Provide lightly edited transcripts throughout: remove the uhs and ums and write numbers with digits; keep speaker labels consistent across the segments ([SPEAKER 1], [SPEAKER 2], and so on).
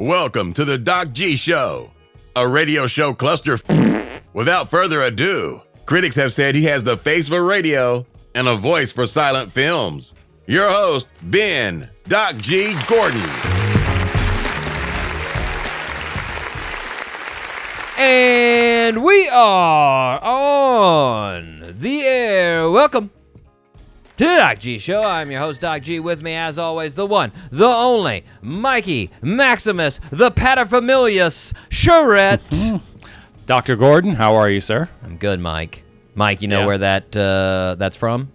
[SPEAKER 1] Welcome to the Doc G Show, a radio show cluster. Without further ado, critics have said he has the face for radio and a voice for silent films. Your host, Ben Doc G Gordon.
[SPEAKER 2] And we are on the air. Welcome to the Doc G Show. I'm your host, Doc G. With me, as always, the one, the only, Mikey Maximus, the paterfamilias charrette.
[SPEAKER 3] Dr. Gordon, how are you, sir?
[SPEAKER 2] I'm good, Mike. Mike, you know where that's from?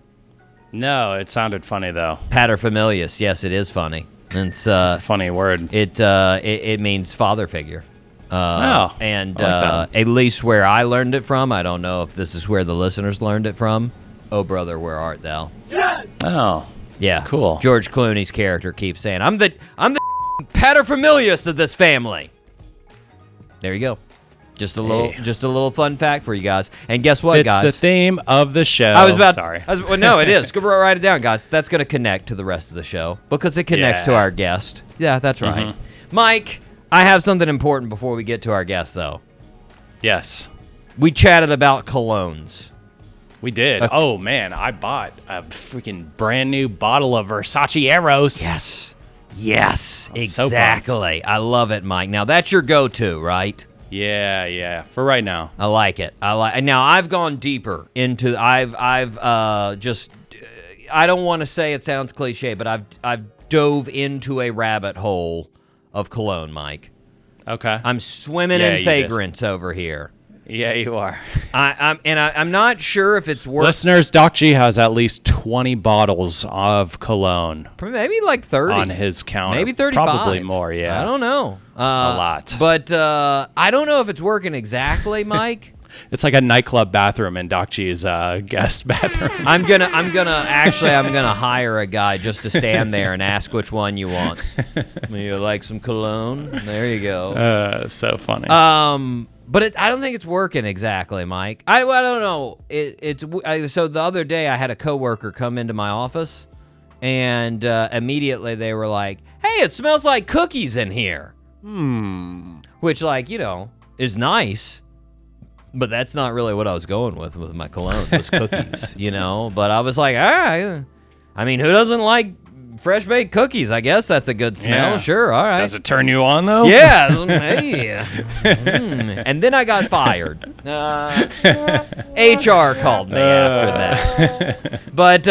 [SPEAKER 3] No, it sounded funny, though.
[SPEAKER 2] Paterfamilias. Yes, it is funny. It's a
[SPEAKER 3] funny word.
[SPEAKER 2] It means father figure. And
[SPEAKER 3] like
[SPEAKER 2] at least where I learned it from, I don't know if this is where the listeners learned it from. Oh, brother, where art thou?
[SPEAKER 3] Yes! Oh,
[SPEAKER 2] yeah,
[SPEAKER 3] cool.
[SPEAKER 2] George Clooney's character keeps saying, "I'm the paterfamilias of this family." There you go. Just a little fun fact for you guys. And guess what, guys?
[SPEAKER 3] It's the theme of the show. Sorry.
[SPEAKER 2] No, it is. Go write it down, guys. That's going to connect to the rest of the show because it connects to our guest. Yeah, that's right. Mike, I have something important before we get to our guest, though.
[SPEAKER 3] Yes.
[SPEAKER 2] We chatted about colognes.
[SPEAKER 3] We did. Oh, man, I bought a freaking brand new bottle of Versace Eros.
[SPEAKER 2] Yes, exactly. I love it, Mike. Now, that's your go-to, right?
[SPEAKER 3] Yeah, for right now.
[SPEAKER 2] I like it. Now I've gone deeper into. I've just. I don't want to say it sounds cliche, but I've dove into a rabbit hole of cologne, Mike.
[SPEAKER 3] Okay.
[SPEAKER 2] I'm swimming in fragrance over here.
[SPEAKER 3] Yeah, you are.
[SPEAKER 2] I'm not sure if it's worth.
[SPEAKER 3] Listeners, Doc G has at least 20 bottles of cologne.
[SPEAKER 2] Maybe like 30
[SPEAKER 3] on his counter.
[SPEAKER 2] Maybe 35.
[SPEAKER 3] Probably more. Yeah.
[SPEAKER 2] I don't know.
[SPEAKER 3] A lot.
[SPEAKER 2] But I don't know if it's working exactly, Mike.
[SPEAKER 3] It's like a nightclub bathroom in Doc G's guest bathroom.
[SPEAKER 2] I'm gonna hire a guy just to stand there and ask which one you want. You like some cologne? There you go.
[SPEAKER 3] So funny.
[SPEAKER 2] But I don't think it's working exactly, Mike. I don't know. So the other day I had a coworker come into my office, and immediately they were like, "Hey, it smells like cookies in here." Which, is nice. But that's not really what I was going with my cologne, was cookies, But I was like, all right. I mean, who doesn't like fresh baked cookies? I guess that's a good smell. Yeah. Sure, all right.
[SPEAKER 3] Does it turn you on, though?
[SPEAKER 2] Yeah. Hey. And then I got fired. HR called me after that. But,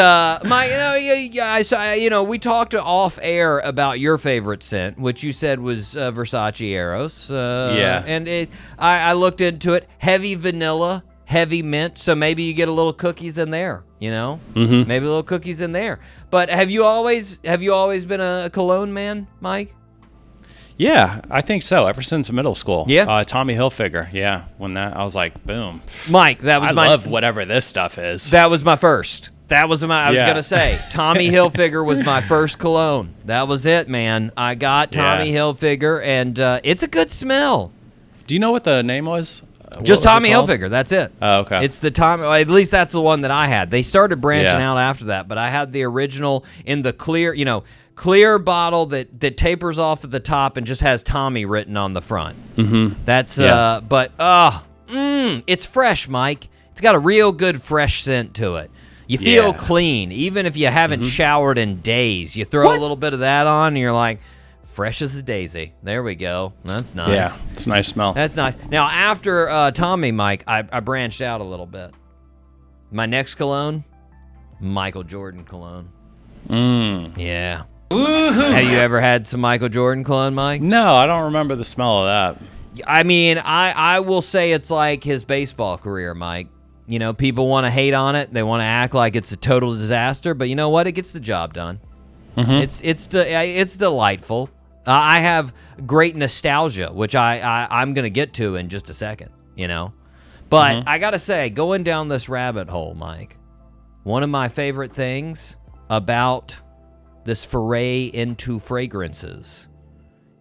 [SPEAKER 2] we talked off air about your favorite scent, which you said was Versace Eros. And I looked into it. Heavy vanilla, heavy mint, so maybe you get a little cookies in there, Maybe a little cookies in there. But have you always been a cologne man, Mike?
[SPEAKER 3] Yeah, I think so. Ever since middle school.
[SPEAKER 2] Yeah.
[SPEAKER 3] Tommy Hilfiger. Yeah. When I was like, boom.
[SPEAKER 2] Mike, I
[SPEAKER 3] love whatever this stuff is.
[SPEAKER 2] That was my first. I was gonna say Tommy Hilfiger was my first cologne. That was it, man. I got Tommy Hilfiger, and it's a good smell.
[SPEAKER 3] Do you know what the name was?
[SPEAKER 2] Just Tommy Hilfiger. That's it.
[SPEAKER 3] Oh, okay.
[SPEAKER 2] It's the Tommy. At least that's the one that I had. They started branching out after that, but I had the original in the clear bottle that tapers off at the top and just has Tommy written on the front. Mm-hmm. That's it's fresh, Mike. It's got a real good fresh scent to it. You feel clean, even if you haven't showered in days. You throw a little bit of that on, and you're like, fresh as a daisy. There we go. That's nice.
[SPEAKER 3] Yeah, it's a nice smell.
[SPEAKER 2] That's nice. Now, after Tommy, Mike, I branched out a little bit. My next cologne, Michael Jordan cologne. Yeah. Woo-hoo. Have you ever had some Michael Jordan cologne, Mike?
[SPEAKER 3] No, I don't remember the smell of that.
[SPEAKER 2] I mean, I will say it's like his baseball career, Mike. People want to hate on it. They want to act like it's a total disaster, but you know what? It gets the job done. Mm-hmm. It's delightful. I have great nostalgia, which I'm going to get to in just a second, But I got to say, going down this rabbit hole, Mike, one of my favorite things about this foray into fragrances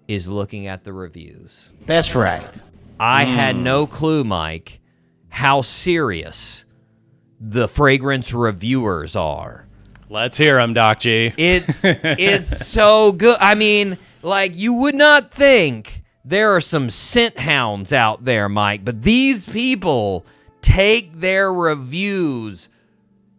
[SPEAKER 2] is looking at the reviews.
[SPEAKER 4] That's right.
[SPEAKER 2] I had no clue, Mike, how serious the fragrance reviewers are.
[SPEAKER 3] Let's hear them, Doc G.
[SPEAKER 2] It's so good. I mean, Like, you would not think there are some scent hounds out there, Mike, but these people take their reviews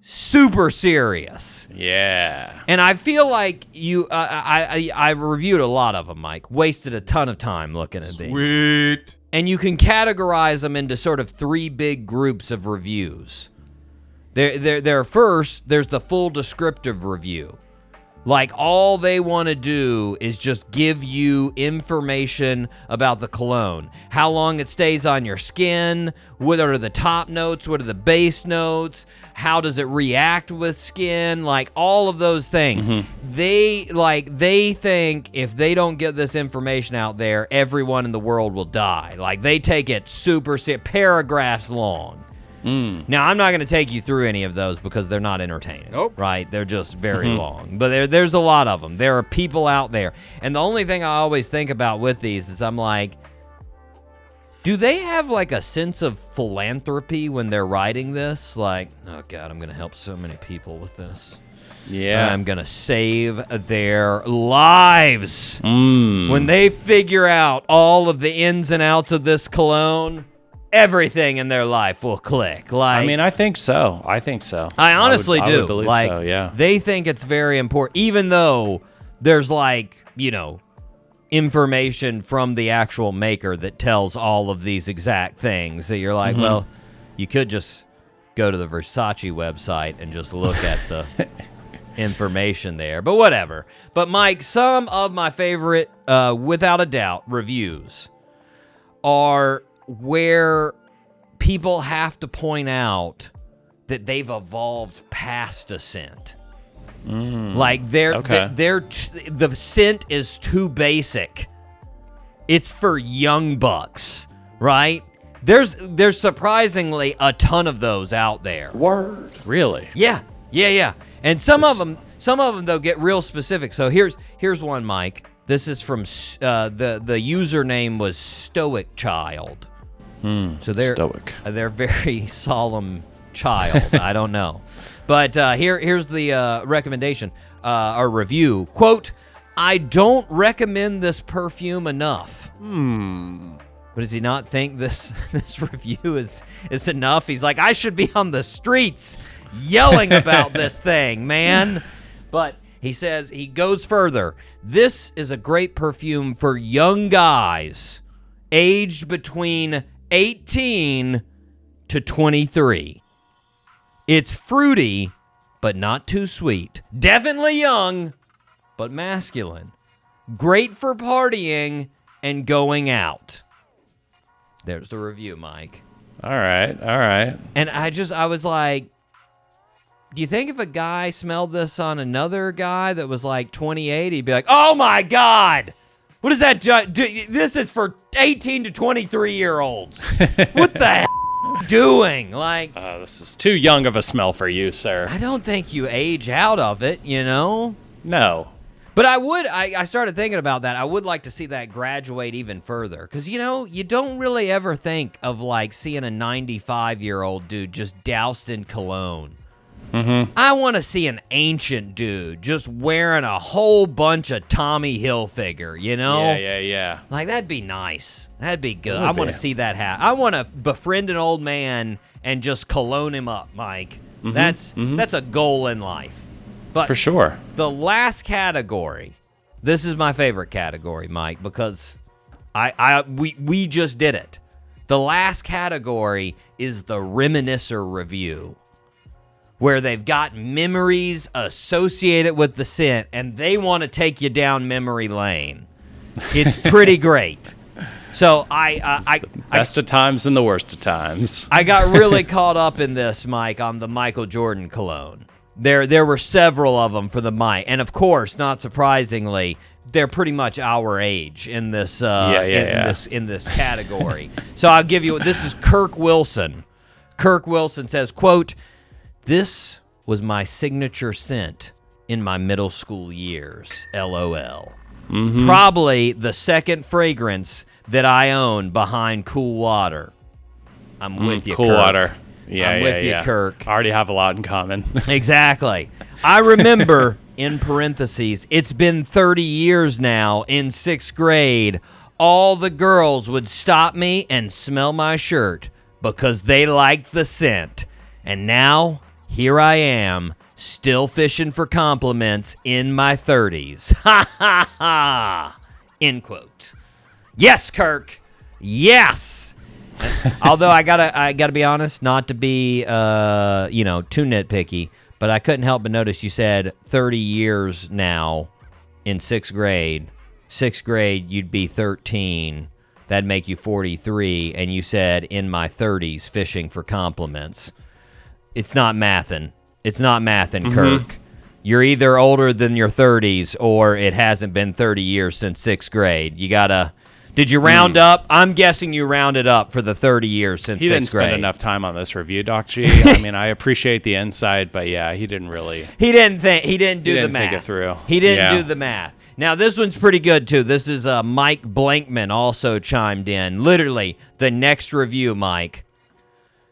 [SPEAKER 2] super serious.
[SPEAKER 3] Yeah.
[SPEAKER 2] And I feel like I reviewed a lot of them, Mike. Wasted a ton of time looking at these.
[SPEAKER 4] Sweet.
[SPEAKER 2] And you can categorize them into sort of three big groups of reviews. First, there's the full descriptive review. Like, all they want to do is just give you information about the cologne. How long it stays on your skin, what are the top notes, what are the base notes, how does it react with skin, like all of those things. They think if they don't get this information out there, everyone in the world will die. Like, they take it super serious, paragraphs long. Now, I'm not going to take you through any of those because they're not entertaining, right? They're just very long. But there's a lot of them. There are people out there. And the only thing I always think about with these is I'm like, do they have like a sense of philanthropy when they're writing this? Like, oh, God, I'm going to help so many people with this.
[SPEAKER 3] Yeah.
[SPEAKER 2] I'm going to save their lives. When they figure out all of the ins and outs of this cologne, everything in their life will click. Like,
[SPEAKER 3] I mean, I think so. I
[SPEAKER 2] honestly do.
[SPEAKER 3] I would believe
[SPEAKER 2] like,
[SPEAKER 3] so, yeah.
[SPEAKER 2] They think it's very important, even though there's like, information from the actual maker that tells all of these exact things. So you're like, well, you could just go to the Versace website and just look at the information there. But whatever. But Mike, some of my favorite, without a doubt, reviews are where people have to point out that they've evolved past a scent. Like the scent is too basic. It's for young bucks, right? There's surprisingly a ton of those out there.
[SPEAKER 4] Word.
[SPEAKER 3] Really?
[SPEAKER 2] Yeah. And some of them though get real specific. So here's one, Mike. This is from the username was Stoic Child. So they're
[SPEAKER 3] Stoic.
[SPEAKER 2] They're very solemn child. I don't know, but here's the recommendation or review. Quote: I don't recommend this perfume enough. But does he not think this review is enough? He's like, I should be on the streets yelling about this thing, man. But he says, he goes further. This is a great perfume for young guys aged between 18 to 23. It's fruity, but not too sweet. Definitely young, but masculine. Great for partying and going out. There's the review, Mike.
[SPEAKER 3] All right.
[SPEAKER 2] And I was like, do you think if a guy smelled this on another guy that was like 28, he'd be like, oh my God, what is that? This is for 18 to 23-year-olds. What the hell are you doing? Like,
[SPEAKER 3] this is too young of a smell for you, sir.
[SPEAKER 2] I don't think you age out of it,
[SPEAKER 3] No.
[SPEAKER 2] But I started thinking about that. I would like to see that graduate even further. Because, you don't really ever think of, like, seeing a 95-year-old dude just doused in cologne. I want to see an ancient dude just wearing a whole bunch of Tommy Hilfiger,
[SPEAKER 3] Yeah.
[SPEAKER 2] Like, that'd be nice. That'd be good. I want to see that happen. I want to befriend an old man and just cologne him up, Mike. That's a goal in life. But
[SPEAKER 3] for sure.
[SPEAKER 2] The last category, this is my favorite category, Mike, because we just did it. The last category is the reminiscer review, where they've got memories associated with the scent, and they want to take you down memory lane. It's pretty great. So
[SPEAKER 3] best of times and the worst of times.
[SPEAKER 2] I got really caught up in this, Mike, on the Michael Jordan cologne. There were several of them for the Mike, and of course, not surprisingly, they're pretty much our age in this in this category. So I'll give you. This is Kirk Wilson. Kirk Wilson says, quote, "This was my signature scent in my middle school years. LOL. Probably the second fragrance that I own behind Cool Water." I'm with you,
[SPEAKER 3] Cool
[SPEAKER 2] Kirk.
[SPEAKER 3] Water. Yeah,
[SPEAKER 2] I'm with you, Kirk.
[SPEAKER 3] I already have a lot in common.
[SPEAKER 2] Exactly. I remember in parentheses, it's been 30 years now, in 6th grade, all the girls would stop me and smell my shirt because they liked the scent. And now, here I am, still fishing for compliments in my 30s. Ha ha ha! End quote. Yes, Kirk. Yes. Although I gotta be honest, not to be too nitpicky, but I couldn't help but notice you said 30 years now in 6th grade. 6th grade, you'd be 13. That'd make you 43. And you said in my 30s, fishing for compliments. It's not mathin'. It's not mathin', Kirk. You're either older than your 30s or it hasn't been 30 years since 6th grade. You gotta... Did you round up? I'm guessing you rounded up for the 30 years since 6th grade.
[SPEAKER 3] He didn't spend enough time on this review, Doc G. I mean, I appreciate the insight, but yeah, he didn't really.
[SPEAKER 2] He didn't do the math.
[SPEAKER 3] Think it through.
[SPEAKER 2] He didn't do the math. Now, this one's pretty good, too. This is Mike Blankman also chimed in. Literally, the next review, Mike.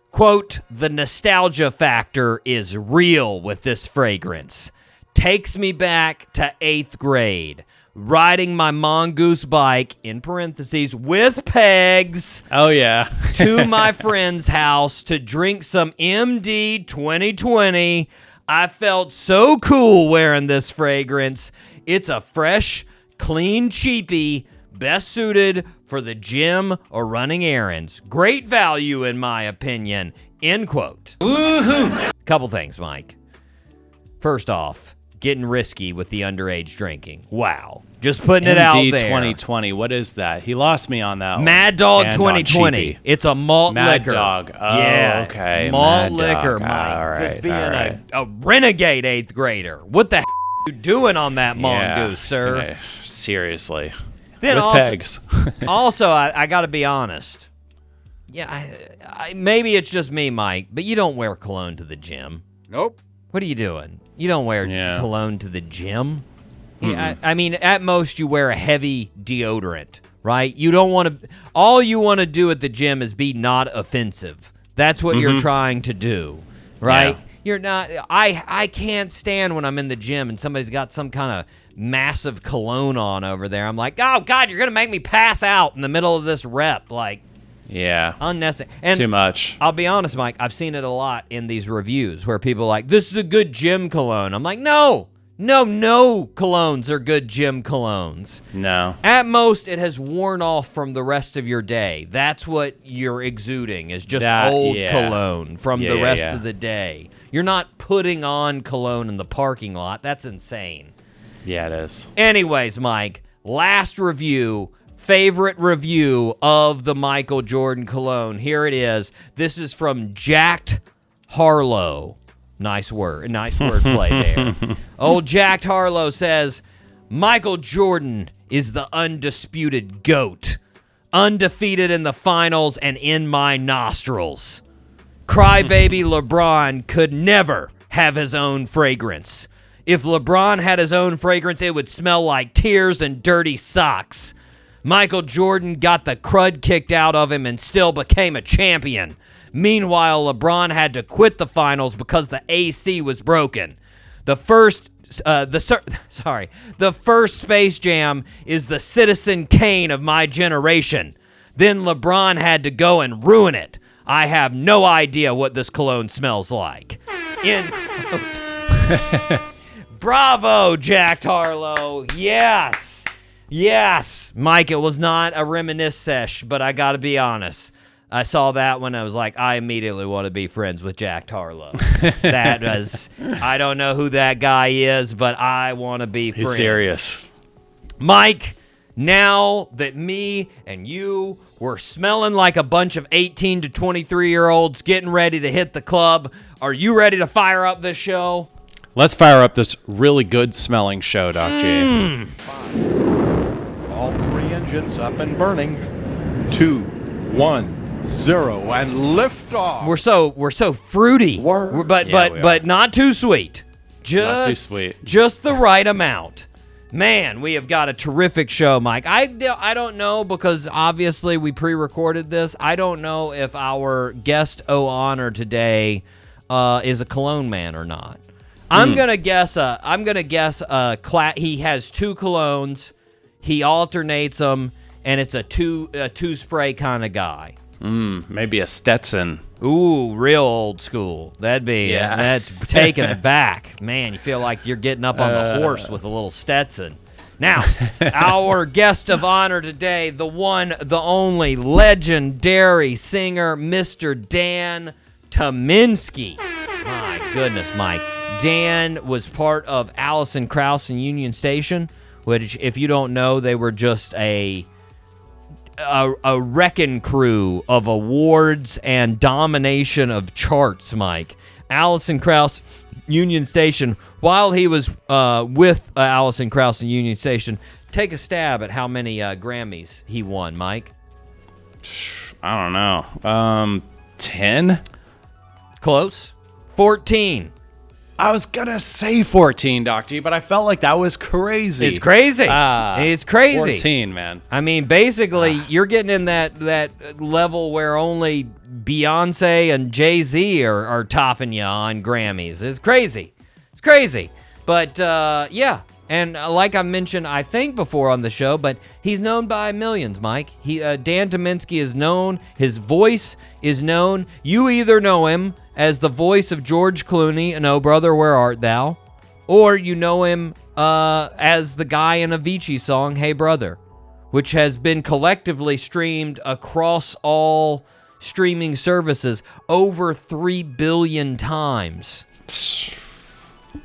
[SPEAKER 2] Quote, the nostalgia factor is real with this fragrance. Takes me back to 8th grade. Riding my mongoose bike, in parentheses, with pegs.
[SPEAKER 3] Oh, yeah.
[SPEAKER 2] To my friend's house to drink some MD 2020. I felt so cool wearing this fragrance. It's a fresh, clean cheapie, best suited for the gym or running errands. Great value, in my opinion. End quote. Woohoo! Couple things, Mike. First off, getting risky with the underage drinking. Wow. Just putting it out there.
[SPEAKER 3] MD 2020. What is that? He lost me on that one.
[SPEAKER 2] Mad Dog 2020. It's a malt liquor.
[SPEAKER 3] Mad Dog. Oh,
[SPEAKER 2] yeah.
[SPEAKER 3] Okay.
[SPEAKER 2] Malt
[SPEAKER 3] Mad
[SPEAKER 2] liquor,
[SPEAKER 3] Dog.
[SPEAKER 2] Mike.
[SPEAKER 3] All right.
[SPEAKER 2] Just being a renegade 8th grader. What the you doing on that mongoose, sir?
[SPEAKER 3] Okay. Seriously.
[SPEAKER 2] Then
[SPEAKER 3] with
[SPEAKER 2] also,
[SPEAKER 3] pegs.
[SPEAKER 2] Also, I got to be honest. Yeah, maybe it's just me, Mike, but you don't wear cologne to the gym.
[SPEAKER 4] Nope.
[SPEAKER 2] What are you doing? You don't wear cologne to the gym. Yeah, I mean, at most you wear a heavy deodorant, right? You don't want to. All you want to do at the gym is be not offensive. That's what you're trying to do, right?
[SPEAKER 3] Yeah.
[SPEAKER 2] You're not. I can't stand when I'm in the gym and somebody's got some kind of massive cologne on over there. I'm like, oh God, you're gonna make me pass out in the middle of this rep, like.
[SPEAKER 3] Yeah.
[SPEAKER 2] Unnecessary. And
[SPEAKER 3] too much.
[SPEAKER 2] I'll be honest, Mike, I've seen it a lot in these reviews where people are like, this is a good gym cologne. I'm like, no colognes are good gym colognes.
[SPEAKER 3] No.
[SPEAKER 2] At most, it has worn off from the rest of your day. That's what you're exuding is just old cologne from the rest of the day. You're not putting on cologne in the parking lot. That's insane.
[SPEAKER 3] Yeah, it is.
[SPEAKER 2] Anyways, Mike, last review. Favorite review of the Michael Jordan cologne. Here it is. This is from Jacked Harlow. Nice wordplay there. Old Jacked Harlow says, Michael Jordan is the undisputed GOAT. Undefeated in the finals and in my nostrils. Crybaby LeBron could never have his own fragrance. If LeBron had his own fragrance, it would smell like tears and dirty socks. Michael Jordan got the crud kicked out of him and still became a champion. Meanwhile, LeBron had to quit the finals because the AC was broken. The first Space Jam is the Citizen Kane of my generation. Then LeBron had to go and ruin it. I have no idea what this cologne smells like. End quote. Bravo, Jack Harlow. Yes, Mike, it was not a reminisce sesh, but I got to be honest. I saw that when I was like, I immediately want to be friends with Jack Harlow. That was, I don't know who that guy is, but I want to be friends.
[SPEAKER 3] He's serious.
[SPEAKER 2] Mike, now that me and you were smelling like a bunch of 18 to 23-year-olds getting ready to hit the club, are you ready to fire up this show?
[SPEAKER 3] Let's fire up this really good smelling show, Doc G.
[SPEAKER 4] All 3 engines up and burning. 2, 1, 0, and lift off.
[SPEAKER 2] We're so fruity, but not too sweet.
[SPEAKER 3] Not too sweet.
[SPEAKER 2] Just the right amount. Man, we have got a terrific show, Mike. I don't know, because obviously we pre-recorded this. I don't know if our guest honor today is a cologne man or not. I'm gonna guess. He has 2 colognes. He alternates them, and it's a two spray kind of guy.
[SPEAKER 3] Maybe a Stetson.
[SPEAKER 2] Ooh, real old school. That's taking it back. Man, you feel like you're getting up on the horse with a little Stetson. Now, our guest of honor today, the one, the only legendary singer, Mr. Dan Tyminski. My goodness, Mike. Dan was part of Allison Kraus and Union Station, which, if you don't know, they were just a wrecking crew of awards and domination of charts, Mike. Allison Kraus, Union Station. While he was with Allison Kraus and Union Station, take a stab at how many Grammys he won, Mike.
[SPEAKER 3] I don't know. 10?
[SPEAKER 2] Close. 14.
[SPEAKER 3] I was gonna say 14, Doc G, but I felt like that was crazy.
[SPEAKER 2] It's crazy. It's crazy.
[SPEAKER 3] 14, man.
[SPEAKER 2] I mean, basically, you're getting in that level where only Beyonce and Jay-Z are topping you on Grammys. It's crazy. It's crazy. But, yeah. And like I mentioned, I think before on the show, but he's known by millions, Mike. Dan Tyminski is known. His voice is known. You either know him as the voice of George Clooney in Oh Brother, Where Art Thou? Or you know him as the guy in Avicii song, Hey Brother, which has been collectively streamed across all streaming services over 3 billion times.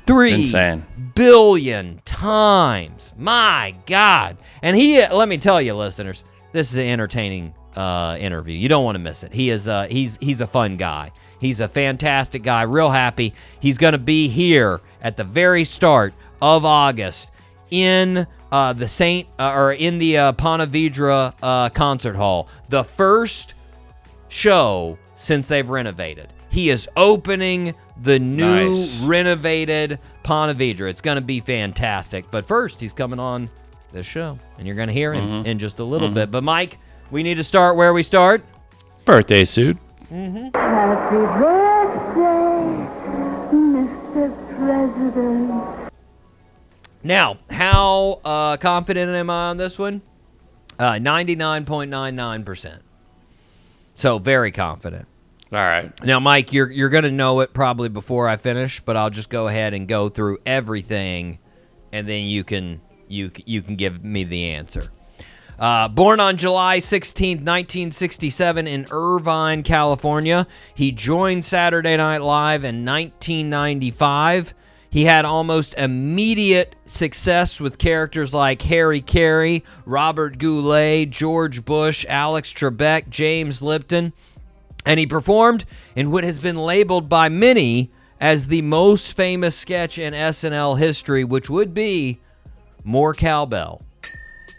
[SPEAKER 2] 3
[SPEAKER 3] Insane.
[SPEAKER 2] billion times. My God. And let me tell you, listeners, this is an entertaining interview. You don't want to miss it. He's a fun guy. He's a fantastic guy. Real happy. He's going to be here at the very start of August in the Ponte Vedra Concert Hall. The first show since they've renovated. He is opening the new renovated Ponte Vedra. It's going to be fantastic. But first, he's coming on this show, and you're going to hear him in just a little bit. But Mike, we need to start where we start.
[SPEAKER 3] Birthday suit.
[SPEAKER 5] Happy birthday, Mr. President.
[SPEAKER 2] Now, how confident am I on this one? 99.99%. So, very confident.
[SPEAKER 3] All right.
[SPEAKER 2] Now, Mike, you're going to know it probably before I finish, but I'll just go ahead and go through everything, and then you can give me the answer. Born on July 16th, 1967 in Irvine, California. He joined Saturday Night Live in 1995. He had almost immediate success with characters like Harry Carey, Robert Goulet, George Bush, Alex Trebek, James Lipton, and he performed in what has been labeled by many as the most famous sketch in SNL history, which would be More Cowbell.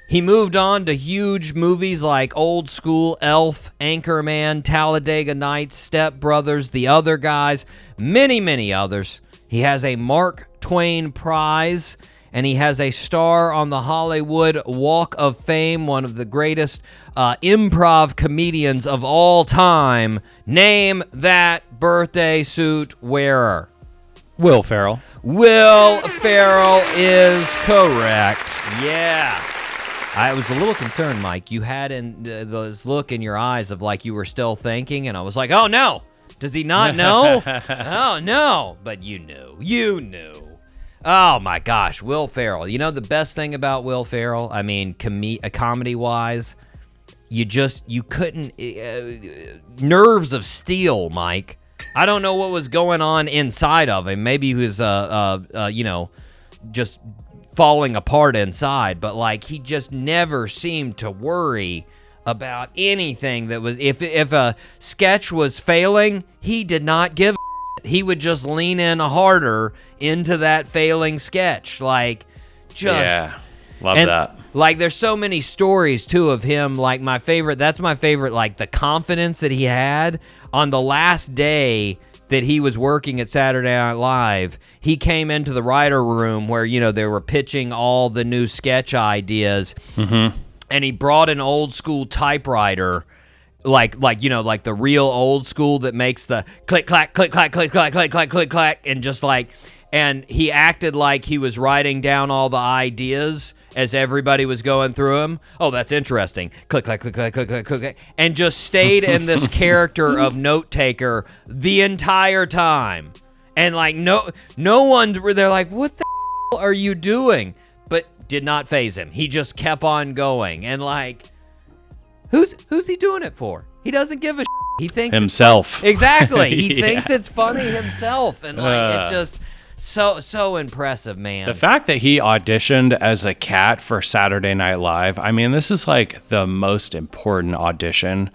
[SPEAKER 2] He moved on to huge movies like Old School, Elf, Anchorman, Talladega Nights, Step Brothers, The Other Guys, many, many others. He has a Mark Twain Prize, and he has a star on the Hollywood Walk of Fame, one of the greatest improv comedians of all time. Name that birthday suit wearer.
[SPEAKER 3] Will Ferrell.
[SPEAKER 2] Will Ferrell is correct. Yes. I was a little concerned, Mike. You had this look in your eyes of like you were still thinking, and I was like, oh, no. Does he not know? Oh, no. But you knew. You knew. Oh, my gosh. Will Ferrell. You know the best thing about Will Ferrell? I mean, comedy-wise, you couldn't... nerves of steel, Mike. I don't know what was going on inside of him. Maybe he was, just falling apart inside, but like he just never seemed to worry about anything that was if a sketch was failing, he did not give a shit. He would just lean in harder into that failing sketch, like just
[SPEAKER 3] love that.
[SPEAKER 2] Like there's so many stories too of him. Like that's my favorite, like the confidence that he had on the last day that he was working at Saturday Night Live. He came into the writer room where, they were pitching all the new sketch ideas, and he brought an old school typewriter, like the real old school that makes the click, clack, click, clack, click, clack, click, clack, click, clack, and just like, and he acted like he was writing down all the ideas as everybody was going through them. Oh, that's interesting. Click, click, click, click, click, click, click, and just stayed in this character of note taker the entire time. And like no one, they're like, what the hell are you doing? But did not faze him. He just kept on going. And like, who's he doing it for? He doesn't give a shit. He thinks
[SPEAKER 3] himself.
[SPEAKER 2] Exactly. He thinks it's funny himself. And like, it just so impressive, man.
[SPEAKER 3] The fact that he auditioned as a cat for Saturday Night Live, I mean, this is like the most important audition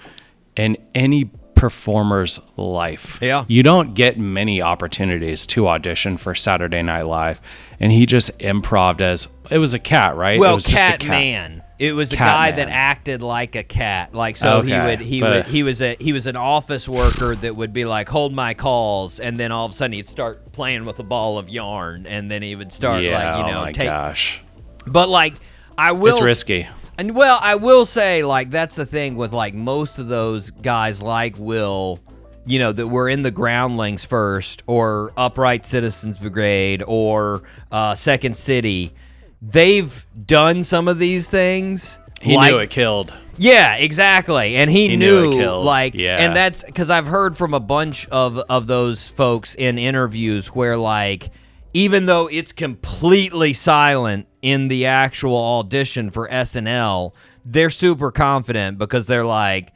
[SPEAKER 3] in any performer's life.
[SPEAKER 2] Yeah.
[SPEAKER 3] You don't get many opportunities to audition for Saturday Night Live. And he just improv'd as, it was a cat, right?
[SPEAKER 2] Well,
[SPEAKER 3] it was just a
[SPEAKER 2] cat
[SPEAKER 3] cat
[SPEAKER 2] man. It was a
[SPEAKER 3] Cat
[SPEAKER 2] guy
[SPEAKER 3] man.
[SPEAKER 2] that acted like a cat. Like, so
[SPEAKER 3] Okay,
[SPEAKER 2] he was an office worker that would be like, hold my calls, and then all of a sudden he'd start playing with a ball of yarn, and then he would start
[SPEAKER 3] gosh.
[SPEAKER 2] But like,
[SPEAKER 3] It's risky.
[SPEAKER 2] And well, I will say, like, that's the thing with like most of those guys like Will, that were in the Groundlings first, or Upright Citizens Brigade, or Second City. They've done some of these things.
[SPEAKER 3] He knew it killed.
[SPEAKER 2] Yeah, exactly. And he
[SPEAKER 3] knew
[SPEAKER 2] knew,
[SPEAKER 3] it killed.
[SPEAKER 2] like,
[SPEAKER 3] Yeah.
[SPEAKER 2] and that's because I've heard from a bunch of those folks in interviews where, like, even though it's completely silent in the actual audition for SNL, they're super confident because they're like,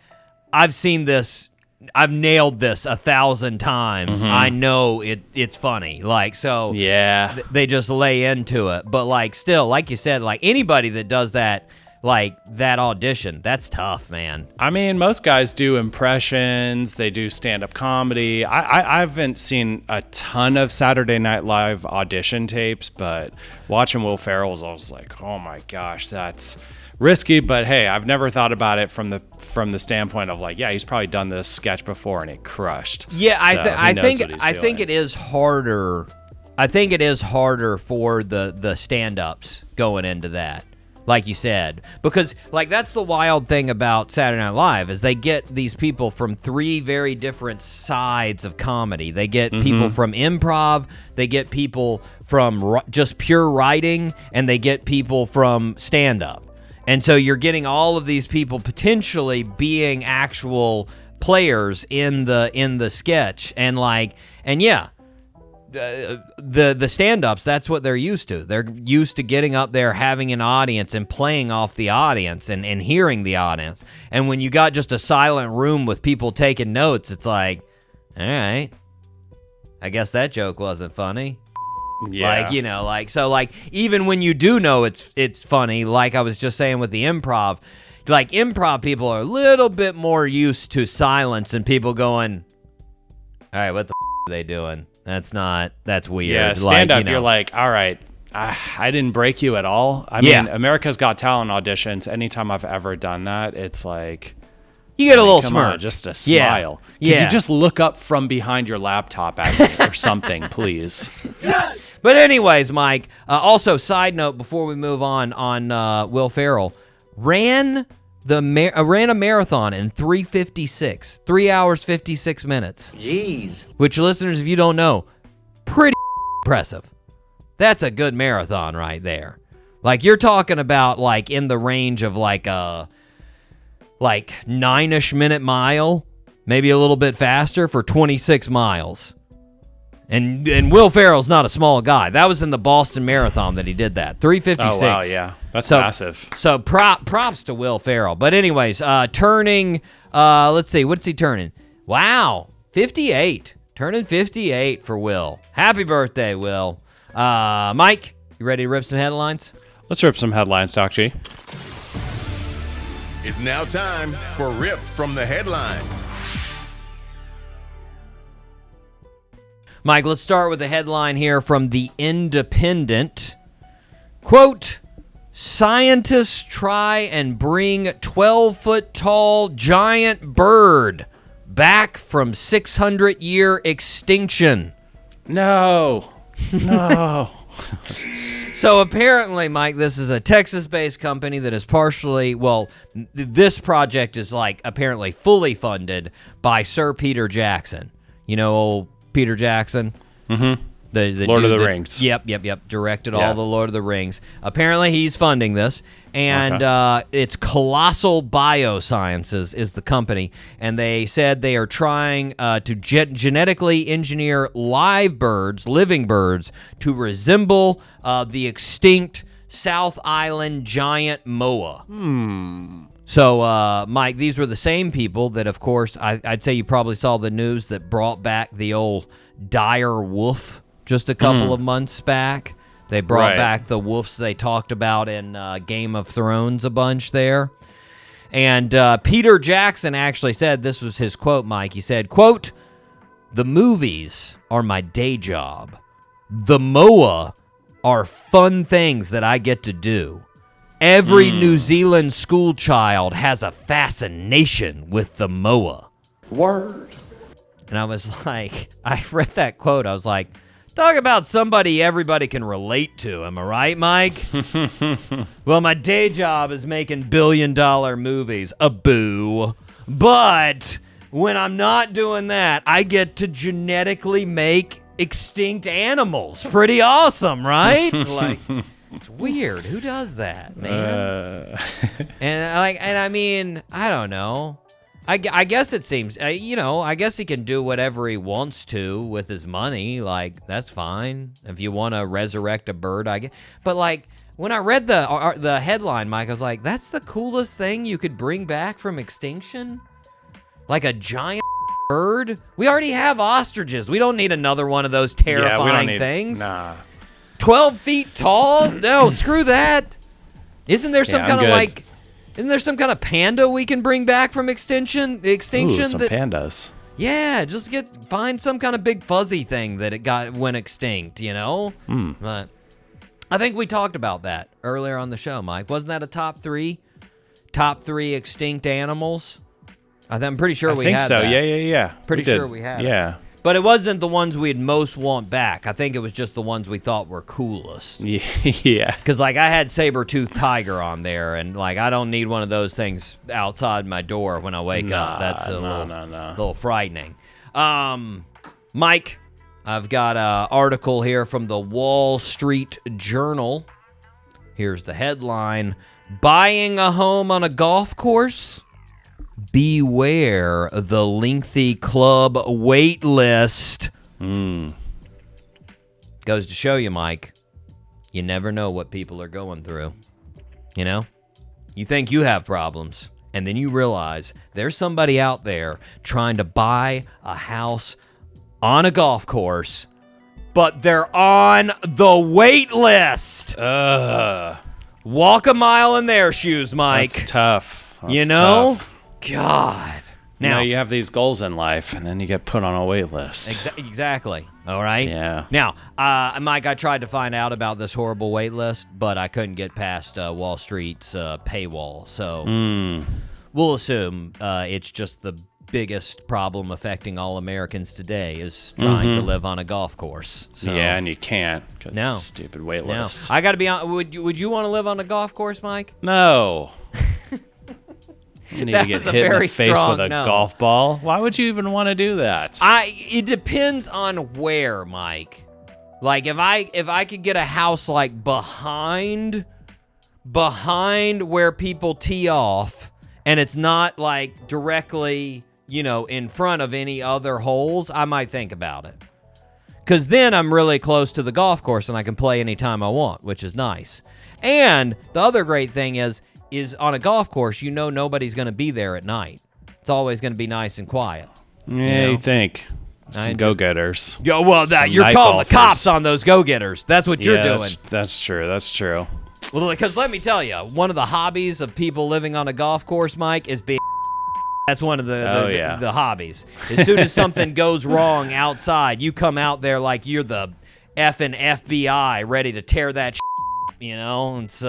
[SPEAKER 2] I've seen this. I've nailed this 1,000 times. I know it's funny. Like, so
[SPEAKER 3] Yeah.
[SPEAKER 2] they just lay into it. But like, still, like you said, like anybody that does that, like that audition, that's tough, man.
[SPEAKER 3] I mean, most guys do impressions. They do stand-up comedy. I haven't seen a ton of Saturday Night Live audition tapes, but watching Will Ferrell's, I was like, oh my gosh, that's risky. But hey, I've never thought about it from the standpoint of like, yeah, he's probably done this sketch before and it crushed.
[SPEAKER 2] Yeah,
[SPEAKER 3] So
[SPEAKER 2] I
[SPEAKER 3] he knows
[SPEAKER 2] think
[SPEAKER 3] what he's
[SPEAKER 2] I think
[SPEAKER 3] doing.
[SPEAKER 2] it is harder. I think it is harder for the stand-ups going into that. Like you said, because like that's the wild thing about Saturday Night Live is they get these people from three very different sides of comedy. They get people from improv, they get people from just pure writing, and they get people from stand-up. And so you're getting all of these people potentially being actual players in the sketch, and yeah. The stand-ups, that's what they're used to. They're used to getting up there, having an audience, and playing off the audience and hearing the audience. And when you got just a silent room with people taking notes, it's like, all right, I guess that joke wasn't funny.
[SPEAKER 3] Yeah.
[SPEAKER 2] Like, even when you do know it's funny, like I was just saying with the improv, like improv people are a little bit more used to silence and people going, all right, what the are they doing? That's weird.
[SPEAKER 3] Yeah, stand-up, you're like, all right, I didn't break you at all. I mean, America's Got Talent auditions, anytime I've ever done that, it's like,
[SPEAKER 2] you get a little
[SPEAKER 3] come
[SPEAKER 2] smirk.
[SPEAKER 3] on, just a smile.
[SPEAKER 2] Yeah.
[SPEAKER 3] Could you just look up from behind your laptop at me or something, please?
[SPEAKER 2] But anyways, Mike, also side note before we move on Will Ferrell, ran a marathon in 3:56, 3 hours 56 minutes.
[SPEAKER 6] Jeez.
[SPEAKER 2] Which, listeners, if you don't know, pretty impressive. That's a good marathon right there. Like, you're talking about like in the range of like 9-ish minute mile, maybe a little bit faster for 26 miles. And Will Ferrell's not a small guy. That was in the Boston Marathon that he did that. 3:56.
[SPEAKER 3] Oh, wow, yeah. That's massive.
[SPEAKER 2] So props to Will Ferrell. But anyways, turning, let's see, what's he turning? Wow, 58. Turning 58 for Will. Happy birthday, Will. Mike, you ready to rip some headlines?
[SPEAKER 3] Let's rip some headlines, Doc G.
[SPEAKER 1] It's now time for Rip from the Headlines.
[SPEAKER 2] Mike, let's start with a headline here from The Independent. Quote, scientists try and bring 12-foot-tall giant bird back from 600-year extinction.
[SPEAKER 3] No.
[SPEAKER 2] So apparently, Mike, this is a Texas-based company that is partially, this project is like apparently fully funded by Sir Peter Jackson. You know, old Peter Jackson?
[SPEAKER 3] Mm-hmm.
[SPEAKER 2] The
[SPEAKER 3] Lord of
[SPEAKER 2] dude
[SPEAKER 3] the
[SPEAKER 2] that-
[SPEAKER 3] Rings.
[SPEAKER 2] Yep. Directed
[SPEAKER 3] Yeah.
[SPEAKER 2] all the Lord of the Rings. Apparently, he's funding this, and it's Colossal Biosciences is the company, and they said they are trying to genetically engineer living birds, to resemble the extinct South Island giant moa. So, Mike, these were the same people that, of course, I'd say you probably saw the news that brought back the old dire wolf just a couple of months back. They brought back the wolves they talked about in Game of Thrones a bunch there. And Peter Jackson actually said, this was his quote, Mike. He said, quote, "The movies are my day job. The MOA are fun things that I get to do. Every New Zealand school child has a fascination with the MOA."
[SPEAKER 4] Word.
[SPEAKER 2] And I was like, I read that quote. I was like, talk about somebody everybody can relate to. Am I right, Mike? Well, my day job is making billion-dollar movies. A boo. But when I'm not doing that, I get to genetically make extinct animals. Pretty awesome, right? Like, it's weird. Who does that, man? And I mean, I don't know. I guess it seems, I guess he can do whatever he wants to with his money. Like, that's fine. If you want to resurrect a bird, I guess. But, like, when I read the headline, Mike, I was like, that's the coolest thing you could bring back from extinction? Like a giant bird? We already have ostriches. We don't need another one of those terrifying things.
[SPEAKER 3] Nah.
[SPEAKER 2] 12 feet tall? No, screw that. Isn't there some
[SPEAKER 3] I'm
[SPEAKER 2] kind of,
[SPEAKER 3] good.
[SPEAKER 2] like... Isn't there some kind of panda we can bring back from extinction?
[SPEAKER 3] Ooh,
[SPEAKER 2] that,
[SPEAKER 3] some pandas.
[SPEAKER 2] Yeah, just find some kind of big fuzzy thing that it went extinct, you know? But I think we talked about that earlier on the show, Mike. Wasn't that a top three extinct animals? I'm pretty sure we had
[SPEAKER 3] I think so.
[SPEAKER 2] that.
[SPEAKER 3] Yeah.
[SPEAKER 2] Pretty
[SPEAKER 3] We did.
[SPEAKER 2] sure we had it.
[SPEAKER 3] Yeah.
[SPEAKER 2] But it wasn't the ones we'd most want back. I think it was just the ones we thought were coolest.
[SPEAKER 3] Yeah.
[SPEAKER 2] Because, like, I had saber-toothed tiger on there, and, like, I don't need one of those things outside my door when I wake up. That's a little frightening. Mike, I've got an article here from the Wall Street Journal. Here's the headline: "Buying a home on a golf course? Beware the lengthy club wait list." Goes to show you, Mike, you never know what people are going through. You know? You think you have problems, and then you realize there's somebody out there trying to buy a house on a golf course, but they're on the wait list. Walk a mile in their shoes, Mike.
[SPEAKER 3] That's tough.
[SPEAKER 2] You know? God.
[SPEAKER 3] Now you have these goals in life, and then you get put on a wait list.
[SPEAKER 2] Exactly. All right?
[SPEAKER 3] Yeah.
[SPEAKER 2] Now, Mike, I tried to find out about this horrible wait list, but I couldn't get past Wall Street's paywall. So we'll assume it's just the biggest problem affecting all Americans today is trying to live on a golf course. So,
[SPEAKER 3] Yeah, and you can't because of this stupid wait
[SPEAKER 2] no.
[SPEAKER 3] list.
[SPEAKER 2] I got to be on. Would you want to live on a golf course, Mike?
[SPEAKER 3] No. You need
[SPEAKER 2] That
[SPEAKER 3] to get
[SPEAKER 2] was a
[SPEAKER 3] hit in
[SPEAKER 2] very
[SPEAKER 3] the face
[SPEAKER 2] strong
[SPEAKER 3] with a
[SPEAKER 2] no.
[SPEAKER 3] golf ball. Why would you even want to do that?
[SPEAKER 2] It depends on where, Mike. Like if I could get a house like behind where people tee off, and it's not like directly, in front of any other holes, I might think about it. Because then I'm really close to the golf course and I can play anytime I want, which is nice. And the other great thing is on a golf course, nobody's going to be there at night. It's always going to be nice and quiet.
[SPEAKER 3] Yeah, you think. Some go-getters.
[SPEAKER 2] Yo, well, you're calling the cops on those go-getters. That's what you're doing.
[SPEAKER 3] That's true.
[SPEAKER 2] Well, because let me tell you, one of the hobbies of people living on a golf course, Mike, is being. That's one of the hobbies. As soon as something goes wrong outside, you come out there like you're the effing FBI, ready to tear that. It's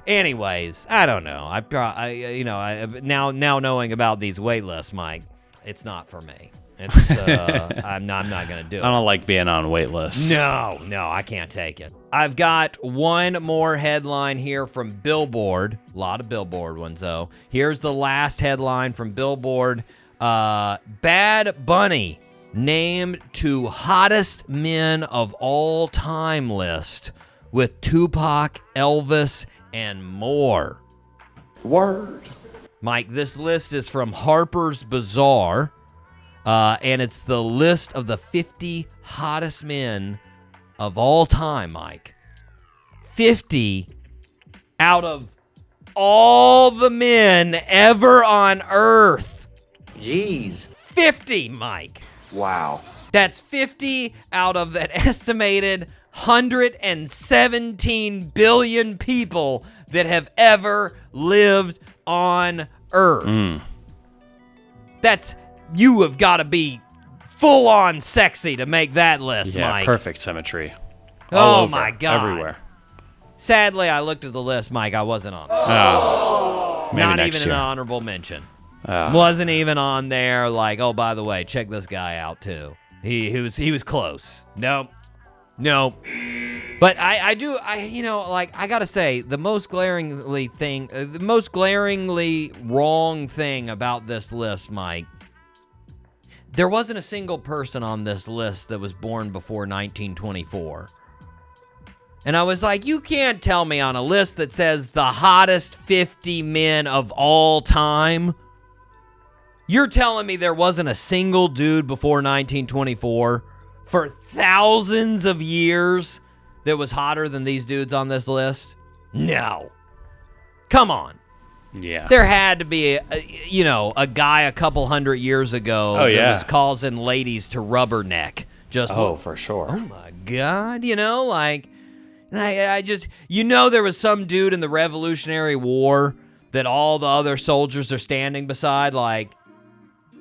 [SPEAKER 2] Anyways, I don't know. Now knowing about these wait lists, Mike, it's not for me. It's I'm not going to do it.
[SPEAKER 3] I don't like being on wait lists.
[SPEAKER 2] No, I can't take it. I've got one more headline here from Billboard. A lot of Billboard ones, though. Here's the last headline from Billboard. Bad Bunny named to hottest men of all time list with Tupac, Elvis, and more.
[SPEAKER 4] Word.
[SPEAKER 2] Mike, this list is from Harper's Bazaar, and it's the list of the 50 hottest men of all time, Mike. 50 out of all the men ever on Earth. Jeez. 50, Mike.
[SPEAKER 6] Wow.
[SPEAKER 2] That's 50 out of an estimated 117 billion people that have ever lived on Earth. That's, you have got to be full on sexy to make that list, Mike.
[SPEAKER 3] Perfect symmetry.
[SPEAKER 2] Oh
[SPEAKER 3] All over,
[SPEAKER 2] my God.
[SPEAKER 3] everywhere.
[SPEAKER 2] Sadly, I looked at the list, Mike. I wasn't on there.
[SPEAKER 3] Maybe
[SPEAKER 2] Not
[SPEAKER 3] next
[SPEAKER 2] even
[SPEAKER 3] year.
[SPEAKER 2] an honorable mention. Wasn't even on there. Like, oh, by the way, check this guy out too. He was close. Nope. But I gotta say, the most glaringly wrong thing about this list, Mike, there wasn't a single person on this list that was born before 1924. And I was like, you can't tell me on a list that says the hottest 50 men of all time. You're telling me there wasn't a single dude before 1924 for thousands of years that was hotter than these dudes on this list? No. Come on.
[SPEAKER 3] Yeah.
[SPEAKER 2] There had to be, a guy a couple hundred years ago that was causing ladies to rubberneck.
[SPEAKER 3] For sure.
[SPEAKER 2] Oh, my God. I just, there was some dude in the Revolutionary War that all the other soldiers are standing beside, like,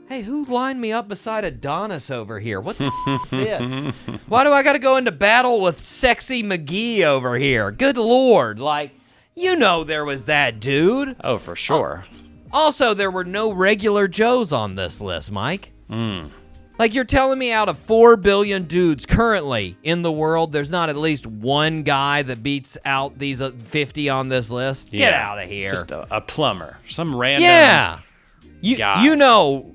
[SPEAKER 2] hey, who lined me up beside Adonis over here? What the f*** is this? Why do I got to go into battle with sexy McGee over here? Good Lord. There was that dude.
[SPEAKER 3] Oh, for sure.
[SPEAKER 2] Also, there were no regular Joes on this list, Mike. You're telling me out of 4 billion dudes currently in the world, there's not at least one guy that beats out these 50 on this list? Get out of here.
[SPEAKER 3] Just a plumber. Some random
[SPEAKER 2] guy.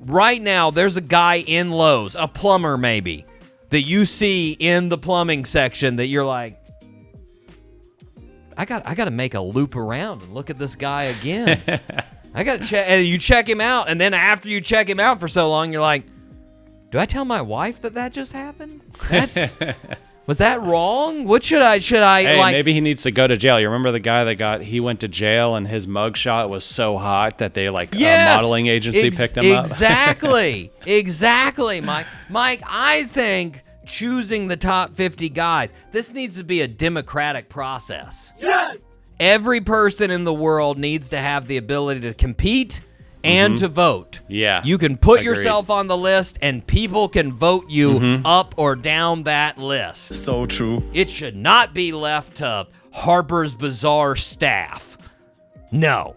[SPEAKER 2] Right now, there's a guy in Lowe's, a plumber maybe, that you see in the plumbing section that you're like, I got to make a loop around and look at this guy again. I got to check. And you check him out, and then after you check him out for so long, you're like, do I tell my wife that just happened? Was that wrong? What should I
[SPEAKER 3] Hey, maybe he needs to go to jail. You remember the guy he went to jail and his mugshot was so hot that they a modeling agency picked him up?
[SPEAKER 2] Exactly, Mike. Mike, I think choosing the top 50 guys, this needs to be a democratic process. Yes! Every person in the world needs to have the ability to compete and to vote.
[SPEAKER 3] Yeah.
[SPEAKER 2] You can put yourself on the list and people can vote you up or down that list.
[SPEAKER 1] So true.
[SPEAKER 2] It should not be left to Harper's Bazaar staff. No.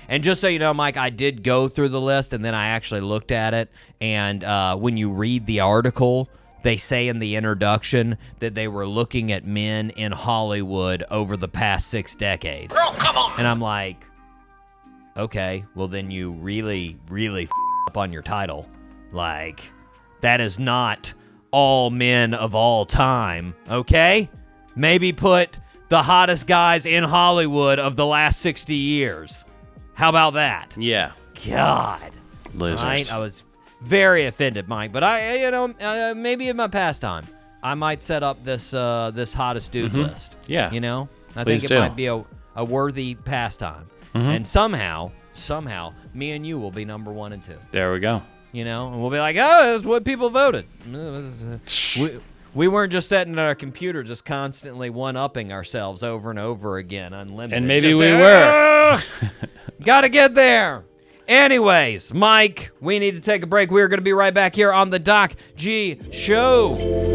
[SPEAKER 2] And just so you know, Mike, I did go through the list and then I actually looked at it. And when you read the article, they say in the introduction that they were looking at men in Hollywood over the past 6 decades. Girl, come on! And I'm like, okay, well then you really, really up on your title. That is not all men of all time, okay? Maybe put the hottest guys in Hollywood of the last 60 years. How about that?
[SPEAKER 3] Yeah.
[SPEAKER 2] God.
[SPEAKER 3] Losers.
[SPEAKER 2] Right? I was very offended, Mike, but maybe in my pastime, I might set up this hottest dude list.
[SPEAKER 3] Yeah.
[SPEAKER 2] I think it might be a worthy pastime. And somehow, me and you will be number 1 and 2.
[SPEAKER 3] There we go.
[SPEAKER 2] And we'll be like, oh, that's what people voted. We weren't just sitting at our computer just constantly one-upping ourselves over and over again, unlimited.
[SPEAKER 3] And maybe we were.
[SPEAKER 2] Gotta get there. Anyways, Mike, we need to take a break. We're going to be right back here on the Doc G Show.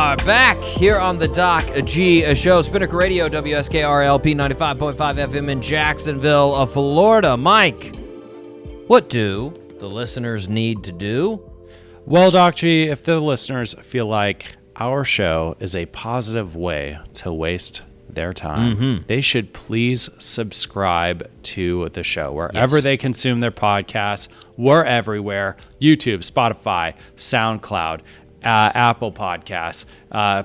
[SPEAKER 2] are back here on the Doc G Show. Spinnaker Radio, WSKRLP 95.5 FM in Jacksonville, Florida. Mike, what do the listeners need to do?
[SPEAKER 3] Well, Doc G, if the listeners feel like our show is a positive way to waste their time, they should please subscribe to the show wherever they consume their podcasts. We're everywhere: YouTube, Spotify, SoundCloud, Apple Podcasts,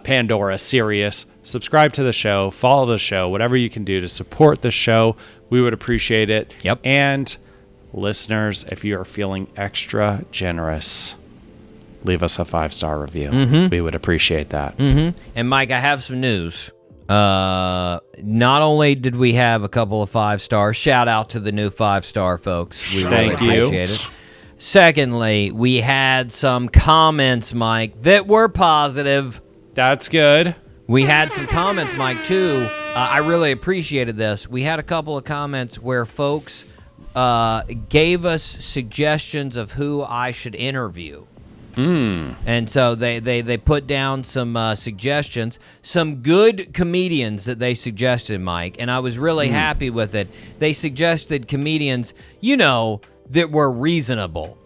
[SPEAKER 3] Pandora, Sirius. Subscribe to the show, follow the show, whatever you can do to support the show. We would appreciate it.
[SPEAKER 2] Yep.
[SPEAKER 3] And listeners, if you are feeling extra generous, leave us a 5-star review. We would appreciate that.
[SPEAKER 2] And Mike, I have some news. Not only did we have a couple of 5-stars, shout out to the new 5-star folks. We really appreciate it. Secondly, we had some comments, Mike, that were positive.
[SPEAKER 3] That's good.
[SPEAKER 2] We had some comments, Mike, too. I really appreciated this. We had a couple of comments where folks gave us suggestions of who I should interview. And so they put down some suggestions, some good comedians that they suggested, Mike, and I was really happy with it. They suggested comedians, that were reasonable.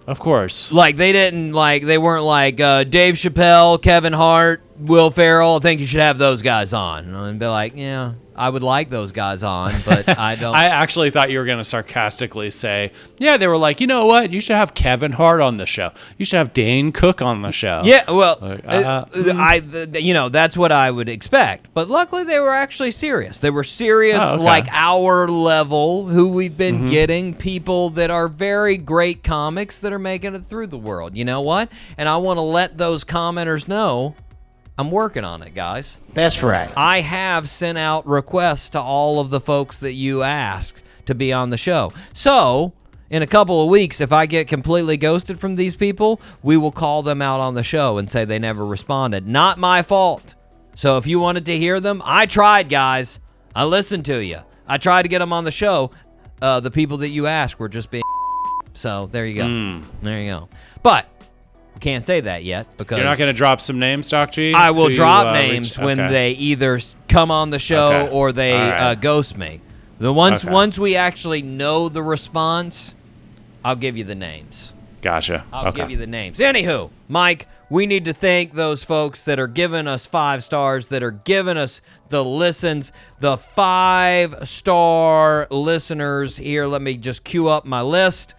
[SPEAKER 3] Of course.
[SPEAKER 2] Like, they weren't like Dave Chappelle, Kevin Hart, Will Ferrell. I think you should have those guys on. And be like, yeah, I would like those guys on, but I don't.
[SPEAKER 3] I actually thought you were going to sarcastically say, yeah, they were like, you know what? You should have Kevin Hart on the show. You should have Dane Cook on the show.
[SPEAKER 2] Yeah, well, that's what I would expect. But luckily, they were actually serious. They were serious, like our level, who we've been getting, people that are very great comics that are making it through the world. You know what? And I want to let those commenters know I'm working on it, guys.
[SPEAKER 6] That's right.
[SPEAKER 2] I have sent out requests to all of the folks that you asked to be on the show. So, in a couple of weeks, if I get completely ghosted from these people, we will call them out on the show and say they never responded. Not my fault. So if you wanted to hear them, I tried, guys. I listened to you. I tried to get them on the show. The people that you asked were just being So, there you go. There you go. But we can't say that yet because
[SPEAKER 3] you're not going to drop some names, Doc G?
[SPEAKER 2] I will drop names when they either come on the show or they ghost me. Once we actually know the response, I'll give you the names.
[SPEAKER 3] Gotcha.
[SPEAKER 2] I'll give you the names. Anywho, Mike, we need to thank those folks that are giving us 5 stars, that are giving us the listens, the 5-star listeners here. Let me just queue up my list.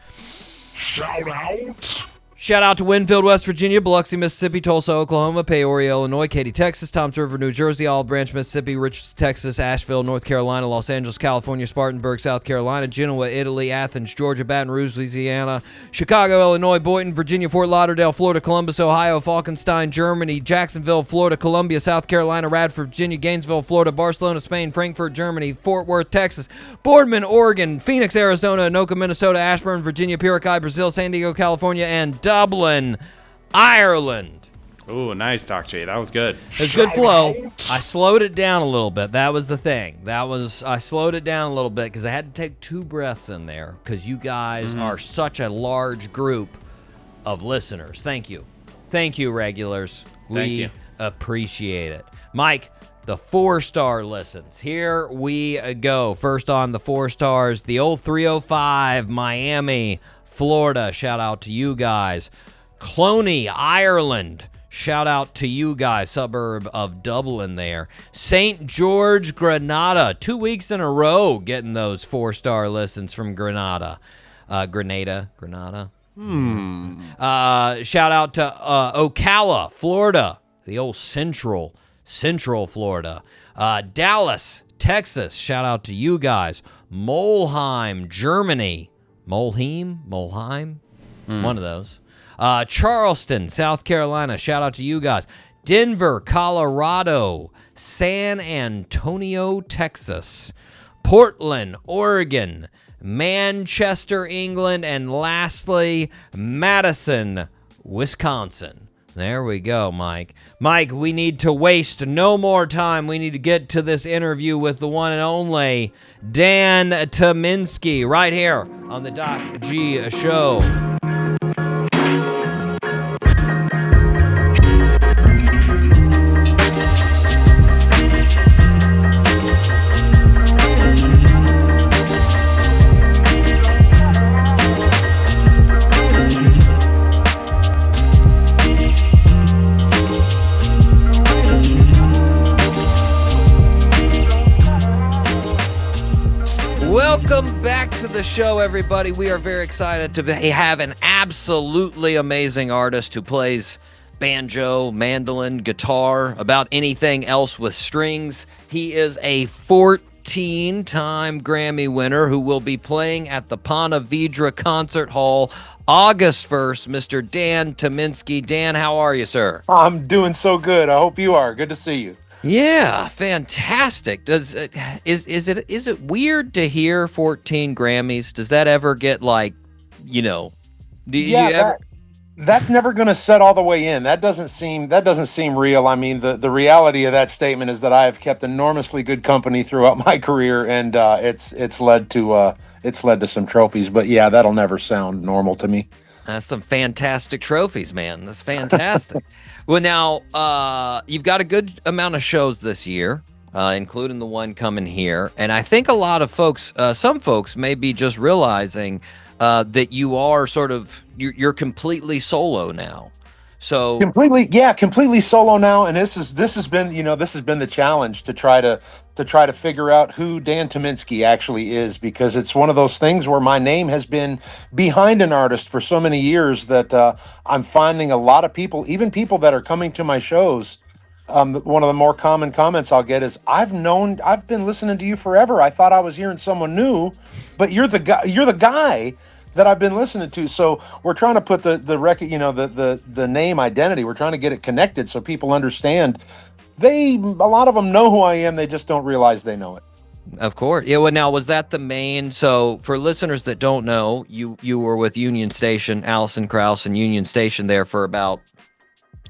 [SPEAKER 2] Shout out to Winfield, West Virginia, Biloxi, Mississippi, Tulsa, Oklahoma, Peoria, Illinois, Katy, Texas, Toms River, New Jersey, Olive Branch, Mississippi, Richards, Texas, Asheville, North Carolina, Los Angeles, California, Spartanburg, South Carolina, Genoa, Italy, Athens, Georgia, Baton Rouge, Louisiana, Chicago, Illinois, Boynton, Virginia, Fort Lauderdale, Florida, Columbus, Ohio, Falkenstein, Germany, Jacksonville, Florida, Columbia, South Carolina, Radford, Virginia, Gainesville, Florida, Barcelona, Spain, Frankfurt, Germany, Fort Worth, Texas, Boardman, Oregon, Phoenix, Arizona, Anoka, Minnesota, Ashburn, Virginia, Piracai, Brazil, San Diego, California, and Dublin, Ireland.
[SPEAKER 3] Ooh, nice, Doc G. That was good.
[SPEAKER 2] It was good flow. I slowed it down a little bit. That was the thing. I slowed it down a little bit because I had to take 2 breaths in there because you guys are such a large group of listeners. Thank you. Thank you, regulars. We appreciate it. Mike, the 4-star listens. Here we go. First on the 4 stars, the old 305, Miami, Florida. Shout out to you guys. Clooney, Ireland. Shout out to you guys, suburb of Dublin there. St. George, Grenada. 2 weeks in a row getting those 4-star listens from Grenada. Grenada. Shout out to Ocala, Florida. The old Central Florida. Dallas, Texas. Shout out to you guys. Molheim, Germany. Molheim? One of those. Charleston, South Carolina. Shout out to you guys. Denver, Colorado. San Antonio, Texas. Portland, Oregon. Manchester, England. And lastly, Madison, Wisconsin. There we go, Mike. Mike, we need to waste no more time. We need to get to this interview with the one and only Dan Tyminski right here on the Doc G Show. back to the show, everybody. We are very excited to have an absolutely amazing artist who plays banjo, mandolin, guitar, about anything else with strings. He is a 14-time Grammy winner who will be playing at the Ponte Vedra Concert Hall August 1st. Mr. Dan Tyminski. Dan, how are you, sir?
[SPEAKER 6] I'm doing so good. I hope you are. Good to see you.
[SPEAKER 2] Yeah, fantastic. Is it weird to hear 14 Grammys? Does that ever get like, do you ever?
[SPEAKER 6] That's never going to set all the way in. That doesn't seem real. I mean, the reality of that statement is that I have kept enormously good company throughout my career, and it's led to some trophies. But yeah, that'll never sound normal to me.
[SPEAKER 2] That's some fantastic trophies, man. That's fantastic. Well, now, you've got a good amount of shows this year, including the one coming here. And I think a lot of folks, some folks may be just realizing that you are you're completely solo now. So
[SPEAKER 6] completely solo now, and this has been the challenge to try to figure out who Dan Tyminski actually is, because it's one of those things where my name has been behind an artist for so many years that I'm finding a lot of people, even people that are coming to my shows. One of the more common comments I'll get is, I've been listening to you forever. I thought I was hearing someone new, but you're the guy that I've been listening to. So we're trying to put the record, the name identity. We're trying to get it connected so people understand. A lot of them know who I am. They just don't realize they know it.
[SPEAKER 2] Of course. Yeah. Well, now, was that the main? So for listeners that don't know, you were with Union Station, Allison Kraus and Union Station there for about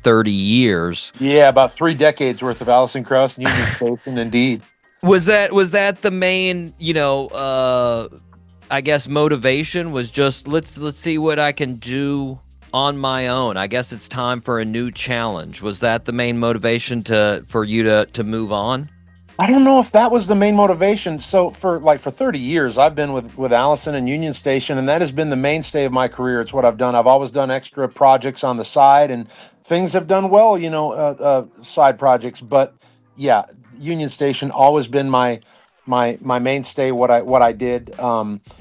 [SPEAKER 2] 30 years.
[SPEAKER 6] Yeah, about 3 decades worth of Allison Kraus and Union Station, indeed.
[SPEAKER 2] Was that the main, I guess motivation was just let's see what I can do on my own. I guess it's time for a new challenge. Was that the main motivation for you to move on?
[SPEAKER 6] I don't know if that was the main motivation. So for 30 years, I've been with Allison and Union Station, and that has been the mainstay of my career. It's what I've done. I've always done extra projects on the side, and things have done well, side projects. But yeah, Union Station always been my mainstay, what I did.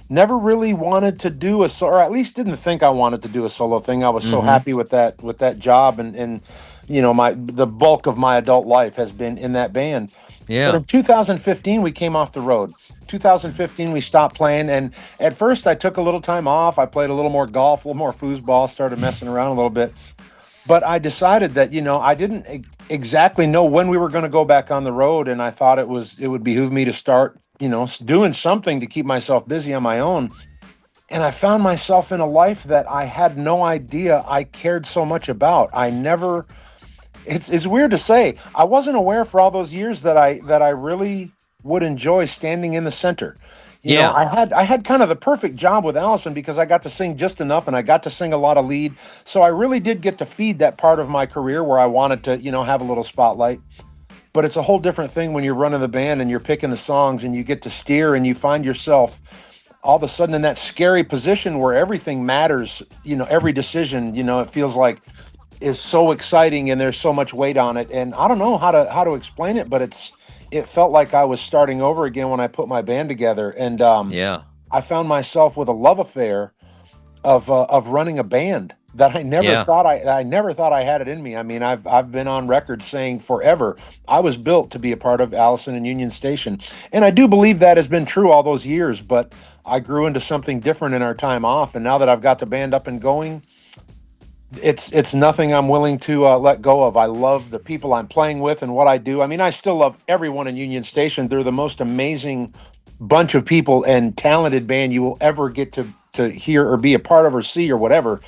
[SPEAKER 6] Never really wanted to do or at least didn't think I wanted to do a solo thing. I was so happy with that job, and the bulk of my adult life has been in that band.
[SPEAKER 2] Yeah.
[SPEAKER 6] But in 2015 we came off the road. 2015 we stopped playing, and at first I took a little time off. I played a little more golf, a little more foosball, started messing around a little bit. But I decided that, I didn't exactly know when we were going to go back on the road, and I thought it would behoove me to start, doing something to keep myself busy on my own. And I found myself in a life that I had no idea I cared so much about. It's weird to say, I wasn't aware for all those years that I really would enjoy standing in the center. I had kind of the perfect job with Allison because I got to sing just enough, and I got to sing a lot of lead. So I really did get to feed that part of my career where I wanted to, have a little spotlight. But it's a whole different thing when you're running the band and you're picking the songs and you get to steer, and you find yourself all of a sudden in that scary position where everything matters. Every decision, it feels like is so exciting, and there's so much weight on it. And I don't know how to explain it, but it felt like I was starting over again when I put my band together. And I found myself with a love affair of running a band that I never thought I had it in me. I mean, I've been on record saying forever I was built to be a part of Allison and Union Station, and I do believe that has been true all those years. But I grew into something different in our time off, and now that I've got the band up and going, it's nothing I'm willing to let go of. I love the people I'm playing with and what I do. I mean, I still love everyone in Union Station. They're the most amazing bunch of people and talented band you will ever get to hear or be a part of or see or whatever.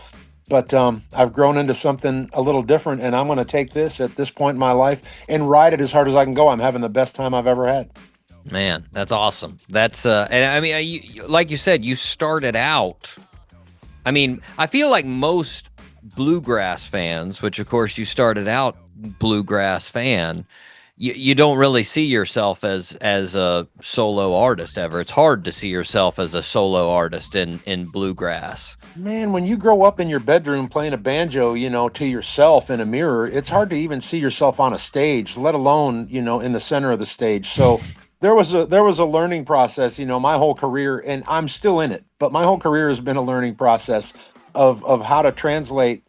[SPEAKER 6] But I've grown into something a little different, and I'm going to take this at this point in my life and ride it as hard as I can go. I'm having the best time I've ever had.
[SPEAKER 2] Man, that's awesome. That's and I mean, like you said, you started out. I mean, I feel like most Bluegrass fans, which of course you started out Bluegrass fan, you don't really see yourself as a solo artist ever. It's hard to see yourself as a solo artist in Bluegrass.
[SPEAKER 6] Man, when you grow up in your bedroom playing a banjo, to yourself in a mirror, it's hard to even see yourself on a stage, let alone, in the center of the stage. So there was a learning process, my whole career, and I'm still in it, but my whole career has been a learning process of how to translate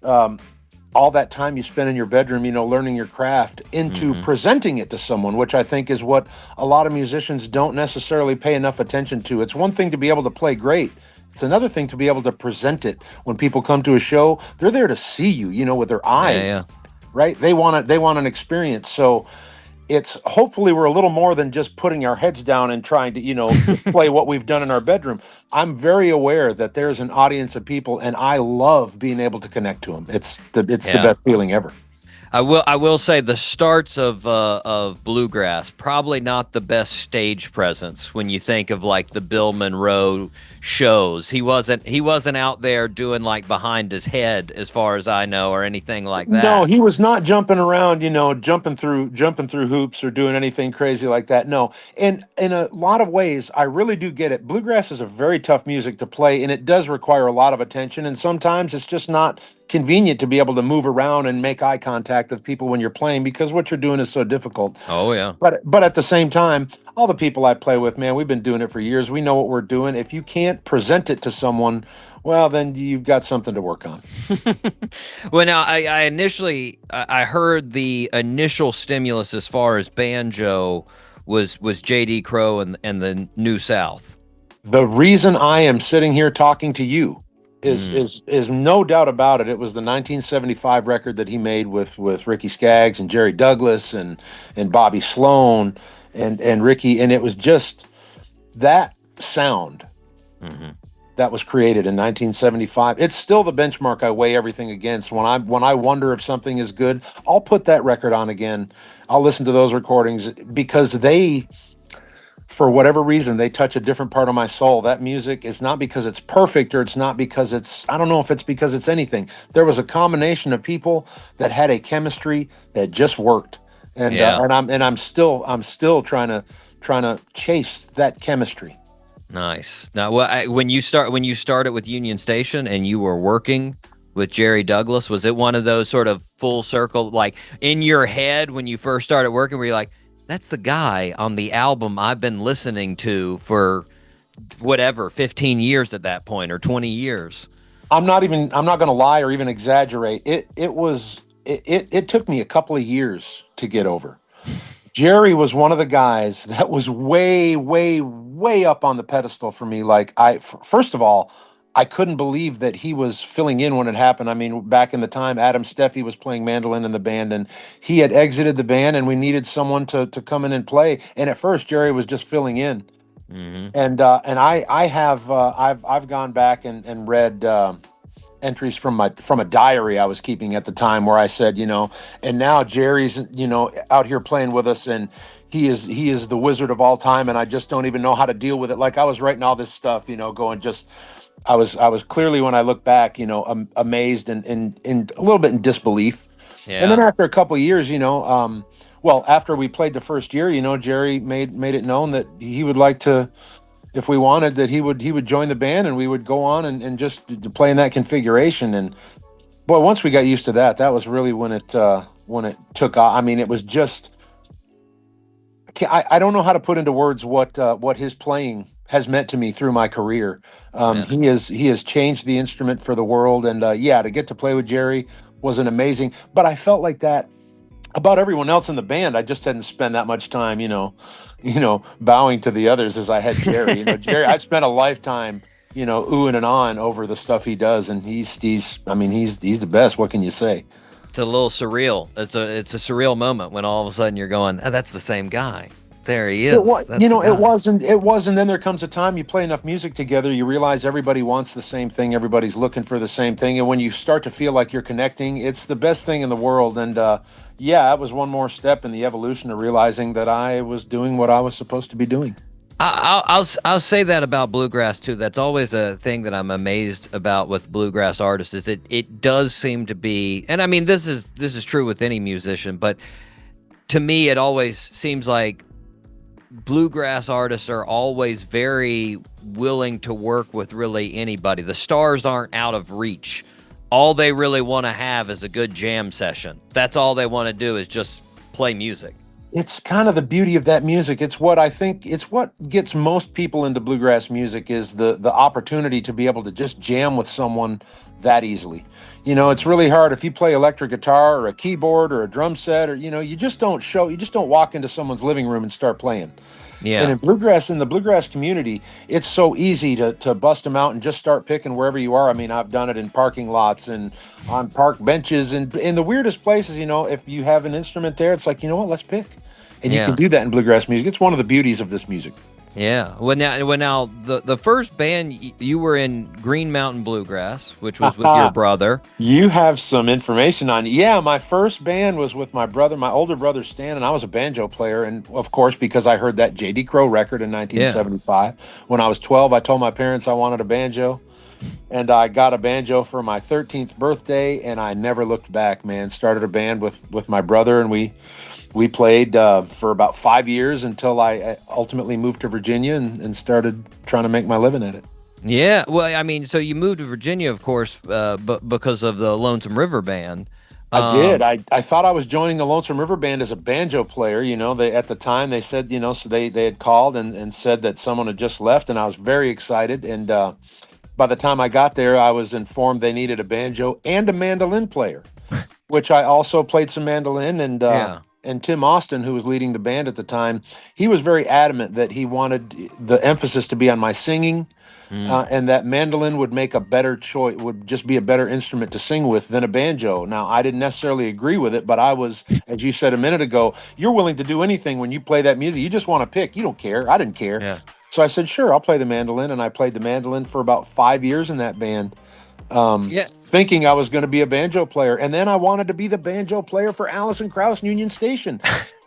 [SPEAKER 6] all that time you spend in your bedroom, learning your craft into presenting it to someone, which I think is what a lot of musicians don't necessarily pay enough attention to. It's one thing to be able to play great. It's another thing to be able to present it. When people come to a show, they're there to see you, with their eyes, right? They want an experience. So it's hopefully we're a little more than just putting our heads down and trying to, play what we've done in our bedroom. I'm very aware that there's an audience of people, and I love being able to connect to them. It's the best feeling ever.
[SPEAKER 2] I will say the starts of Bluegrass, probably not the best stage presence when you think of like the Bill Monroe shows. He wasn't out there doing like behind his head, as far as I know, or anything like that.
[SPEAKER 6] No, he was not jumping around, jumping through hoops or doing anything crazy like that. No. And in a lot of ways, I really do get it. Bluegrass is a very tough music to play, and it does require a lot of attention, and sometimes it's just not convenient to be able to move around and make eye contact with people when you're playing, because what you're doing is so difficult.
[SPEAKER 2] Oh yeah.
[SPEAKER 6] But at the same time, all the people I play with, man, we've been doing it for years. We know what we're doing. If you can't present it to someone, well, then you've got something to work on.
[SPEAKER 2] Well, now I initially heard the initial stimulus as far as banjo was J.D. Crowe and the New South.
[SPEAKER 6] The reason I am sitting here talking to you is no doubt about it. It was the 1975 record that he made with Ricky Skaggs and Jerry Douglas and Bobby Sloan and Ricky, and it was just that sound that was created in 1975. It's still the benchmark I weigh everything against. When I wonder if something is good, I'll put that record on again. I'll listen to those recordings because they, for whatever reason, they touch a different part of my soul. That music is not because it's perfect, or it's not because I don't know if it's because it's anything. There was a combination of people that had a chemistry that just worked. And I'm still trying to chase that chemistry.
[SPEAKER 2] Nice. Now, when you started with Union Station and you were working with Jerry Douglas, was it one of those sort of full circle, like in your head when you first started working, where you're like, that's the guy on the album I've been listening to for whatever, 15 years at that point, or 20 years?
[SPEAKER 6] I'm not going to lie or even exaggerate. It took me a couple of years to get over. Jerry was one of the guys that was way, way, way up on the pedestal for me. Like, first of all, I couldn't believe that he was filling in when it happened. I mean, back in the time, Adam Steffi was playing mandolin in the band, and he had exited the band, and we needed someone to come in and play. And at first, Jerry was just filling in. And I've gone back and read entries from a diary I was keeping at the time, where I said, and now Jerry's, out here playing with us, and he is the wizard of all time, and I just don't even know how to deal with it. Like, I was writing all this stuff, going just. I was clearly, when I look back, amazed and a little bit in disbelief. Yeah. And then after a couple of years, after we played the first year, Jerry made it known that he would like to, if we wanted, that he would join the band, and we would go on and just play in that configuration. And boy, once we got used to that, that was really when it took off. I mean, it was just, I don't know how to put into words what his playing has meant to me through my career. He has changed the instrument for the world, and to get to play with Jerry was an amazing. But I felt like that about everyone else in the band. I just didn't spend that much time, bowing to the others as I had Jerry. Jerry, I spent a lifetime, oohing and ahhing over the stuff he does, and he's the best. What can you say?
[SPEAKER 2] It's a little surreal. It's a surreal moment when all of a sudden you're going, oh, that's the same guy. There he is.
[SPEAKER 6] It wasn't. Then there comes a time you play enough music together, you realize everybody wants the same thing. Everybody's looking for the same thing. And when you start to feel like you're connecting, it's the best thing in the world. And it was one more step in the evolution of realizing that I was doing what I was supposed to be doing.
[SPEAKER 2] I'll say that about bluegrass too. That's always a thing that I'm amazed about with bluegrass artists, is it does seem to be, and I mean, this is true with any musician, but to me it always seems like bluegrass artists are always very willing to work with really anybody. The stars aren't out of reach. All they really want to have is a good jam session. That's all they want to do, is just play music.
[SPEAKER 6] It's kind of the beauty of that music. It's what I think, it's what gets most people into bluegrass music, is the opportunity to be able to just jam with someone that easily. You know, it's really hard if you play electric guitar or a keyboard or a drum set, or, you know, you just don't walk into someone's living room and start playing. And in the bluegrass community, it's so easy to bust them out and just start picking wherever you are. I mean, I've done it in parking lots and on park benches and in the weirdest places. You know, if you have an instrument there, it's like, you know what, let's pick. And you can do that in bluegrass music. It's one of the beauties of this music.
[SPEAKER 2] Yeah. Well, now the first band you were in, Green Mountain Bluegrass, which was with your brother.
[SPEAKER 6] You have some information on. Yeah, my first band was with my brother, my older brother Stan, and I was a banjo player. And of course, because I heard that J.D. Crowe record in 1975, when I was 12, I told my parents I wanted a banjo. And I got a banjo for my 13th birthday, and I never looked back, man. Started a band with my brother, and we played for about 5 years until I ultimately moved to Virginia and started trying to make my living at it.
[SPEAKER 2] Yeah, well, I mean, so you moved to Virginia, of course, but because of the Lonesome River Band.
[SPEAKER 6] I did. I thought I was joining the Lonesome River Band as a banjo player. You know, at the time they said, you know, so they had called and said that someone had just left, and I was very excited. And by the time I got there, I was informed they needed a banjo and a mandolin player, which I also played some mandolin. And Tim Austin, who was leading the band at the time, he was very adamant that he wanted the emphasis to be on my singing, and that mandolin would make a better choice, would just be a better instrument to sing with than a banjo. Now, I didn't necessarily agree with it, but I was, as you said a minute ago, you're willing to do anything when you play that music. You just want to pick. You don't care. I didn't care.
[SPEAKER 2] Yeah.
[SPEAKER 6] So I said, sure, I'll play the mandolin, and I played the mandolin for about 5 years in that band. Thinking I was going to be a banjo player. And then I wanted to be the banjo player for Allison Kraus and Union Station.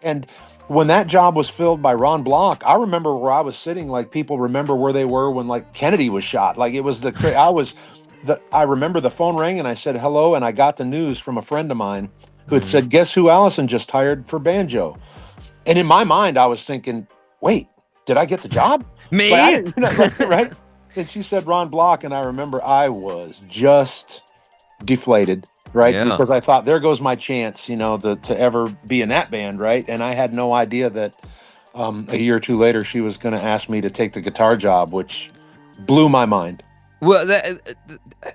[SPEAKER 6] And when that job was filled by Ron Block, I remember where I was sitting, like people remember where they were when like Kennedy was shot. Like it was I remember the phone rang and I said hello, and I got the news from a friend of mine who had said, guess who Allison just hired for banjo? And in my mind, I was thinking, wait, did I get the job?
[SPEAKER 2] Me?
[SPEAKER 6] Right? And she said Ron Block, and I remember I was just deflated, right?
[SPEAKER 2] Yeah.
[SPEAKER 6] Because I thought, there goes my chance, you know, to ever be in that band, right? And I had no idea that a year or two later she was going to ask me to take the guitar job, which blew my mind.
[SPEAKER 2] Well,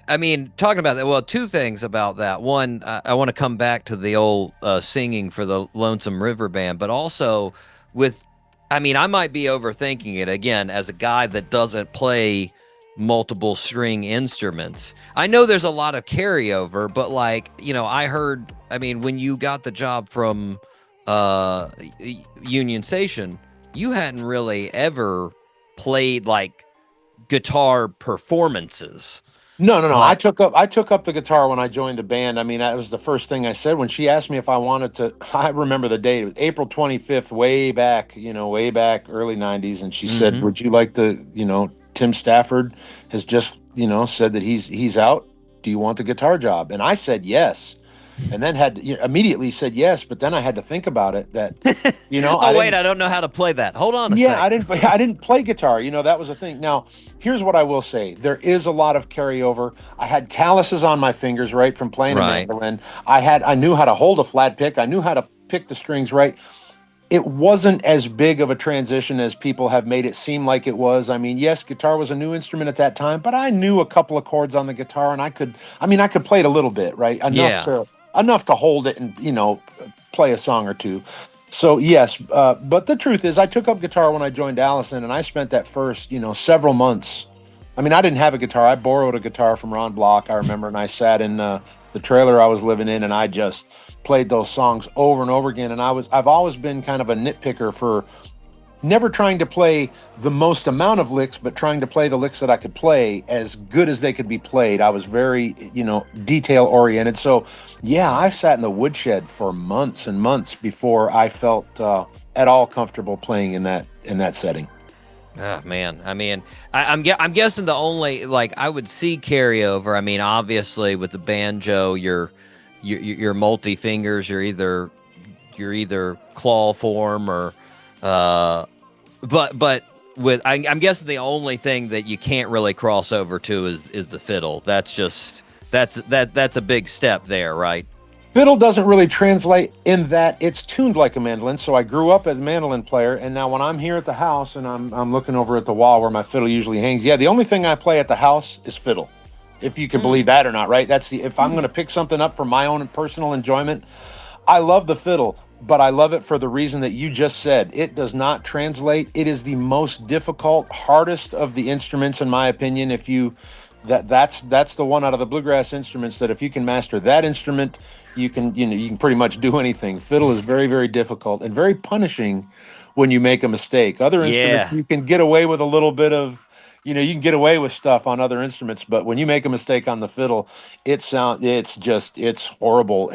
[SPEAKER 2] I mean, talking about that, well, two things about that. One, I want to come back to the old singing for the Lonesome River Band, but also I mean, I might be overthinking it again as a guy that doesn't play multiple string instruments. I know there's a lot of carryover, but like, you know, I mean, when you got the job from Union Station, you hadn't really ever played like guitar performances.
[SPEAKER 6] No. I took up the guitar when I joined the band. I mean, that was the first thing I said when she asked me if I wanted to. I remember the date. It was April 25th, way back, early 90s. And she said, would you like to, you know, Tim Stafford has just, you know, said that he's out. Do you want the guitar job? And I said yes. And then immediately said yes, but then I had to think about it that, you know.
[SPEAKER 2] I don't know how to play that. Hold on a second.
[SPEAKER 6] I didn't play guitar. You know, that was the thing. Now, here's what I will say. There is a lot of carryover. I had calluses on my fingers, right, from playing a mandolin. I knew how to hold a flat pick. I knew how to pick the strings right. It wasn't as big of a transition as people have made it seem like it was. I mean, yes, guitar was a new instrument at that time, but I knew a couple of chords on the guitar, and I could play it a little bit, right? Enough to hold it and, you know, play a song or two. So yes, but the truth is I took up guitar when I joined Allison, and I spent that first, you know, several months. I mean, I didn't have a guitar. I borrowed a guitar from Ron Block, I remember, and I sat in the trailer I was living in, and I just played those songs over and over again. And I've always been kind of a nitpicker for never trying to play the most amount of licks, but trying to play the licks that I could play as good as they could be played. I was very, you know, detail oriented. So yeah, I sat in the woodshed for months and months before I felt at all comfortable playing in that setting.
[SPEAKER 2] Oh, man. I mean, I'm guessing the only, like, I would see carryover. I mean, obviously with the banjo, you're multi fingers. You're either claw form or, but with I'm guessing the only thing that you can't really cross over to is the fiddle. That's a big step there, right?
[SPEAKER 6] Fiddle doesn't really translate in that it's tuned like a mandolin. So I grew up as a mandolin player, and now when I'm here at the house and I'm looking over at the wall where my fiddle usually hangs, the only thing I play at the house is fiddle. If you can believe that or not, right? If I'm going to pick something up for my own personal enjoyment, I love the fiddle, but I love it for the reason that you just said. It does not translate. It is the most difficult, hardest of the instruments, in my opinion. That's the one out of the bluegrass instruments that if you can master that instrument, you can pretty much do anything. Fiddle is very, very difficult and very punishing when you make a mistake. Other instruments, you can get away with a little bit of, you can get away with stuff on other instruments, but when you make a mistake on the fiddle, it's horrible.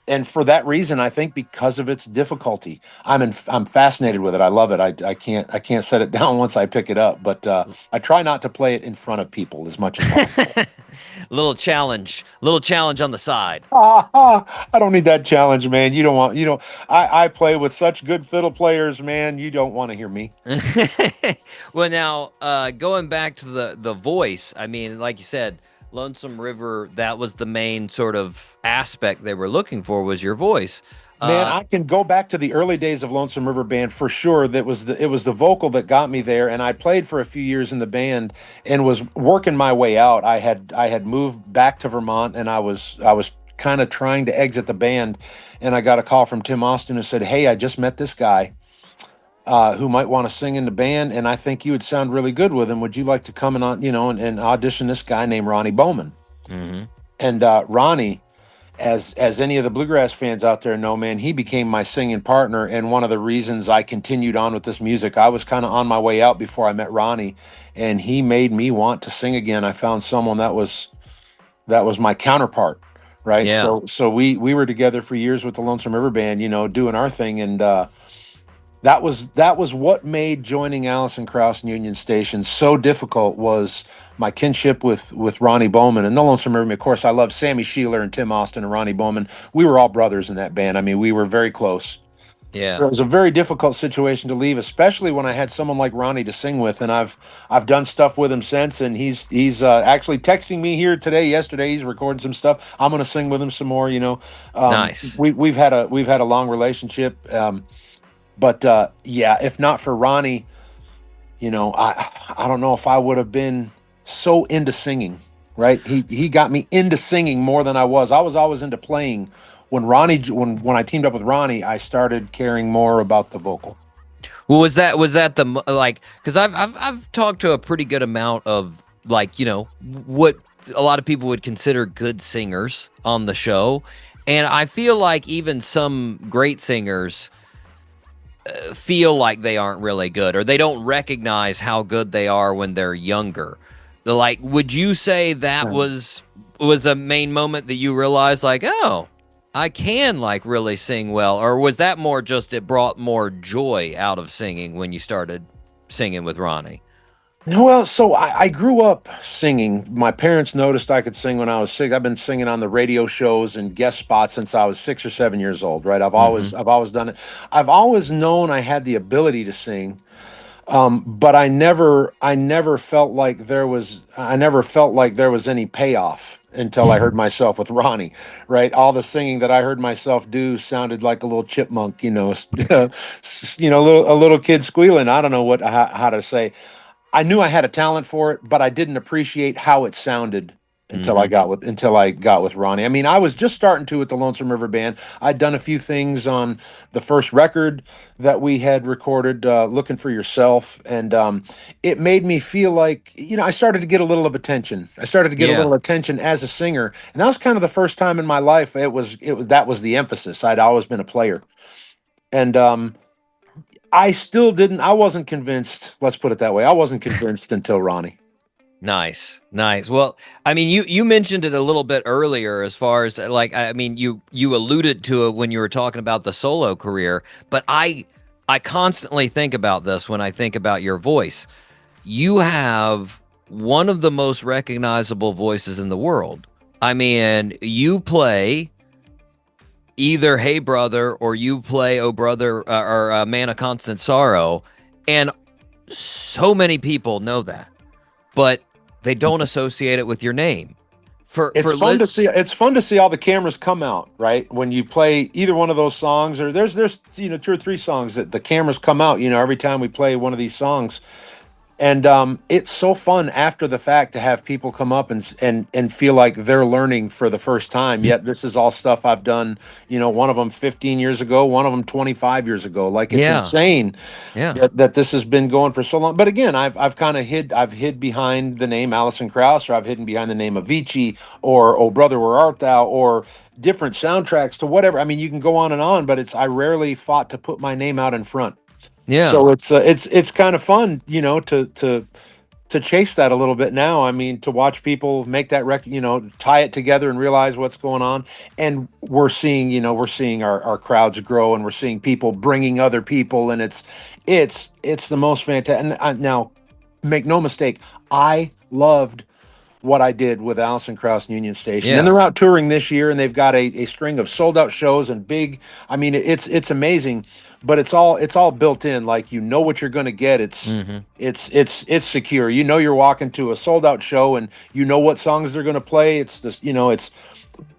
[SPEAKER 6] And for that reason, I think because of its difficulty, I'm fascinated with it. I love it. I can't set it down once I pick it up. But I try not to play it in front of people as much as possible.
[SPEAKER 2] little challenge on the side.
[SPEAKER 6] I don't need that challenge, man. I play with such good fiddle players, man. You don't want to hear me.
[SPEAKER 2] Well, now going back to the voice, I mean, like you said, Lonesome River, that was the main sort of aspect they were looking for, was your voice.
[SPEAKER 6] Man, I can go back to the early days of Lonesome River Band for sure. It was the vocal that got me there, and I played for a few years in the band and was working my way out. I had moved back to Vermont, and I was kind of trying to exit the band, and I got a call from Tim Austin who said, "Hey, I just met this guy who might want to sing in the band, and I think you would sound really good with him. Would you like to come and audition this guy named Ronnie Bowman?"
[SPEAKER 2] Mm-hmm.
[SPEAKER 6] And Ronnie, as any of the bluegrass fans out there know, man, he became my singing partner, and one of the reasons I continued on with this music. I was kind of on my way out before I met Ronnie, and he made me want to sing again. I found someone that was my counterpart, right?
[SPEAKER 2] Yeah.
[SPEAKER 6] So we were together for years with the Lonesome River Band, doing our thing, and that was what made joining Allison Kraus and Union Station so difficult, was my kinship with Ronnie Bowman and the Lonesome River. Of course, I love Sammy Sheeler and Tim Austin and Ronnie Bowman. We were all brothers in that band. I mean, we were very close.
[SPEAKER 2] Yeah.
[SPEAKER 6] So it was a very difficult situation to leave, especially when I had someone like Ronnie to sing with. And I've done stuff with him since, and he's actually texting me here yesterday. He's recording some stuff. I'm going to sing with him some more.
[SPEAKER 2] Nice.
[SPEAKER 6] We've had a long relationship. But if not for Ronnie, I don't know if I would have been so into singing, right? He got me into singing more than I was. I was always into playing. When I teamed up with Ronnie, I started caring more about the vocal.
[SPEAKER 2] Well, was that because I've talked to a pretty good amount of what a lot of people would consider good singers on the show, and I feel like even some great singers feel like they aren't really good, or they don't recognize how good they are when they're younger. Would you say that was a main moment that you realized, like, oh, I can really sing well? Or was that more just it brought more joy out of singing when you started singing with Ronnie?
[SPEAKER 6] Well, so I grew up singing. My parents noticed I could sing when I was 6. I've been singing on the radio shows and guest spots since I was 6 or 7 years old, right? I've always done it. I've always known I had the ability to sing, but I never felt like there was any payoff until I heard myself with Ronnie, right? All the singing that I heard myself do sounded like a little chipmunk, a little kid squealing. I don't know how to say. I knew I had a talent for it, but I didn't appreciate how it sounded until I got with Ronnie. I mean, I was just starting to with the Lonesome River Band. I'd done a few things on the first record that we had recorded, Looking for Yourself, and it made me feel like, I started to get a little of attention. I started to get a little attention as a singer, and that was kind of the first time in my life that was the emphasis. I'd always been a player, and I wasn't convinced, let's put it that way. I wasn't convinced until Ronnie.
[SPEAKER 2] Nice. Well, I mean, you mentioned it a little bit earlier as far as you alluded to it when you were talking about the solo career, but I constantly think about this when I think about your voice. You have one of the most recognizable voices in the world. I mean, you play either Hey Brother or you play Oh Brother or Man of Constant Sorrow, and so many people know that, but they don't associate it with your name.
[SPEAKER 6] It's fun to see. It's fun to see all the cameras come out, right? When you play either one of those songs, or there's 2 or 3 songs that the cameras come out. Every time we play one of these songs, and it's so fun after the fact to have people come up and feel like they're learning for the first time. Yet this is all stuff I've done. One of them 15 years ago, one of them 25 years ago. Like it's insane that this has been going for so long. But again, I've kind of hid behind the name Allison Kraus, or I've hidden behind the name Avicii, or Oh Brother Where Art Thou, or different soundtracks to whatever. I mean, you can go on, but I rarely fought to put my name out in front.
[SPEAKER 2] Yeah.
[SPEAKER 6] So it's kind of fun, to chase that a little bit now. I mean, to watch people make that record, tie it together and realize what's going on. And we're seeing our crowds grow, and we're seeing people bringing other people, and it's the most fantastic. And now, make no mistake, I loved what I did with Allison Kraus and Union Station. And they're out touring this year, and they've got a string of sold out shows and big. I mean, it's amazing, but it's all built in. Like, what you're going to get. It's secure. You're walking to a sold out show, and what songs they're going to play. It's this, it's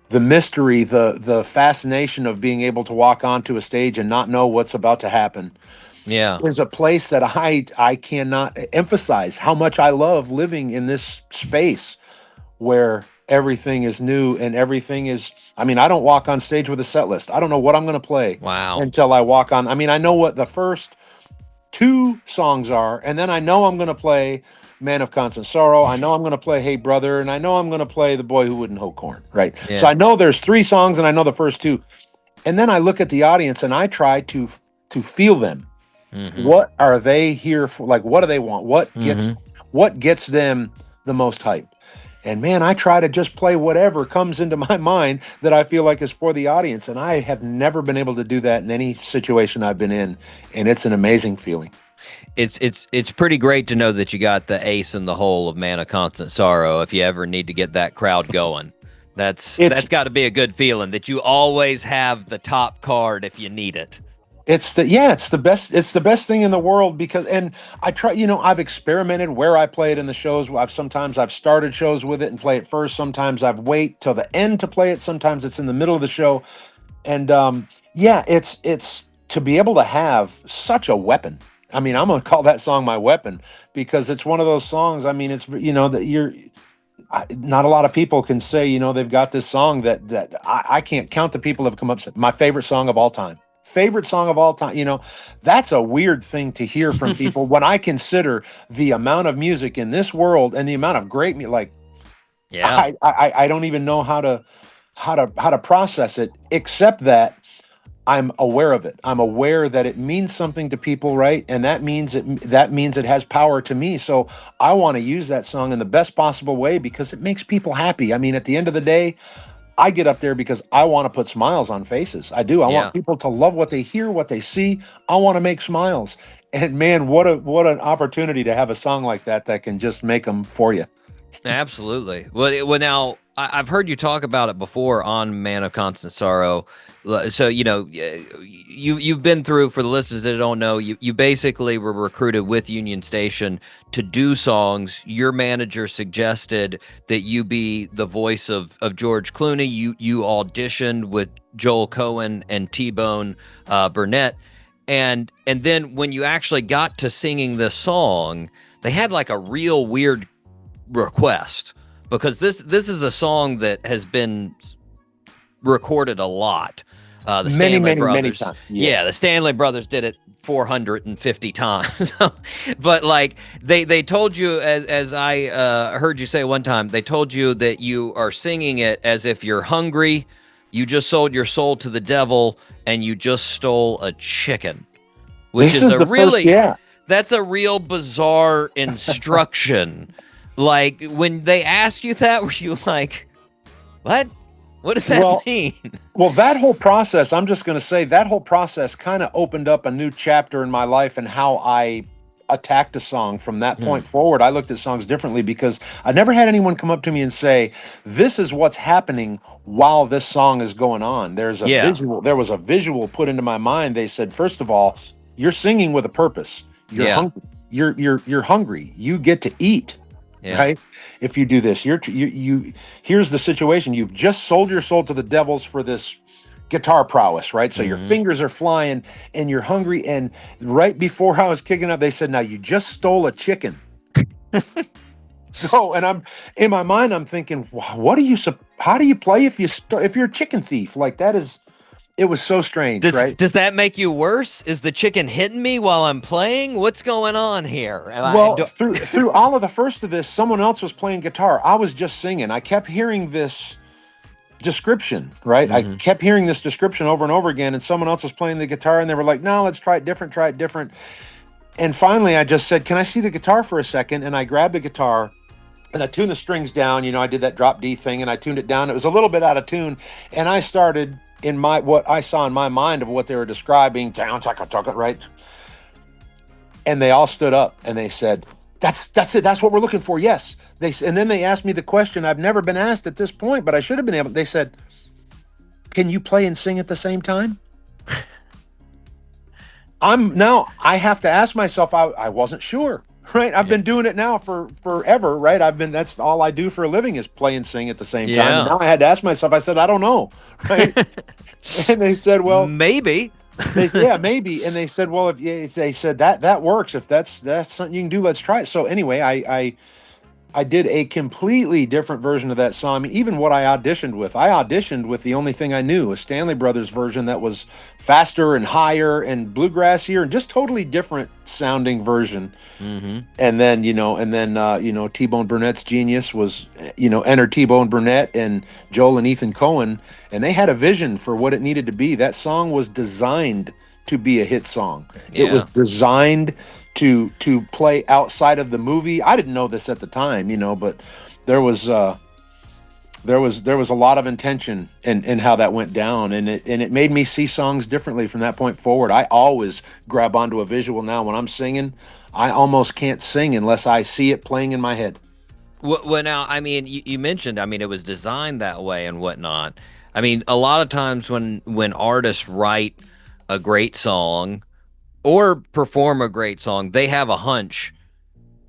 [SPEAKER 6] the mystery, the fascination of being able to walk onto a stage and not know what's about to happen.
[SPEAKER 2] Yeah.
[SPEAKER 6] There's a place that I cannot emphasize how much I love living in this space where everything is new and everything is, I mean, I don't walk on stage with a set list. I don't know what I'm going to play until I walk on. I mean, I know what the first 2 songs are, and then I know I'm going to play Man of Constant Sorrow. I know I'm going to play Hey Brother, and I know I'm going to play The Boy Who Wouldn't Hoe Corn, right?
[SPEAKER 2] Yeah.
[SPEAKER 6] So I know there's 3 songs, and I know the first 2. And then I look at the audience, and I try to feel them. Mm-hmm. What are they here for? Like, what do they want? What gets them the most hype? And man, I try to just play whatever comes into my mind that I feel like is for the audience. And I have never been able to do that in any situation I've been in. And it's an amazing feeling.
[SPEAKER 2] It's pretty great to know that you got the ace in the hole of Man of Constant Sorrow if you ever need to get that crowd going. That's got to be a good feeling that you always have the top card if you need it.
[SPEAKER 6] It's the best thing in the world, because, and I try, I've experimented where I play it in the shows. Sometimes I've started shows with it and play it first. Sometimes I've wait till the end to play it. Sometimes it's in the middle of the show. And it's to be able to have such a weapon. I mean, I'm going to call that song my weapon, because it's one of those songs. I mean, it's, that not a lot of people can say, they've got this song that I can't count the people have come up with. My favorite song of all time. That's a weird thing to hear from people when I consider the amount of music in this world and the amount of great music. I don't even know how to process it, except that I'm aware of it. I'm aware that it means something to people, right? And that means it has power to me. So I want to use that song in the best possible way, because it makes people happy. I mean, at the end of the day, I get up there because I want to put smiles on faces. I do. I want people to love what they hear, what they see. I want to make smiles. And man, what an opportunity to have a song like that can just make them for you.
[SPEAKER 2] Absolutely. Well, now I've heard you talk about it before on Man of Constant Sorrow. So, you've been through, for the listeners that don't know, you basically were recruited with Union Station to do songs. Your manager suggested that you be the voice of George Clooney. You auditioned with Joel Cohen and T-Bone Burnett. And then when you actually got to singing this song, they had like a real weird request, because this is a song that has been recorded a lot. The Stanley Brothers, many times. Yes. Yeah, the Stanley Brothers did it 450 times. But like they told you, as I heard you say one time, they told you that you are singing it as if you're hungry, you just sold your soul to the devil, and you just stole a chicken, which is a really that's a real bizarre instruction. Like, when they asked you that, were you like, what? What does that mean?
[SPEAKER 6] Well, that whole process, I'm just going to say, that whole process kind of opened up a new chapter in my life and how I attacked a song from that point forward. I looked at songs differently, because I never had anyone come up to me and say, this is what's happening while this song is going on. There's a visual. There was a visual put into my mind. They said, first of all, you're singing with a purpose. You're hungry. You're hungry. You get to eat.
[SPEAKER 2] Yeah.
[SPEAKER 6] right? If you do this, you here's the situation. You've just sold your soul to the devils for this guitar prowess, right? So your fingers are flying and you're hungry. And right before I was kicking up, they said, now you just stole a chicken. So, and I'm in my mind, I'm thinking, how do you play if you're a chicken thief? Like it was so strange, right?
[SPEAKER 2] Does that make you worse? Is the chicken hitting me while I'm playing? What's going on here?
[SPEAKER 6] Well, through all of the first of this, someone else was playing guitar. I was just singing. I kept hearing this description, right? I kept hearing this description over and over again, and someone else was playing the guitar, and they were like, no, let's try it different. And finally, I just said, can I see the guitar for a second? And I grabbed the guitar, and I tuned the strings down. I did that drop D thing, and I tuned it down. It was a little bit out of tune, and I started in what I saw in my mind of what they were describing, right? And they all stood up, and they said, That's it. That's what we're looking for. Yes. And then they asked me the question I've never been asked at this point, but I should have been able. They said, can you play and sing at the same time? I have to ask myself, I wasn't sure, right? I've been doing it now for forever, right? That's all I do for a living is play and sing at the same time. And now I had to ask myself, I said, I don't know, right? And they said, well,
[SPEAKER 2] maybe.
[SPEAKER 6] Maybe. And they said, well, if they said that works, if that's something you can do, let's try it. So anyway, I did a completely different version of that song. I mean, even what I auditioned with the only thing I knew, a Stanley Brothers version that was faster and higher and bluegrassier and just totally different sounding version. And then, T-Bone Burnett's genius was, enter T-Bone Burnett and Joel and Ethan Cohen, and they had a vision for what it needed to be. That song was designed to be a hit song. It was designed to play outside of the movie. I didn't know this at the time, but there was a lot of intention in how that went down, and it made me see songs differently from that point forward. I always grab onto a visual now when I'm singing. I almost can't sing unless I see it playing in my head.
[SPEAKER 2] Well, now, I mean, you mentioned, it was designed that way and whatnot. I mean, a lot of times when artists write a great song or perform a great song, they have a hunch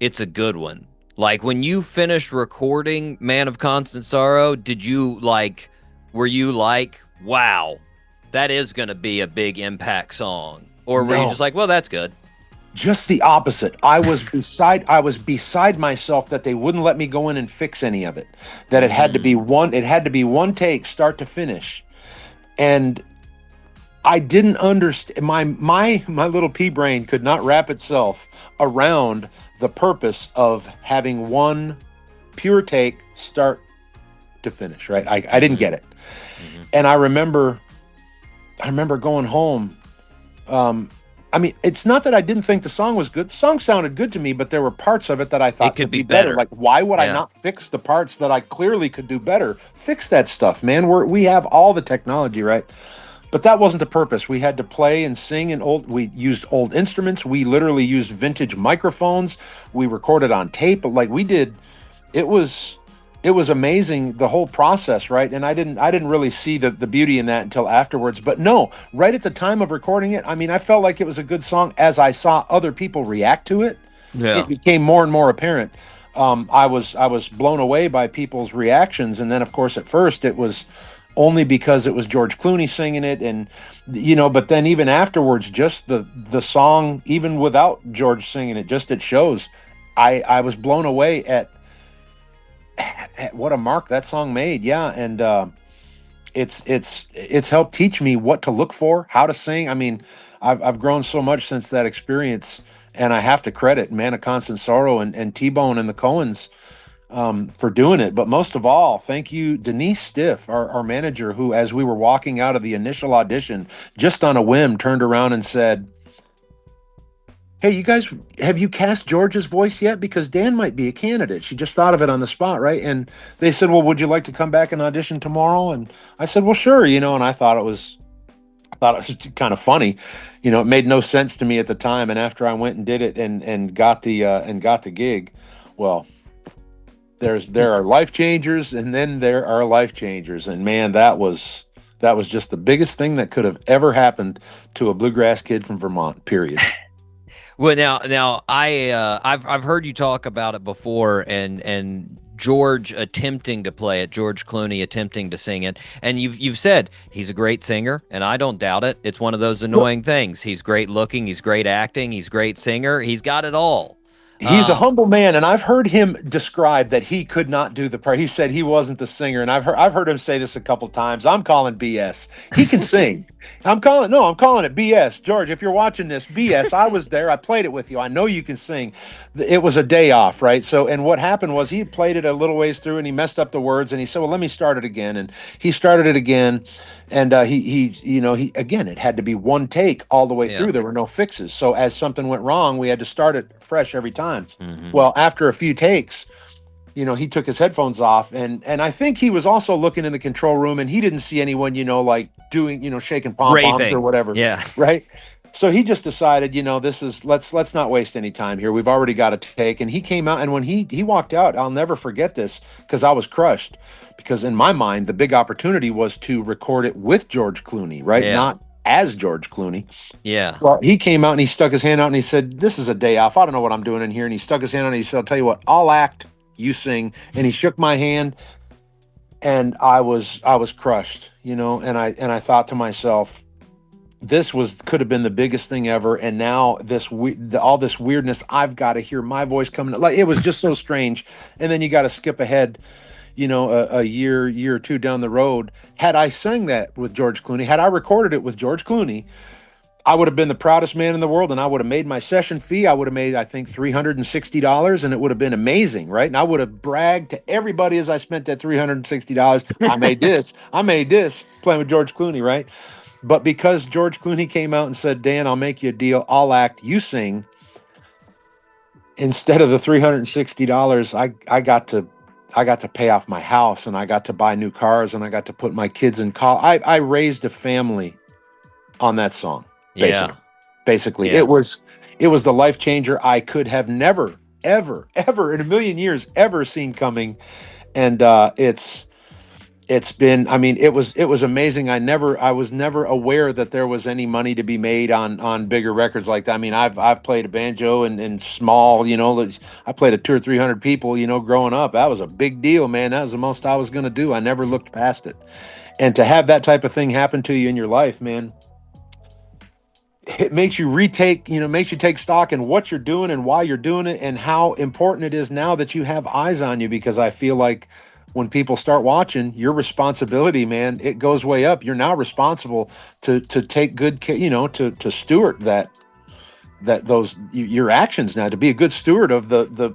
[SPEAKER 2] it's a good one. Like when you finished recording Man of Constant Sorrow, were you like, wow, that is going to be a big impact song? Or were you just like, well, that's good?
[SPEAKER 6] Just the opposite. I was beside myself that they wouldn't let me go in and fix any of it. That it had to be one take, start to finish. And I didn't understand. My little pea brain could not wrap itself around the purpose of having one pure take, start to finish. Right? I didn't get it. And I remember going home. It's not that I didn't think the song was good. The song sounded good to me, but there were parts of it that I thought could be better. Like, why would I not fix the parts that I clearly could do better? Fix that stuff, man. We have all the technology, right? But that wasn't the purpose. We had to play and sing we used old instruments. We literally used vintage microphones. We recorded on tape. Like it was amazing, the whole process, right? And I didn't really see the beauty in that until afterwards. But no, right at the time of recording it, I felt like it was a good song. As I saw other people react to it, it became more and more apparent. I was blown away by people's reactions. And then, of course, at first it was only because it was George Clooney singing it. And, but then even afterwards, just the song, even without George singing it, just it shows. I was blown away at what a mark that song made. And it's helped teach me what to look for, how to sing. I've grown so much since that experience, and I have to credit Man of Constant Sorrow and T-Bone and the Cohens for doing it. But most of all, thank you, Denise Stiff, our manager, who, as we were walking out of the initial audition, just on a whim turned around and said, hey, you guys, have you cast George's voice yet? Because Dan might be a candidate. She just thought of it on the spot, right? And they said, well, would you like to come back and audition tomorrow? And I said, well, sure, and I thought it was kind of funny. It made no sense to me at the time. And after I went and did it and got the gig, well, there are life changers, and then there are life changers. And man, that was just the biggest thing that could have ever happened to a bluegrass kid from Vermont, period.
[SPEAKER 2] Well, now I've heard you talk about it before, and George attempting to play it, George Clooney attempting to sing it, and you've said he's a great singer, and I don't doubt it. It's one of those annoying things. He's great looking, he's great acting, he's great singer, he's got it all.
[SPEAKER 6] He's a humble man, and I've heard him describe that he could not do the part. He said he wasn't the singer, and I've heard him say this a couple times. I'm calling BS. He can sing. I'm calling it BS. George, if you're watching this, BS. I was there. I played it with you. I know you can sing. It was a day off, right? So, and what happened was he played it a little ways through, and he messed up the words, and he said, "Well, let me start it again." And he started it again, and he again, it had to be one take all the way
[SPEAKER 2] Yeah.
[SPEAKER 6] through. There were no fixes. So as something went wrong, we had to start it fresh every time.
[SPEAKER 2] Mhm.
[SPEAKER 6] Well, after a few takes, he took his headphones off, and I think he was also looking in the control room, and he didn't see anyone, like doing, shaking pom poms
[SPEAKER 2] Raving.
[SPEAKER 6] or whatever.
[SPEAKER 2] Yeah.
[SPEAKER 6] Right. So he just decided, let's not waste any time here. We've already got a take. And he came out, and when he walked out, I'll never forget this because I was crushed. Because in my mind, the big opportunity was to record it with George Clooney, right?
[SPEAKER 2] Yeah.
[SPEAKER 6] Not as George Clooney.
[SPEAKER 2] Yeah.
[SPEAKER 6] Well, he came out and he stuck his hand out and he said, "This is a day off. I don't know what I'm doing in here." And he stuck his hand out and he said, "I'll tell you what, I'll act, you sing." And he shook my hand, and I was crushed, and I thought to myself, this could have been the biggest thing ever. And now all this weirdness, I've got to hear my voice coming. Like, it was just so strange. And then you got to skip ahead, a year or two down the road. Had I sang that with George Clooney, had I recorded it with George Clooney, I would have been the proudest man in the world, and I would have made my session fee. I would have made, I think, $360, and it would have been amazing, right? And I would have bragged to everybody as I spent that $360. I made this playing with George Clooney, right? But because George Clooney came out and said, "Dan, I'll make you a deal. I'll act, you sing," instead of the $360, I got to pay off my house, and I got to buy new cars, and I got to put my kids in college. I raised a family on that song. Basically,
[SPEAKER 2] Yeah.
[SPEAKER 6] it was the life changer I could have never, ever in a million years ever seen coming. And it's been, I mean, it was amazing. I was never aware that there was any money to be made on bigger records like that. I mean, I've played a banjo and small, I played at 200 or 300 people, growing up. That was a big deal, man. That was the most I was going to do. I never looked past it. And to have that type of thing happen to you in your life, man, it makes you makes you take stock in what you're doing and why you're doing it, and how important it is now that you have eyes on you. Because I feel like when people start watching, your responsibility, man, it goes way up. You're now responsible to take good care, to steward your actions now, to be a good steward of the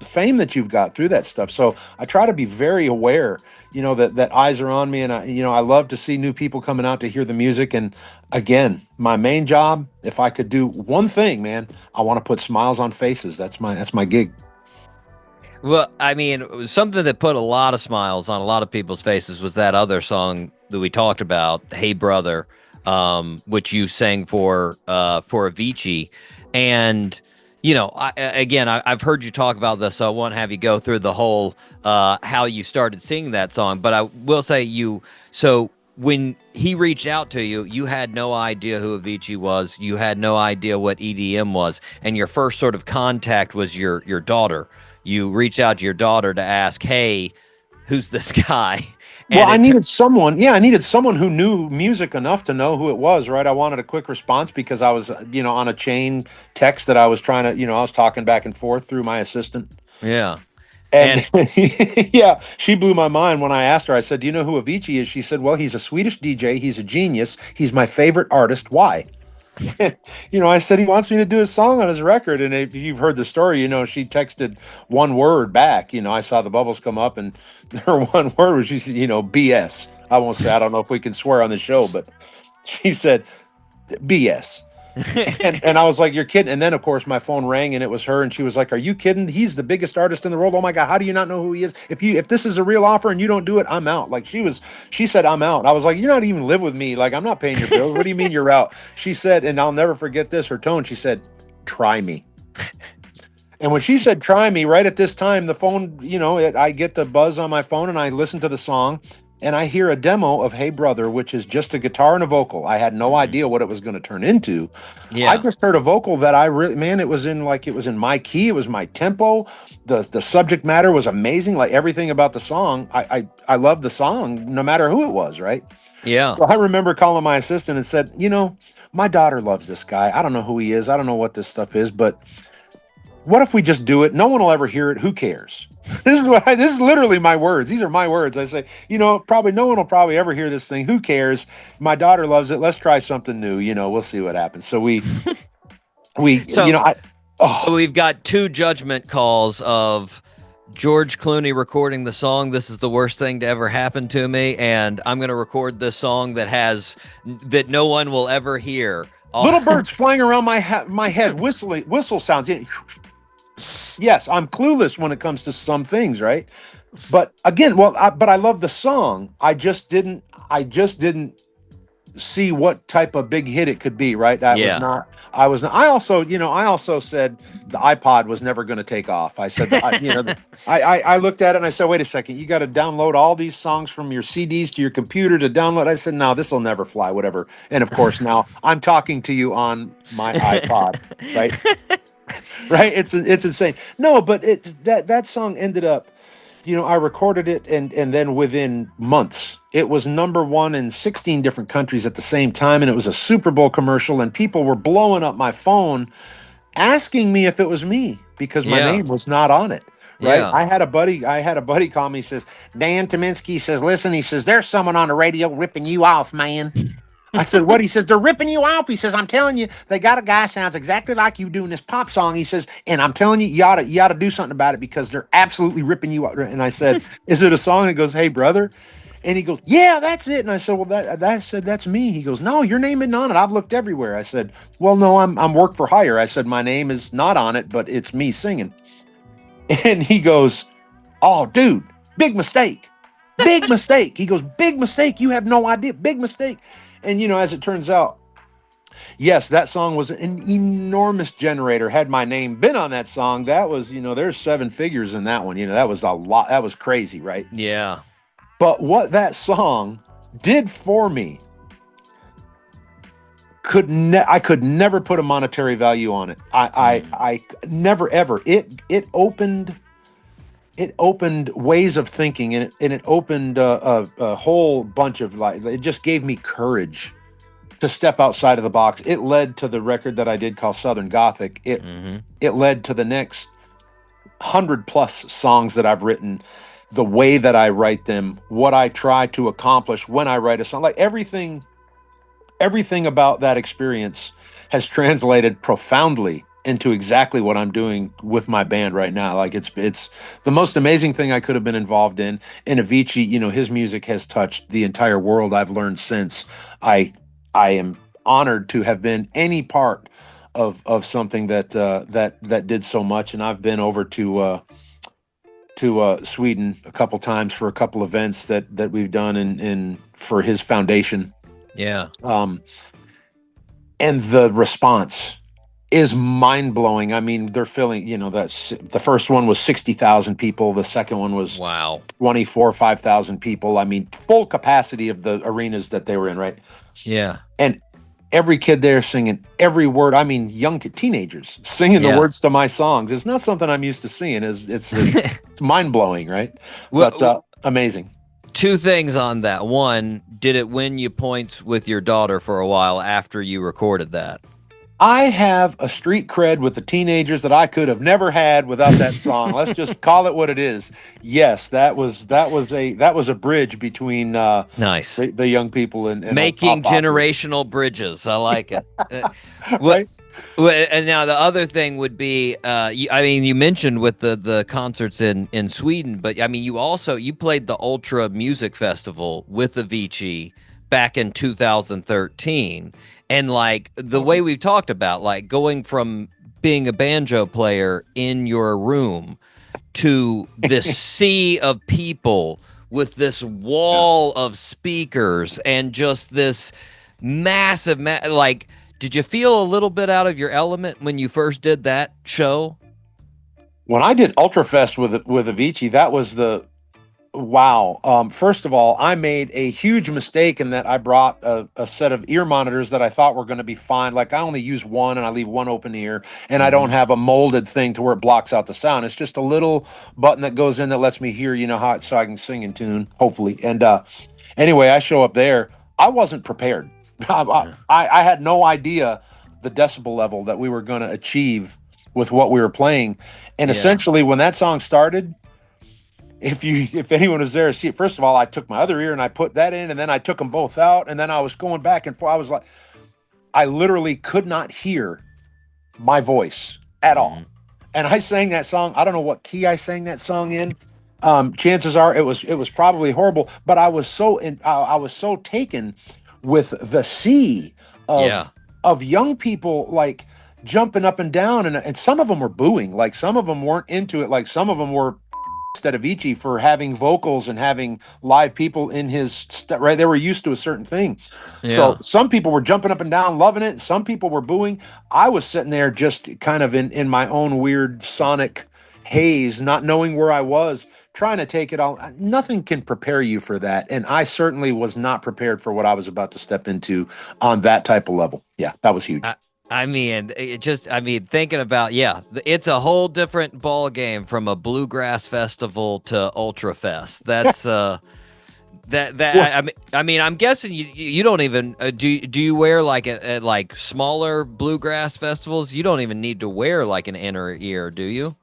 [SPEAKER 6] fame that you've got through that stuff. So I try to be very aware, that eyes are on me, and I love to see new people coming out to hear the music. And again, my main job, if I could do one thing, man, I want to put smiles on faces. That's my gig.
[SPEAKER 2] Well, I mean, it was something that put a lot of smiles on a lot of people's faces was that other song that we talked about, "Hey Brother," which you sang for Avicii. And I've heard you talk about this, so I won't have you go through the whole how you started singing that song. But I will say so when he reached out to you, you had no idea who Avicii was. You had no idea what EDM was. And your first sort of contact was your daughter. You reached out to your daughter to ask, "Hey, who's this guy?" And
[SPEAKER 6] Well, I needed someone who knew music enough to know who it was, right? I wanted a quick response because I was, on a chain text that I was trying to, I was talking back and forth through my assistant.
[SPEAKER 2] Yeah.
[SPEAKER 6] And yeah, she blew my mind when I asked her. I said, "Do you know who Avicii is?" She said, "Well, he's a Swedish DJ. He's a genius. He's my favorite artist. Why?" I said, "He wants me to do a song on his record." And if you've heard the story, she texted one word back. I saw the bubbles come up, and her one word was, she said, BS. I won't say, I don't know if we can swear on the show, but she said BS. and I was like, "You're kidding." And then, of course, my phone rang, and it was her, and she was like, "Are you kidding? He's the biggest artist in the world. Oh my God, how do you not know who he is? If this is a real offer and you don't do it, I'm out." Like, she said, "I'm out." I was like, "You're not even live with me. Like, I'm not paying your bills. What do you mean you're out?" She said, and I'll never forget this, her tone. She said, "Try me." And when she said "try me," right at this time, the phone, I get the buzz on my phone, and I listen to the song, and I hear a demo of Hey Brother, which is just a guitar and a vocal. I had no idea what it was going to turn into.
[SPEAKER 2] Yeah.
[SPEAKER 6] I just heard a vocal that I really, man, it was in my key, it was my tempo. The subject matter was amazing. Like everything about the song, I loved the song, no matter who it was, right?
[SPEAKER 2] Yeah.
[SPEAKER 6] So I remember calling my assistant and said, my daughter loves this guy. I don't know who he is. I don't know what this stuff is, but what if we just do it? No one will ever hear it. Who cares? This is literally my words. These are my words. I say, probably no one will probably ever hear this thing. Who cares? My daughter loves it. Let's try something new. We'll see what happens. So
[SPEAKER 2] we've got two judgment calls of George Clooney recording the song "This Is the Worst Thing to Ever Happen to Me," and I'm going to record this song that no one will ever hear.
[SPEAKER 6] Little birds flying around my head, whistle sounds. Yes, I'm clueless when it comes to some things, right? But again, but I love the song. I just didn't see what type of big hit it could be, right? I also said the iPod was never going to take off. I said, I looked at it and I said, wait a second, you got to download all these songs from your CDs to your computer to download. I said, no, this will never fly, whatever. And of course, now I'm talking to you on my iPod, right? Right? It's insane. No, but that song ended up, I recorded it and then within months, it was number one in 16 different countries at the same time. And it was a Super Bowl commercial and people were blowing up my phone asking me if it was me because my name was not on it. Right.
[SPEAKER 2] Yeah.
[SPEAKER 6] I had a buddy call me, says, Dan Tyminski says, listen, he says, there's someone on the radio ripping you off, man. I said, what? He says, they're ripping you off. He says, I'm telling you, they got a guy sounds exactly like you doing this pop song. He says, and I'm telling you, you ought to do something about it because they're absolutely ripping you out. And I said, is it a song? He goes, Hey Brother. And he goes, yeah, that's it. And I said, well, that's me. He goes, no, your name isn't on it. I've looked everywhere. I said, well, no, I'm work for hire. I said, my name is not on it, but it's me singing. And he goes, oh, dude, big mistake. Big mistake. He goes, big mistake. You have no idea. Big mistake. And, as it turns out, yes, that song was an enormous generator. Had my name been on that song, that was, there's 7 figures in that one. That was a lot. That was crazy, right?
[SPEAKER 2] Yeah.
[SPEAKER 6] But what that song did for me, I could never put a monetary value on it. I never, ever. It opened ways of thinking, and it opened a whole bunch of it just gave me courage to step outside of the box. It led to the record that I did called Southern Gothic. It led to the next 100+ songs that I've written, the way that I write them, what I try to accomplish when I write a song, like everything about that experience has translated profoundly into exactly what I'm doing with my band right now. Like it's the most amazing thing I could have been involved in. And Avicii, his music has touched the entire world. I've learned since. I am honored to have been any part of something that did so much. And I've been over to Sweden a couple times for a couple events that we've done in for his foundation.
[SPEAKER 2] Yeah.
[SPEAKER 6] And the response is mind-blowing. I mean, they're filling, that's the first one was 60,000 people. The second one was 5,000 people. I mean, full capacity of the arenas that they were in, right?
[SPEAKER 2] Yeah.
[SPEAKER 6] And every kid there singing every word. I mean, young teenagers singing the words to my songs. It's not something I'm used to seeing. It's mind-blowing, right? But amazing.
[SPEAKER 2] 2 things on that. One, did it win you points with your daughter for a while after you recorded that?
[SPEAKER 6] I have a street cred with the teenagers that I could have never had without that song. Let's just call it what it is. Yes, that was a bridge between
[SPEAKER 2] nice
[SPEAKER 6] the young people and
[SPEAKER 2] making generational bridges. I like it.
[SPEAKER 6] Right?
[SPEAKER 2] And now the other thing would be, you mentioned with the concerts in Sweden, but I mean, you played the Ultra Music Festival with Avicii back in 2013. And like the way we've talked about, like going from being a banjo player in your room to this sea of people with this wall of speakers and just this massive, did you feel a little bit out of your element when you first did that show?
[SPEAKER 6] When I did Ultrafest with Avicii, that was Wow. First of all, I made a huge mistake in that I brought a set of ear monitors that I thought were going to be fine. Like I only use one and I leave one open ear, and I don't have a molded thing to where it blocks out the sound. It's just a little button that goes in that lets me hear, how so I can sing in tune, hopefully. And anyway, I show up there. I wasn't prepared. I had no idea the decibel level that we were going to achieve with what we were playing. And essentially, when that song started, if anyone was there to see it, first of all, I took my other ear and I put that in, and then I took them both out, and then I was going back and forth. I was like, I literally could not hear my voice at all. And I sang that song. I don't know what key I sang that song in. Chances are it was probably horrible, but I was so taken with the sea of young people like jumping up and down, and some of them were booing, like some of them weren't into it, like some of them were at Avicii for having vocals and having live people in his right. They were used to a certain thing. So some people were jumping up and down, loving it. Some people were booing. I was sitting there just kind of in my own weird sonic haze, not knowing where I was, trying to take it all. Nothing can prepare you for that. And I certainly was not prepared for what I was about to step into on that type of level. Yeah, that was huge.
[SPEAKER 2] Thinking about, it's a whole different ball game from a bluegrass festival to Ultra Fest. That's I'm guessing you don't even do you wear like at like smaller bluegrass festivals? You don't even need to wear like an inner ear, do you?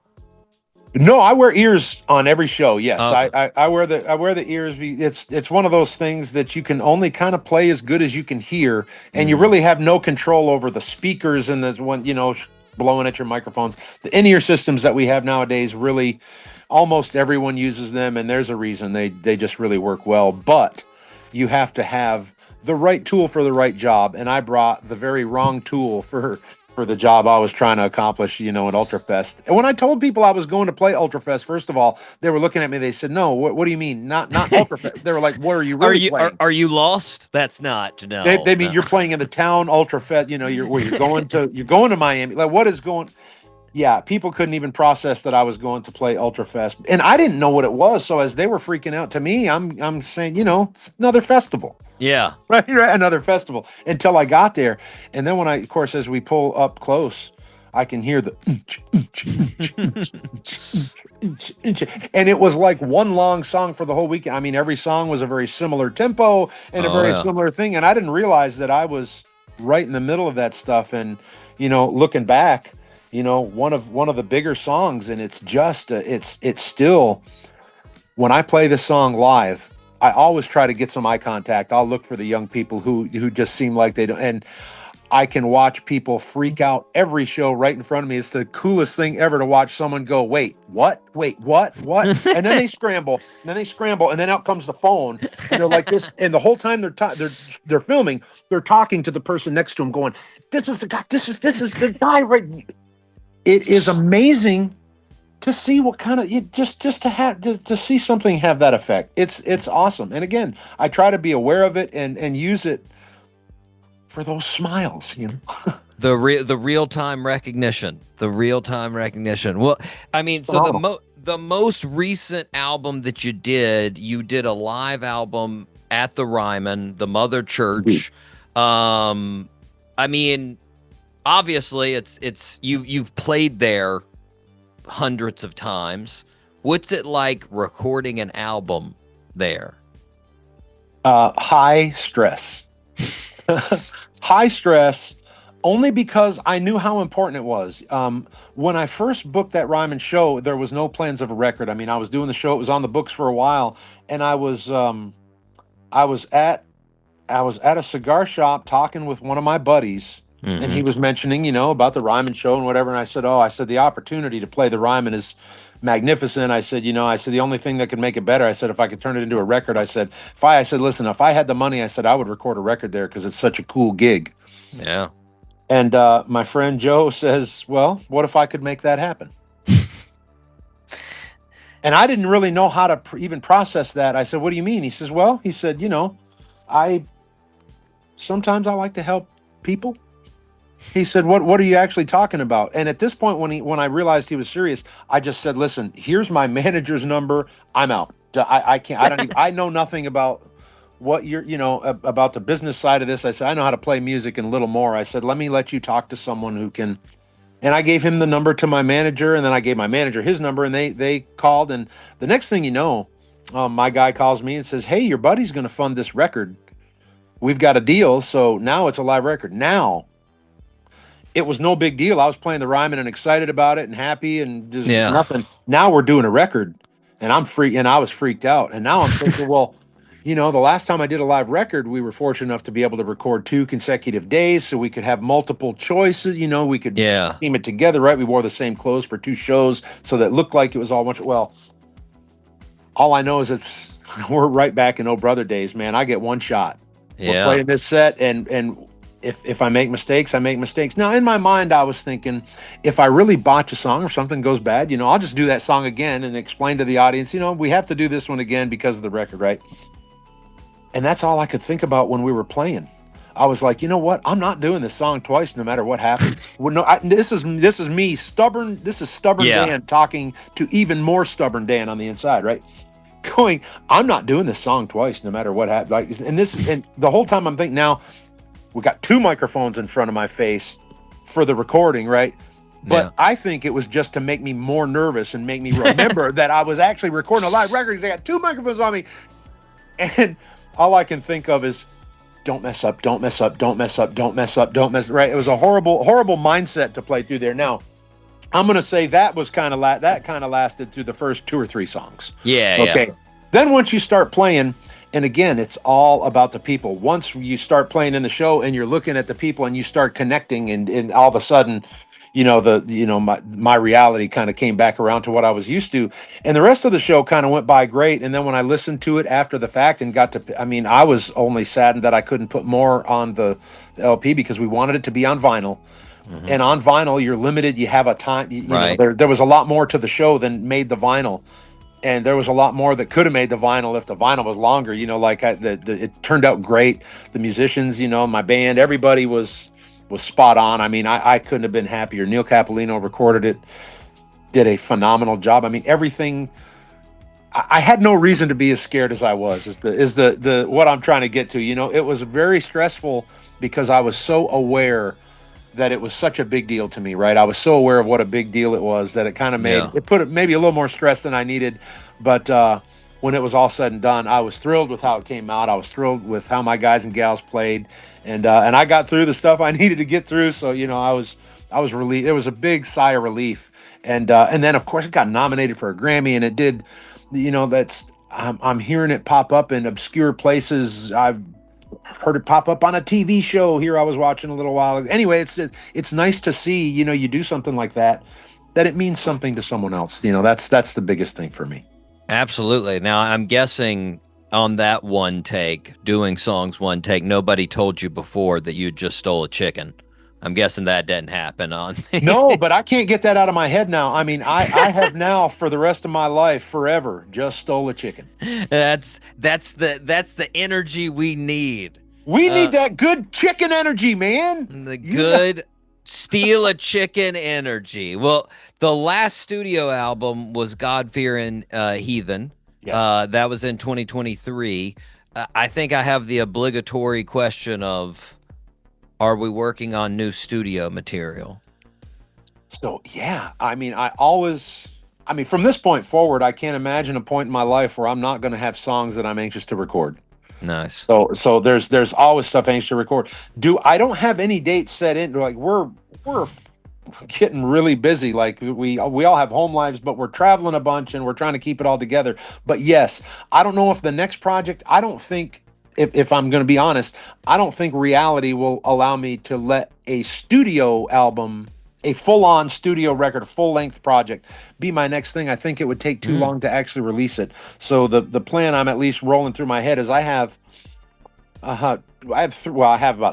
[SPEAKER 6] No, I wear ears on every show. Yes,
[SPEAKER 2] okay.
[SPEAKER 6] I wear the ears. It's one of those things that you can only kind of play as good as you can hear, and you really have no control over the speakers and the one blowing at your microphones. The in-ear systems that we have nowadays, really, almost everyone uses them, and there's a reason they just really work well. But you have to have the right tool for the right job, and I brought the very wrong tool for the job I was trying to accomplish, at Ultrafest. And when I told people I was going to play Ultrafest, first of all, they were looking at me. They said, "No, what do you mean? Not Ultrafest?" They were like, "What are you really playing?
[SPEAKER 2] Are you lost? That's not no."
[SPEAKER 6] They mean you're playing in the town Ultrafest. You're going to Miami. Like, what is going? Yeah, people couldn't even process that I was going to play Ultrafest, and I didn't know what it was. So as they were freaking out to me, I'm saying, it's another festival.
[SPEAKER 2] Yeah.
[SPEAKER 6] Right, another festival until I got there. And then of course, as we pull up close, I can hear the and it was like one long song for the whole weekend. I mean, every song was a very similar tempo and a very similar thing. And I didn't realize that I was right in the middle of that stuff. And, looking back, one of the bigger songs, and it's just, it's still, when I play this song live, I always try to get some eye contact. I'll look for the young people who just seem like they don't. And I can watch people freak out every show right in front of me. It's the coolest thing ever to watch someone go, wait, what? And then they scramble, and then out comes the phone, and they're like this. And the whole time they're filming, they're talking to the person next to them, going, "This is the guy. This is the guy." Right? It is amazing to see what kind of just to see something have that effect. It's awesome. And again, I try to be aware of it and use it for those smiles,
[SPEAKER 2] The real-time recognition. Well, I mean, so the most recent album that you did a live album at the Ryman, the Mother Church. I mean, obviously it's you've played there hundreds of times. What's it like recording an album there?
[SPEAKER 6] High stress. High stress, only because I knew how important it was. When I first booked that Ryman show, there was no plans of a record. I mean, I was doing the show; it was on the books for a while, and I was at a cigar shop talking with one of my buddies. And he was mentioning, about the Ryman show and whatever. And I said, the opportunity to play the Ryman is magnificent. I said, the only thing that could make it better, I said, if I could turn it into a record, I said, listen, if I had the money, I said, I would record a record there because it's such a cool gig.
[SPEAKER 2] Yeah.
[SPEAKER 6] And my friend Joe says, well, what if I could make that happen? And I didn't really know how to even process that. I said, what do you mean? He says, sometimes I like to help people. He said, what are you actually talking about? And at this point, when I realized he was serious, I just said, listen, here's my manager's number. I'm out. I can't. I don't even. I know nothing about what you're. About the business side of this. I said I know how to play music and a little more. I said let me let you talk to someone who can. And I gave him the number to my manager, and then I gave my manager his number, and they called. And the next thing you know, my guy calls me and says, "Hey, your buddy's going to fund this record. We've got a deal, so now it's a live record." Now, it was no big deal. I was playing the Ryman and excited about it and happy and just nothing. Now we're doing a record, and I was freaked out. And now I'm thinking, well, the last time I did a live record, we were fortunate enough to be able to record 2 consecutive days so we could have multiple choices. We could team it together, right? We wore the same clothes for 2 shows so that it looked like it was all all I know is we're right back in Oh Brother days, man. I get one shot. We're playing this set, and if I make mistakes, I make mistakes. Now, in my mind, I was thinking, if I really botch a song or something goes bad, I'll just do that song again and explain to the audience, we have to do this one again because of the record, right? And that's all I could think about when we were playing. I was like, you know what? I'm not doing this song twice, no matter what happens. Well, no, this is me, stubborn. This is stubborn Dan talking to even more stubborn Dan on the inside, right? Going, I'm not doing this song twice, no matter what happens. And the whole time I'm thinking, now we got 2 microphones in front of my face for the recording, right? But I think it was just to make me more nervous and make me remember that I was actually recording a live record because I got 2 microphones on me, and all I can think of is, don't mess up, don't mess up, don't mess up, don't mess up, don't mess. Right? It was a horrible, horrible mindset to play through there. Now, I'm going to say that was kind of lasted through the first 2 or 3 songs.
[SPEAKER 2] Yeah.
[SPEAKER 6] Okay. Yeah. Then once you start playing, and again, it's all about the people. Once you start playing in the show and you're looking at the people and you start connecting, and all of a sudden, my reality kind of came back around to what I was used to, and the rest of the show kind of went by great. And then when I listened to it after the fact and I was only saddened that I couldn't put more on the LP because we wanted it to be on vinyl. Mm-hmm. And on vinyl, you're limited. You have a time. There was a lot more to the show than made the vinyl, and there was a lot more that could have made the vinyl if the vinyl was longer. It turned out great. The musicians, my band, everybody was spot on. I couldn't have been happier. Neil Capolino recorded it, did a phenomenal job. Everything. I had no reason to be as scared as I was. Is the what I'm trying to get to? It was very stressful because I was so aware that it was such a big deal to me. Right, I was so aware of what a big deal it was that it kind of it put maybe a little more stress than I needed. But when it was all said and done, I was thrilled with how it came out. I was thrilled with how my guys and gals played. And I got through the stuff I needed to get through. So, I was relieved. It was a big sigh of relief. And then of course it got nominated for a Grammy, and it did, I'm hearing it pop up in obscure places. I've heard it pop up on a TV show here I was watching a little while ago. Anyway, it's nice to see, you do something like that it means something to someone else. That's the biggest thing for me.
[SPEAKER 2] Absolutely. Now I'm guessing, on that one take, doing songs one take, nobody told you before that you just stole a chicken. I'm guessing that didn't happen on.
[SPEAKER 6] No, but I can't get that out of my head now. I have now for the rest of my life, forever, just stole a chicken.
[SPEAKER 2] That's the energy we need.
[SPEAKER 6] We need that good chicken energy, man.
[SPEAKER 2] The good steal a chicken energy. Well, the last studio album was God-Fearing Heathen. Yes. That was in 2023. I think I have the obligatory question of, are we working on new studio material?
[SPEAKER 6] So, yeah. From this point forward, I can't imagine a point in my life where I'm not going to have songs that I'm anxious to record.
[SPEAKER 2] Nice.
[SPEAKER 6] So there's always stuff anxious to record. I don't have any dates set in. Like, we're getting really busy. Like, we all have home lives, but we're traveling a bunch and we're trying to keep it all together. But yes, I don't know if the next project, I don't think, if I'm going to be honest, I don't think reality will allow me to let a studio album, a full-on studio record, a full-length project, be my next thing. I think it would take too long to actually release it. So the plan I'm at least rolling through my head is I have about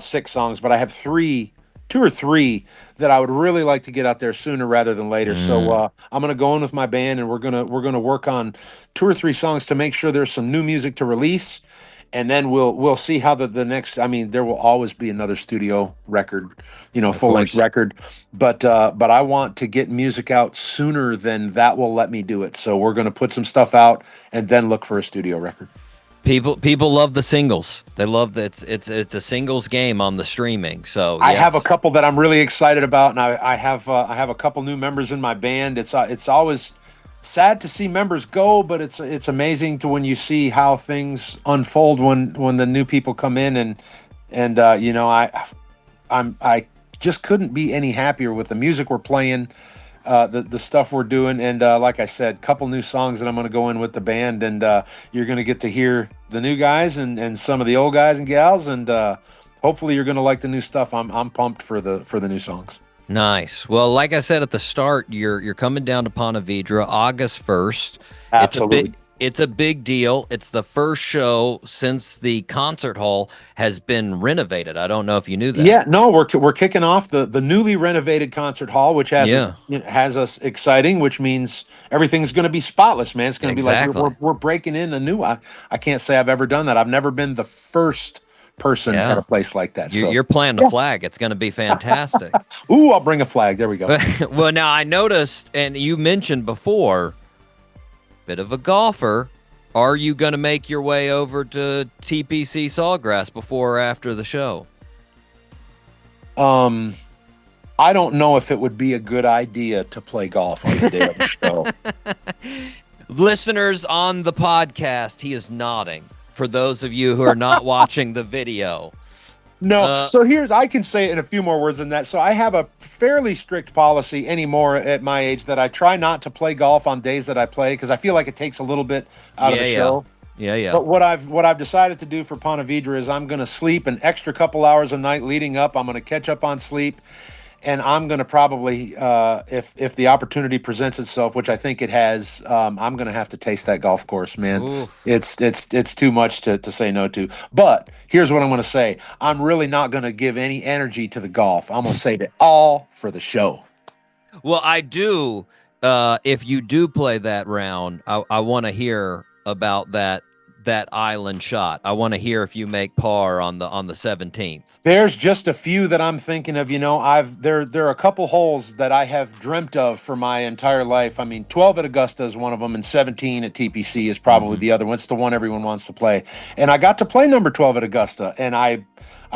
[SPEAKER 6] 6 songs, but I have 2 or 3 that I would really like to get out there sooner rather than later. So I'm going to go in with my band, and we're going to work on 2 or 3 songs to make sure there's some new music to release. and then we'll see how the next. I mean, there will always be another studio record, full length record, but I want to get music out sooner than that will let me do it. So we're going to put some stuff out and then look for a studio record.
[SPEAKER 2] People love the singles. They love that it's a singles game on the streaming. So
[SPEAKER 6] I have a couple that I'm really excited about, and I have a couple new members in my band. It's always sad to see members go, but it's amazing to when you see how things unfold when the new people come in, and I just couldn't be any happier with the music we're playing, the stuff we're doing, and like I said, couple new songs that I'm going to go in with the band, and you're going to get to hear the new guys and some of the old guys and gals, and hopefully you're going to like the new stuff. I'm pumped for the new songs.
[SPEAKER 2] Nice. Well, like I said at the start, you're coming down to Ponte Vedra August 1st.
[SPEAKER 6] Absolutely.
[SPEAKER 2] It's a big deal. It's the first show since the concert hall has been renovated. I don't know if you knew that.
[SPEAKER 6] Yeah, no, we're kicking off the newly renovated concert hall, which has us exciting, which means everything's going to be spotless, man. It's going to be like we're breaking in a new. I can't say I've ever done that. I've never been the first person at a place like that.
[SPEAKER 2] You're planting a flag. It's going to be fantastic.
[SPEAKER 6] Ooh, I'll bring a flag. There we go.
[SPEAKER 2] Well, now I noticed, and you mentioned before, bit of a golfer. Are you going to make your way over to TPC Sawgrass before or after the show?
[SPEAKER 6] I don't know if it would be a good idea to play golf on the day of the show.
[SPEAKER 2] Listeners on the podcast, he is nodding. For those of you who are not watching the video.
[SPEAKER 6] No, so I can say it in a few more words than that. So I have a fairly strict policy anymore at my age that I try not to play golf on days that I play because I feel like it takes a little bit out of the show.
[SPEAKER 2] Yeah.
[SPEAKER 6] But what I've decided to do for Ponte Vedra is I'm going to sleep an extra couple hours a night leading up. I'm going to catch up on sleep. And I'm going to probably, if the opportunity presents itself, which I think it has, I'm going to have to taste that golf course, man. Ooh. It's too much to say no to. But here's what I'm going to say. I'm really not going to give any energy to the golf. I'm going to save it all for the show.
[SPEAKER 2] Well, I do. If you do play that round, I want to hear about that island shot. I want to hear if you make par on the 17th.
[SPEAKER 6] There's just a few that I'm thinking of. There are a couple holes that I have dreamt of for my entire life. I mean, 12 at Augusta is one of them, and 17 at TPC is probably the other one. It's the one everyone wants to play. And I got to play number 12 at Augusta, and I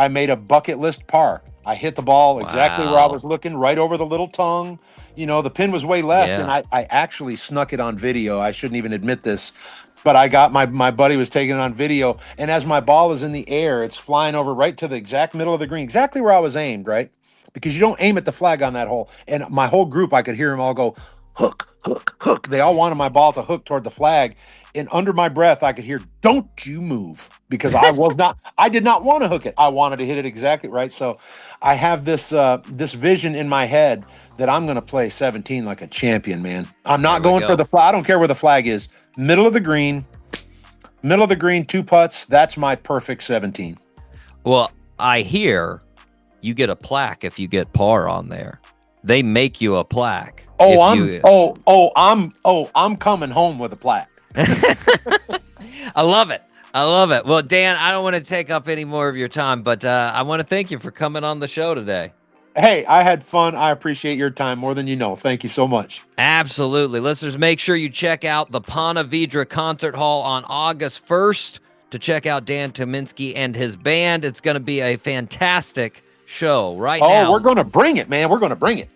[SPEAKER 6] made a bucket list par. I hit the ball exactly where I was looking, right over the little tongue. The pin was way left, and I actually snuck it on video. I shouldn't even admit this. But I got my buddy was taking it on video, and as my ball is in the air, it's flying over right to the exact middle of the green, exactly where I was aimed, right? Because you don't aim at the flag on that hole. And my whole group, I could hear them all go, hook, hook, hook. They all wanted my ball to hook toward the flag. And under my breath, I could hear, don't you move. Because I did not want to hook it. I wanted to hit it exactly right. So I have this vision in my head that I'm going to play 17 like a champion, man. I'm not going for the flag. I don't care where the flag is. Middle of the green, 2 putts. That's my perfect 17.
[SPEAKER 2] Well, I hear you get a plaque if you get par on there. They make you a plaque.
[SPEAKER 6] I'm coming home with a plaque.
[SPEAKER 2] I love it. Well, Dan, I don't want to take up any more of your time, but I want to thank you for coming on the show today.
[SPEAKER 6] Hey, I had fun. I appreciate your time more than you know. Thank you so much.
[SPEAKER 2] Absolutely. Listeners, make sure you check out the Ponte Vedra Concert Hall on August 1st to check out Dan Tyminski and his band. It's going to be a fantastic show now.
[SPEAKER 6] Oh, we're going to bring it, man. We're going to bring it.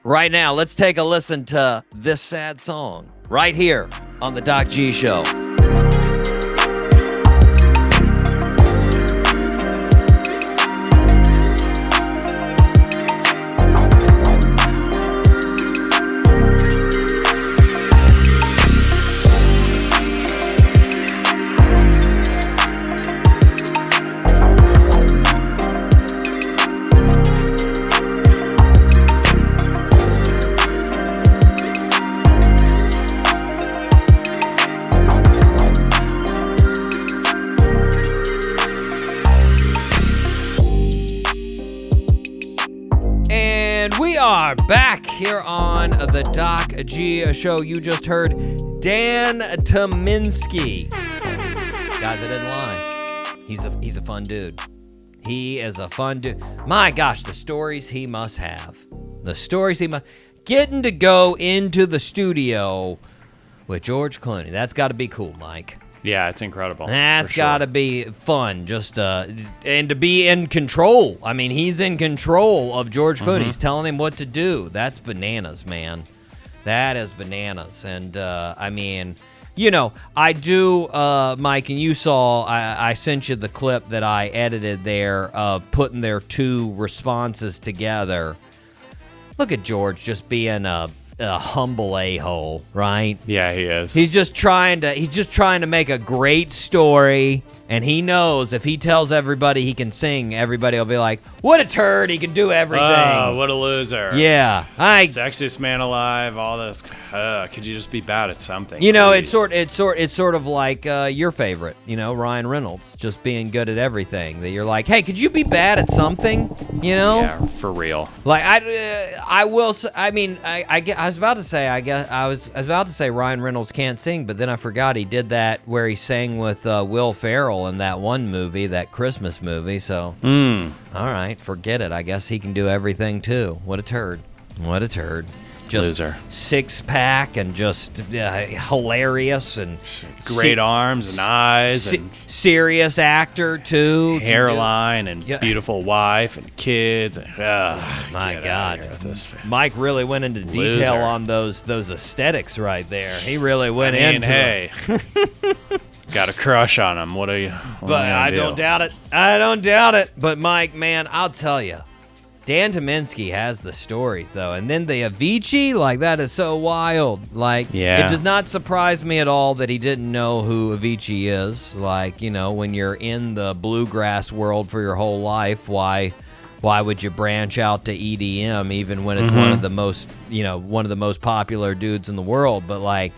[SPEAKER 2] Right now, let's take a listen to this sad song right here on the Doc G Show. Back here on the Doc G Show. You just heard Dan Tyminski. Guys, I didn't lie. He's a fun dude. He is a fun dude. My gosh, the stories he must have. Getting to go into the studio with George Clooney. That's got to be cool, Mike.
[SPEAKER 3] Yeah, it's incredible.
[SPEAKER 2] That's got to be fun. Just and to be in control. I mean, he's in control of George Clooney. He's telling him what to do. That's bananas, man. That is bananas. And I mean, you know, I do, Mike, and you saw, I sent you the clip that I edited there of putting their two responses together. Look at George just being a humble a-hole, right?
[SPEAKER 3] Yeah, he is.
[SPEAKER 2] He's just trying to make a great story, and he knows if he tells everybody he can sing, everybody will be like, what a turd, he can do everything.
[SPEAKER 3] Oh, what a loser.
[SPEAKER 2] Yeah.
[SPEAKER 3] Sexiest man alive, all this. Could you just be bad at something?
[SPEAKER 2] You know,
[SPEAKER 3] please?
[SPEAKER 2] it's sort of like your favorite, you know, Ryan Reynolds, just being good at everything. That you're like, hey, could you be bad at something? You know?
[SPEAKER 3] Yeah, for real.
[SPEAKER 2] Like I will. I mean, I was about to say. I was about to say Ryan Reynolds can't sing, but then I forgot he did that where he sang with Will Ferrell in that one movie, that Christmas movie. So, all right, forget it. I guess he can do everything too. What a turd. What a turd. Just
[SPEAKER 3] loser.
[SPEAKER 2] Six-pack and just hilarious and
[SPEAKER 3] great arms and eyes and
[SPEAKER 2] serious actor too.
[SPEAKER 3] Hairline and beautiful wife and kids. And,
[SPEAKER 2] my God, Mike really went into detail on those aesthetics right there. He really went into.
[SPEAKER 3] Hey, got a crush on him. What are you?
[SPEAKER 2] But I don't doubt it. I don't doubt it. But Mike, man, I'll tell you. Dan Tyminski has the stories, though. And then the Avicii, like, that is so wild. Like, It does not surprise me at all that he didn't know who Avicii is. Like, you know, when you're in the bluegrass world for your whole life, why would you branch out to EDM even when it's one of the most popular dudes in the world? But, like,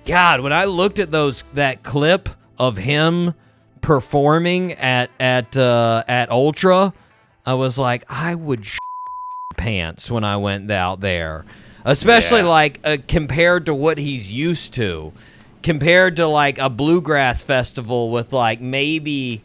[SPEAKER 2] God, when I looked at that clip of him performing at Ultra, I was like, I would pants when I went out there, especially compared to what he's used to, compared to like a bluegrass festival with like maybe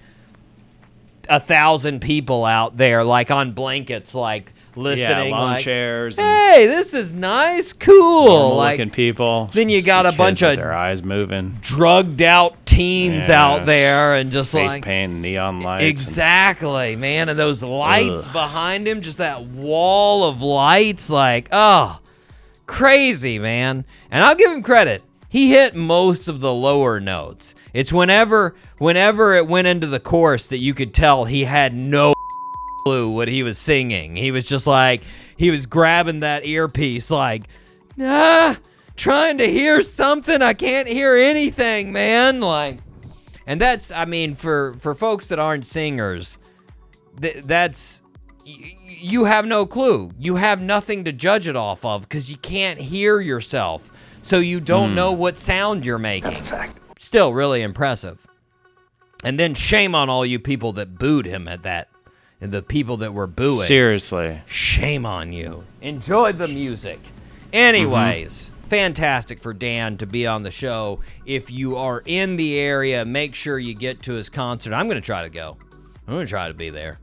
[SPEAKER 2] 1,000 people out there, like on blankets, like listening,
[SPEAKER 3] lawn
[SPEAKER 2] like,
[SPEAKER 3] chairs.
[SPEAKER 2] Hey, this is nice, cool. Like
[SPEAKER 3] looking people.
[SPEAKER 2] Then you got a bunch of
[SPEAKER 3] their eyes moving,
[SPEAKER 2] drugged out teens out there, and just
[SPEAKER 3] face
[SPEAKER 2] like
[SPEAKER 3] paint, neon lights.
[SPEAKER 2] Exactly, man. And those lights behind him, just that wall of lights, like, oh, crazy, man. And I'll give him credit. He hit most of the lower notes. It's whenever it went into the chorus that you could tell he had no clue what he was singing. He was just like, he was grabbing that earpiece like, trying to hear something. I can't hear anything, man. Like, and that's, I mean, for folks that aren't singers, that's, you have no clue. You have nothing to judge it off of because you can't hear yourself. So you don't know what sound you're making.
[SPEAKER 7] That's a fact.
[SPEAKER 2] Still really impressive. And then shame on all you people that booed him at that. And the people that were booing.
[SPEAKER 3] Seriously.
[SPEAKER 2] Shame on you. Enjoy the music. Anyways, fantastic for Dan to be on the show. If you are in the area, make sure you get to his concert. I'm going to try to go. I'm going to try to be there.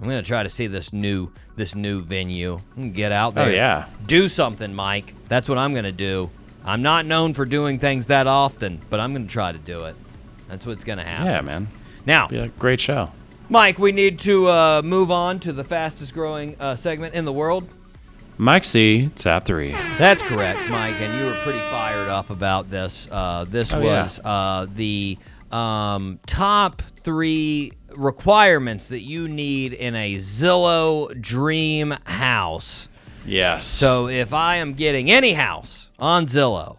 [SPEAKER 2] I'm going to try to see this new venue. Get out there.
[SPEAKER 3] Oh, yeah.
[SPEAKER 2] Do something, Mike. That's what I'm going to do. I'm not known for doing things that often, but I'm going to try to do it. That's what's going to happen.
[SPEAKER 3] Yeah, man.
[SPEAKER 2] Now,
[SPEAKER 3] be a great show.
[SPEAKER 2] Mike, we need to move on to the fastest growing segment in the world.
[SPEAKER 3] Mike C, Tap 3.
[SPEAKER 2] That's correct, Mike, and you were pretty fired up about this. This was the top 3 requirements that you need in a Zillow dream house.
[SPEAKER 3] Yes.
[SPEAKER 2] So if I am getting any house on Zillow,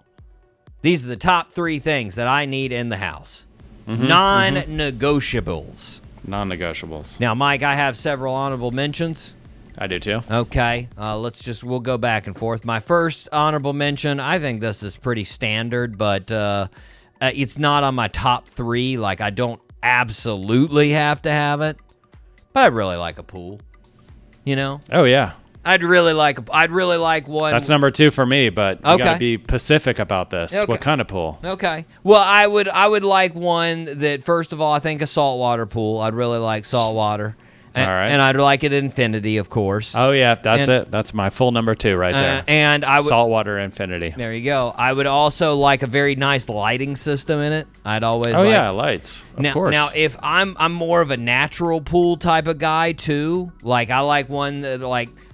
[SPEAKER 2] these are the top 3 things that I need in the house. Non-negotiables.
[SPEAKER 3] Non-negotiables.
[SPEAKER 2] Now, Mike, I have several honorable mentions.
[SPEAKER 3] I do too.
[SPEAKER 2] Okay, we'll go back and forth. My first honorable mention, I think this is pretty standard, but it's not on my top 3. Like, I don't absolutely have to have it, but I really like a pool, you know?
[SPEAKER 3] Oh, yeah.
[SPEAKER 2] I'd really like one.
[SPEAKER 3] That's number 2 for me, but you gotta be specific about this.
[SPEAKER 2] Okay.
[SPEAKER 3] What kind of pool?
[SPEAKER 2] Okay. Well, I would like one that, first of all, I think a saltwater pool. I'd really like saltwater.
[SPEAKER 3] All right.
[SPEAKER 2] And I'd like it infinity, of course.
[SPEAKER 3] Oh yeah, that's it. That's my full number 2 right there.
[SPEAKER 2] And I would
[SPEAKER 3] saltwater infinity.
[SPEAKER 2] There you go. I would also like a very nice lighting system in it. I'd always
[SPEAKER 3] lights. Of course.
[SPEAKER 2] Now, if I'm more of a natural pool type of guy too. Like I like one that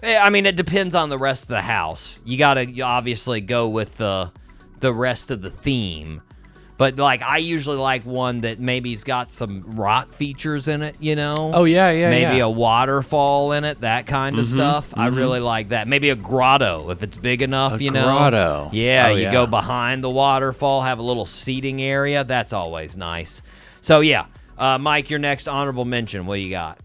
[SPEAKER 2] I mean, it depends on the rest of the house. You gotta obviously go with the rest of the theme. But, like, I usually like one that maybe's got some rock features in it, you know?
[SPEAKER 3] Oh, yeah.
[SPEAKER 2] Maybe a waterfall in it, that kind of stuff. I really like that. Maybe a grotto, if it's big enough, you know?
[SPEAKER 3] Grotto.
[SPEAKER 2] Yeah, you go behind the waterfall, have a little seating area. That's always nice. So, yeah. Mike, your next honorable mention, what do you got?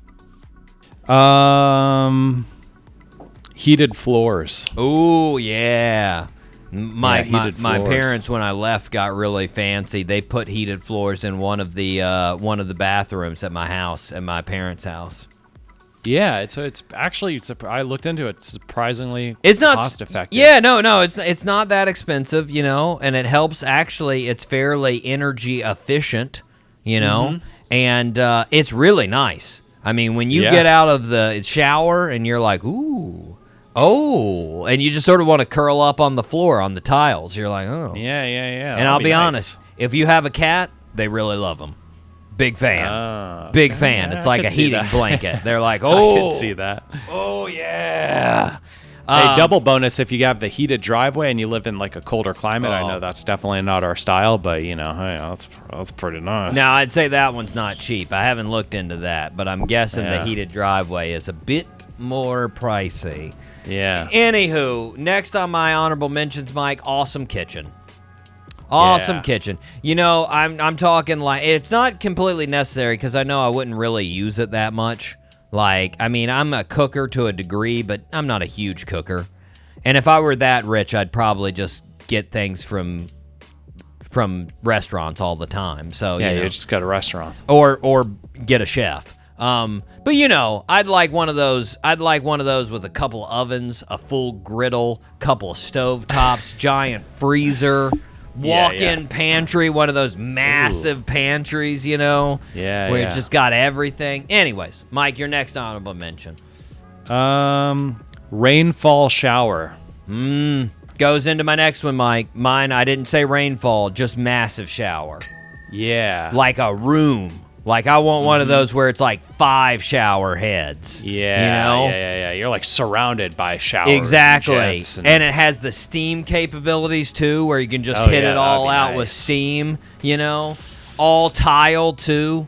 [SPEAKER 3] Heated floors.
[SPEAKER 2] Ooh, yeah. My parents, when I left, got really fancy. They put heated floors in one of the bathrooms at my house, at my parents' house.
[SPEAKER 3] Yeah, it's actually, I looked into it, surprisingly cost effective.
[SPEAKER 2] Yeah, no, it's not that expensive, you know, and it helps. Actually, it's fairly energy efficient, you know, and it's really nice. I mean, when you get out of the shower and you're like, ooh. Oh, and you just sort of want to curl up on the floor, on the tiles. You're like, oh.
[SPEAKER 3] Yeah.
[SPEAKER 2] And I'll be honest, if you have a cat, they really love them. Big fan. Big fan. It's like a heating blanket. They're like, oh.
[SPEAKER 3] I can see that.
[SPEAKER 2] Oh, yeah.
[SPEAKER 3] Hey, double bonus if you have the heated driveway and you live in like a colder climate. I know that's definitely not our style, but you know, hey, that's pretty nice.
[SPEAKER 2] Now, I'd say that one's not cheap. I haven't looked into that, but I'm guessing the heated driveway is a bit more pricey.
[SPEAKER 3] Yeah.
[SPEAKER 2] Anywho, next on my honorable mentions, Mike, awesome kitchen. Awesome kitchen. You know, I'm talking like, it's not completely necessary because I know I wouldn't really use it that much. Like, I mean, I'm a cooker to a degree, but I'm not a huge cooker. And if I were that rich, I'd probably just get things from restaurants all the time. So
[SPEAKER 3] yeah,
[SPEAKER 2] you know.
[SPEAKER 3] You just go to restaurants
[SPEAKER 2] or get a chef. But you know, I'd like one of those with a couple ovens, a full griddle, couple of stovetops, giant freezer, walk-in pantry, one of those massive pantries, you know, where it's just got everything. Anyways, Mike, your next honorable mention.
[SPEAKER 3] Rainfall shower.
[SPEAKER 2] Goes into my next one, Mike. Mine, I didn't say rainfall, just massive shower.
[SPEAKER 3] Yeah.
[SPEAKER 2] Like a room. Like, I want one of those where it's like 5 shower heads.
[SPEAKER 3] Yeah.
[SPEAKER 2] You know?
[SPEAKER 3] Yeah. You're like surrounded by showers.
[SPEAKER 2] Exactly.
[SPEAKER 3] And
[SPEAKER 2] it has the steam capabilities too, where you can just hit it all out with steam, you know? All tile too.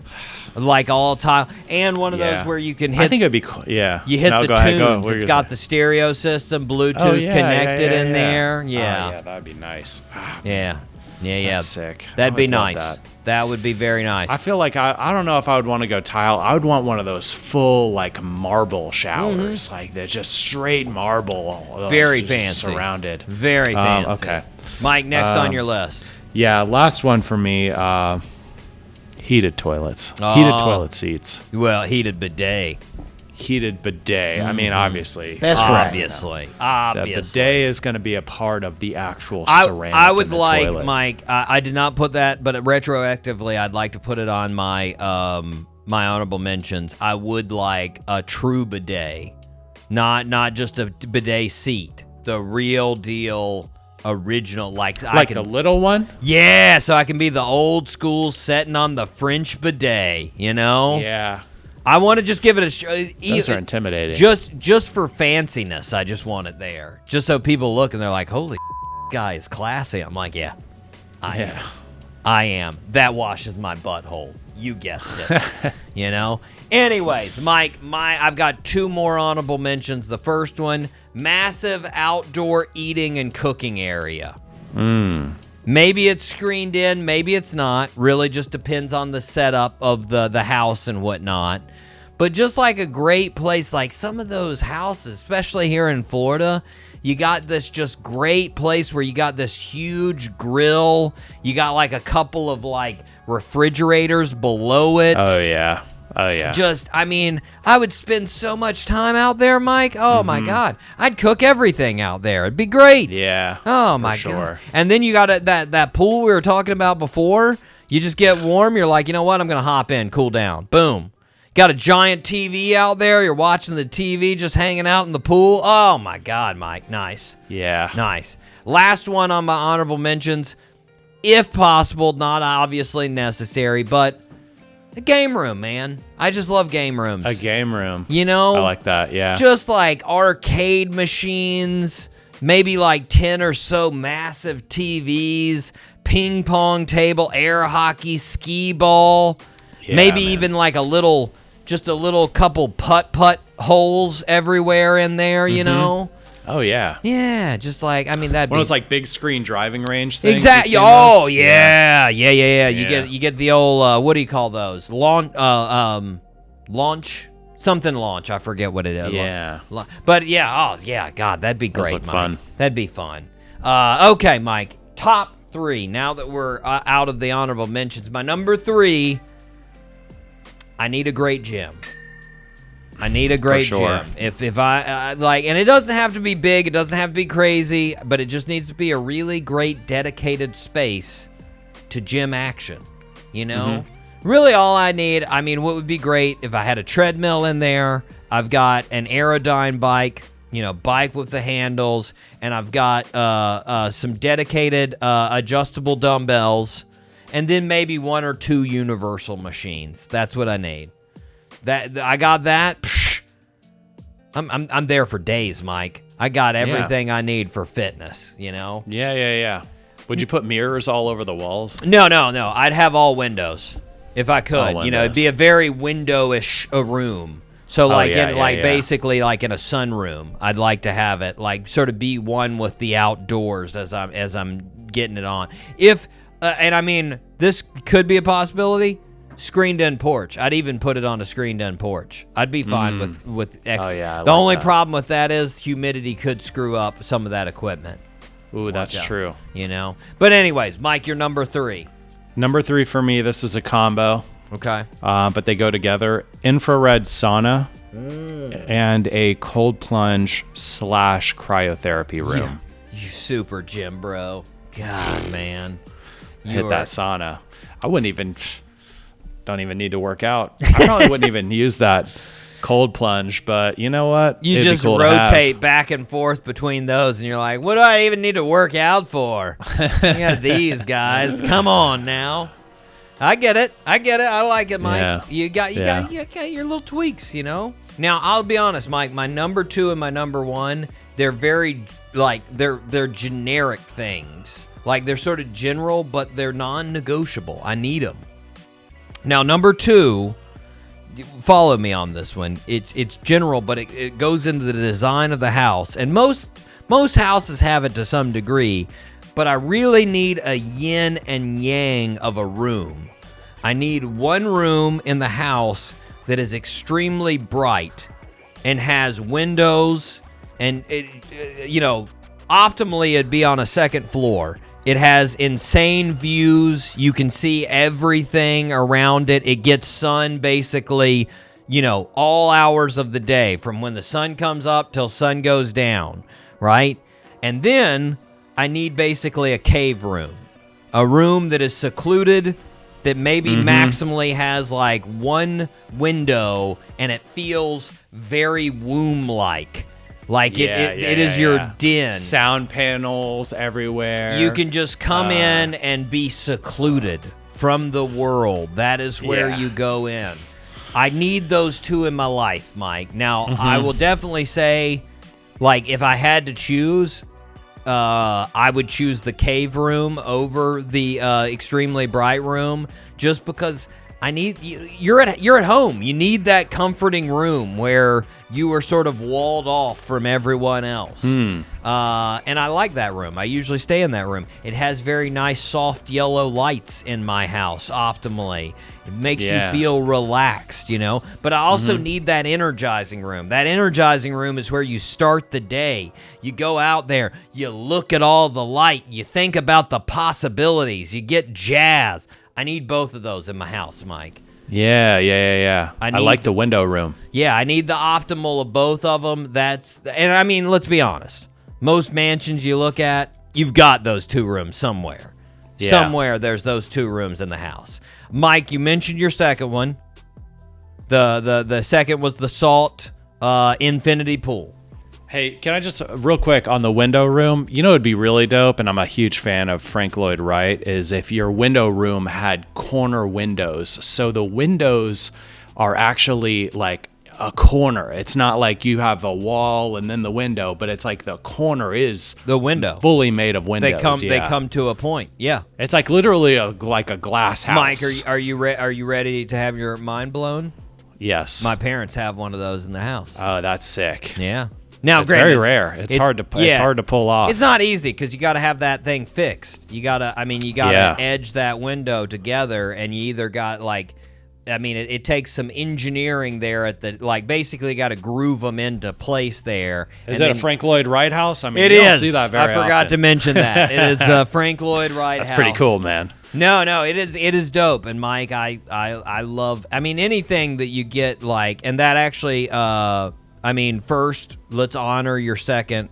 [SPEAKER 2] Like all tile. And one of those where you can hit.
[SPEAKER 3] I think it'd be cool. Yeah.
[SPEAKER 2] You hit the tunes. It's got the stereo system, Bluetooth connected in there. Yeah.
[SPEAKER 3] Oh, yeah, that'd be nice.
[SPEAKER 2] Yeah.
[SPEAKER 3] That's sick.
[SPEAKER 2] That'd be nice. That would be very nice.
[SPEAKER 3] I feel like I don't know if I would want to go tile. I would want one of those full like marble showers, like they're just straight marble.
[SPEAKER 2] Very fancy.
[SPEAKER 3] Surrounded.
[SPEAKER 2] Very fancy.
[SPEAKER 3] Okay.
[SPEAKER 2] Mike, next on your list.
[SPEAKER 3] Yeah, last one for me. Heated toilets. Heated toilet seats.
[SPEAKER 2] Well, heated bidet.
[SPEAKER 3] Heated bidet. I mean, obviously.
[SPEAKER 6] That's
[SPEAKER 2] Obviously.
[SPEAKER 3] The bidet is going to be a part of the actual ceramic.
[SPEAKER 2] I would
[SPEAKER 3] in the
[SPEAKER 2] like,
[SPEAKER 3] toilet.
[SPEAKER 2] Mike, I did not put that, but retroactively, I'd like to put it on my my honorable mentions. I would like a true bidet, not just a bidet seat, the real deal, original, like
[SPEAKER 3] the little one.
[SPEAKER 2] Yeah, so I can be the old school setting on the French bidet, you know?
[SPEAKER 3] Yeah.
[SPEAKER 2] I want to just give it
[SPEAKER 3] Those are intimidating.
[SPEAKER 2] Just for fanciness, I just want it there. Just so people look and they're like, holy guy is classy. I'm like, yeah, I am. That washes my butthole. You guessed it. You know? Anyways, Mike, I've got 2 more honorable mentions. The first one, massive outdoor eating and cooking area. Maybe it's screened in, maybe it's not. Really just depends on the setup of the house and whatnot. But just like a great place, like some of those houses, especially here in Florida, you got this just great place where you got this huge grill. You got like a couple of like refrigerators below it.
[SPEAKER 3] Oh, yeah. Oh, yeah.
[SPEAKER 2] I would spend so much time out there, Mike. Oh, my God. I'd cook everything out there. It'd be great.
[SPEAKER 3] Yeah.
[SPEAKER 2] Oh, my God. And then you got that pool we were talking about before. You just get warm. You're like, you know what? I'm going to hop in, cool down. Boom. Got a giant TV out there. You're watching the TV, just hanging out in the pool. Oh, my God, Mike. Nice.
[SPEAKER 3] Yeah.
[SPEAKER 2] Nice. Last one on my honorable mentions. If possible, not obviously necessary, but a game room, man. I just love game rooms.
[SPEAKER 3] A game room.
[SPEAKER 2] You know?
[SPEAKER 3] I like that, yeah.
[SPEAKER 2] Just like arcade machines, maybe like 10 or so massive TVs, ping pong table, air hockey, skee ball, maybe even like a little couple putt-putt holes everywhere in there, you know?
[SPEAKER 3] Oh, yeah.
[SPEAKER 2] Yeah, just like, I mean, that'd
[SPEAKER 3] One
[SPEAKER 2] be...
[SPEAKER 3] of those, like, big screen driving range things.
[SPEAKER 2] Exactly. Oh, yeah. You get the old, what do you call those? Launch, something launch. I forget what it is.
[SPEAKER 3] Yeah.
[SPEAKER 2] But, yeah, oh, yeah, God, that'd be great,
[SPEAKER 3] Mike.
[SPEAKER 2] Fun. That'd be fun. Okay, Mike, top 3. Now that we're out of the honorable mentions, my number 3, I need a great gym. I need a great gym. If I like, and it doesn't have to be big, it doesn't have to be crazy, but it just needs to be a really great dedicated space to gym action. You know, really all I need. I mean, what would be great if I had a treadmill in there? I've got an Aerodyne bike, bike with the handles, and I've got some dedicated adjustable dumbbells, and then maybe 1 or 2 universal machines. That's what I need. That I got that. Psh, I'm there for days, Mike. I got everything I need for fitness.
[SPEAKER 3] Yeah. Would you put mirrors all over the walls?
[SPEAKER 2] No. I'd have all windows if I could. It'd be a very window-ish room. So basically like in a sunroom, I'd like to have it like sort of be one with the outdoors as I'm getting it on. If and I mean this could be a possibility. Screened-in porch. I'd even put it on a screened-in porch. I'd be fine with
[SPEAKER 3] the
[SPEAKER 2] only problem with that is humidity could screw up some of that equipment.
[SPEAKER 3] Ooh, that's true.
[SPEAKER 2] But anyways, Mike, you're number 3.
[SPEAKER 3] Number 3 for me, this is a combo.
[SPEAKER 2] Okay.
[SPEAKER 3] But they go together. Infrared sauna and a cold plunge / cryotherapy room.
[SPEAKER 2] You super gym bro. God, man.
[SPEAKER 3] Hit that sauna. Don't even need to work out. I probably wouldn't even use that cold plunge, but you know what?
[SPEAKER 2] You
[SPEAKER 3] It'd
[SPEAKER 2] just
[SPEAKER 3] be cool
[SPEAKER 2] rotate back and forth between those, and you're like, what do I even need to work out for? I got these guys. Come on now. I get it. I like it, Mike.
[SPEAKER 3] Yeah.
[SPEAKER 2] You got your little tweaks, Now, I'll be honest, Mike, my number 2 and my number 1, they're very, they're generic things. Like, they're sort of general, but they're non-negotiable. I need them. Now, number 2, follow me on this one. It's general, but it goes into the design of the house. And most houses have it to some degree, but I really need a yin and yang of a room. I need one room in the house that is extremely bright and has windows, and optimally it'd be on a second floor. It has insane views. You can see everything around it. It gets sun basically, all hours of the day, from when the sun comes up till sun goes down, right? And then I need basically a cave room, a room that is secluded, that maybe maximally has like one window, and it feels very womb-like. Like it is your den.
[SPEAKER 3] Sound panels everywhere.
[SPEAKER 2] You can just come in and be secluded from the world. That is where you go in. I need those 2 in my life, Mike. Now, I will definitely say, like, if I had to choose, I would choose the cave room over the extremely bright room, just because you're at home. You need that comforting room where you are sort of walled off from everyone else. And I like that room. I usually stay in that room. It has very nice soft yellow lights in my house optimally. It makes you feel relaxed, But I also need that energizing room. That energizing room is where you start the day. You go out there, you look at all the light, you think about the possibilities, you get jazzed. I need both of those in my house, Mike.
[SPEAKER 3] Yeah. I
[SPEAKER 2] need-
[SPEAKER 3] like the window room.
[SPEAKER 2] Yeah, I need the optimal of both of them. And I mean, let's be honest. Most mansions you look at, you've got those 2 rooms somewhere.
[SPEAKER 3] Yeah.
[SPEAKER 2] Somewhere there's those 2 rooms in the house. Mike, you mentioned your second one. The second was the Salt infinity pool.
[SPEAKER 3] Hey, can I just real quick on the window room? You know, it'd be really dope, and I'm a huge fan of Frank Lloyd Wright. Is if your window room had corner windows, so the windows are actually like a corner. It's not like you have a wall and then the window, but it's like the corner is
[SPEAKER 2] The window.
[SPEAKER 3] fully made of windows.
[SPEAKER 2] They come to a point. Yeah.
[SPEAKER 3] It's like literally like a glass house.
[SPEAKER 2] Mike, are you ready to have your mind blown?
[SPEAKER 3] Yes.
[SPEAKER 2] My parents have one of those in the house.
[SPEAKER 3] Oh, that's sick.
[SPEAKER 2] Yeah. Now,
[SPEAKER 3] It's
[SPEAKER 2] granted,
[SPEAKER 3] very rare. It's hard to pull off.
[SPEAKER 2] It's not easy because you got to have that thing fixed. You got to edge that window together, and you either got it takes some engineering there basically got to groove them into place there.
[SPEAKER 3] Is it a Frank Lloyd Wright house? I mean,
[SPEAKER 2] It
[SPEAKER 3] you
[SPEAKER 2] is.
[SPEAKER 3] don't see that very
[SPEAKER 2] I forgot
[SPEAKER 3] often.
[SPEAKER 2] to mention that. It is a Frank Lloyd Wright
[SPEAKER 3] That's
[SPEAKER 2] house.
[SPEAKER 3] pretty cool, man.
[SPEAKER 2] No, it is dope. And Mike, I love. I mean, anything that you get and that actually. First, let's honor your second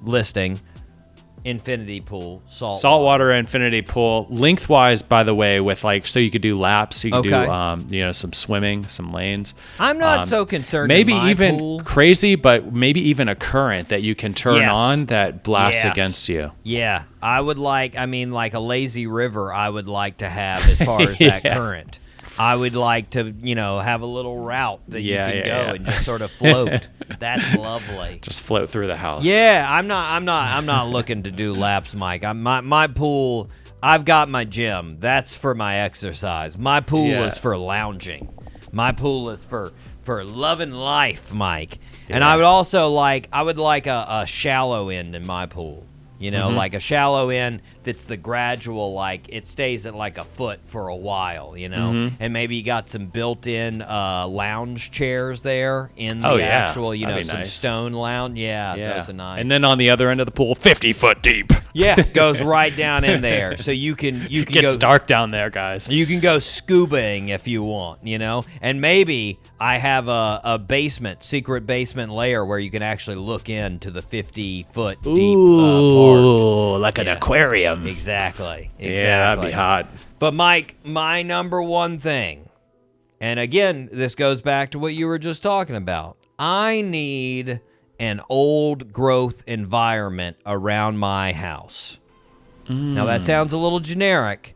[SPEAKER 2] listing. Infinity pool,
[SPEAKER 3] saltwater infinity pool, lengthwise, by the way, with so you could do laps, you could
[SPEAKER 2] Okay.
[SPEAKER 3] do some swimming, some lanes.
[SPEAKER 2] I'm not so concerned.
[SPEAKER 3] Maybe
[SPEAKER 2] in my
[SPEAKER 3] even
[SPEAKER 2] pool.
[SPEAKER 3] crazy, but maybe even a current that you can turn
[SPEAKER 2] Yes.
[SPEAKER 3] on that blasts
[SPEAKER 2] Yes.
[SPEAKER 3] against you.
[SPEAKER 2] Yeah, I would like a lazy river. I would like to have as far as that
[SPEAKER 3] Yeah.
[SPEAKER 2] current. I would like to, have a little route that you can go
[SPEAKER 3] yeah.
[SPEAKER 2] and just sort of float. That's lovely.
[SPEAKER 3] Just float through the house.
[SPEAKER 2] Yeah, I'm not looking to do laps, Mike. My pool. I've got my gym. That's for my exercise. My pool
[SPEAKER 3] Yeah.
[SPEAKER 2] is for lounging. My pool is for loving life, Mike. And
[SPEAKER 3] Yeah.
[SPEAKER 2] I would also like a shallow end in my pool. Like a shallow end that's the gradual, it stays at a foot for a while, and maybe you got some built-in lounge chairs there in the actual,
[SPEAKER 3] That'd be
[SPEAKER 2] some
[SPEAKER 3] nice.
[SPEAKER 2] stone lounge. Yeah, those are nice.
[SPEAKER 3] And then on the other end of the pool, 50 foot deep.
[SPEAKER 2] yeah, goes right down in there, so you can
[SPEAKER 3] It gets
[SPEAKER 2] go
[SPEAKER 3] dark down there, guys.
[SPEAKER 2] You can go scubaing if you want, and maybe I have a secret basement layer where you can actually look into the 50-foot deep part.
[SPEAKER 3] Ooh, like an aquarium.
[SPEAKER 2] Exactly.
[SPEAKER 3] Yeah, that'd be hot.
[SPEAKER 2] But Mike, my number one thing, and again, this goes back to what you were just talking about. I need an old growth environment around my house. Now that sounds a little generic,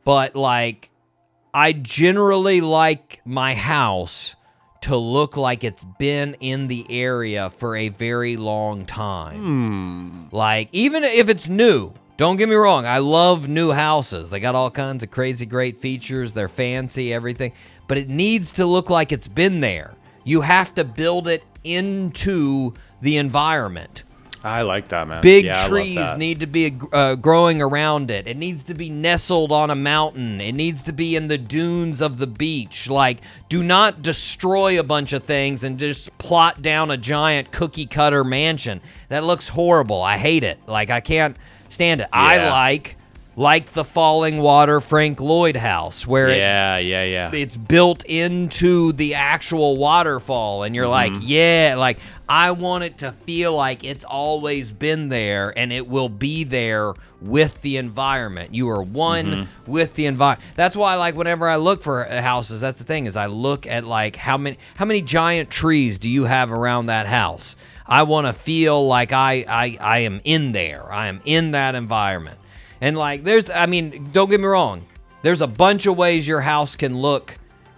[SPEAKER 2] but I generally like my house to look like it's been in the area for a very long time. Even if it's new, don't get me wrong, I love new houses. They got all kinds of crazy great features. They're fancy, everything. But it needs to look like it's been there. You have to build it into the environment.
[SPEAKER 3] I like that, man.
[SPEAKER 2] Big
[SPEAKER 3] Yeah, I love
[SPEAKER 2] trees
[SPEAKER 3] that.
[SPEAKER 2] need to be growing around it. It needs to be nestled on a mountain. It needs to be in the dunes of the beach. Do not destroy a bunch of things and just plot down a giant cookie cutter mansion. That looks horrible. I hate it. I can't stand it.
[SPEAKER 3] Yeah.
[SPEAKER 2] I like the Falling Water Frank Lloyd house where
[SPEAKER 3] Yeah.
[SPEAKER 2] it's built into the actual waterfall, and you're I want it to feel like it's always been there, and it will be there with the environment. You are one with the environment. That's why, whenever I look for houses, that's the thing, is I look at how many giant trees do you have around that house? I want to feel like I am in there. I am in that environment. And don't get me wrong, there's a bunch of ways your house can look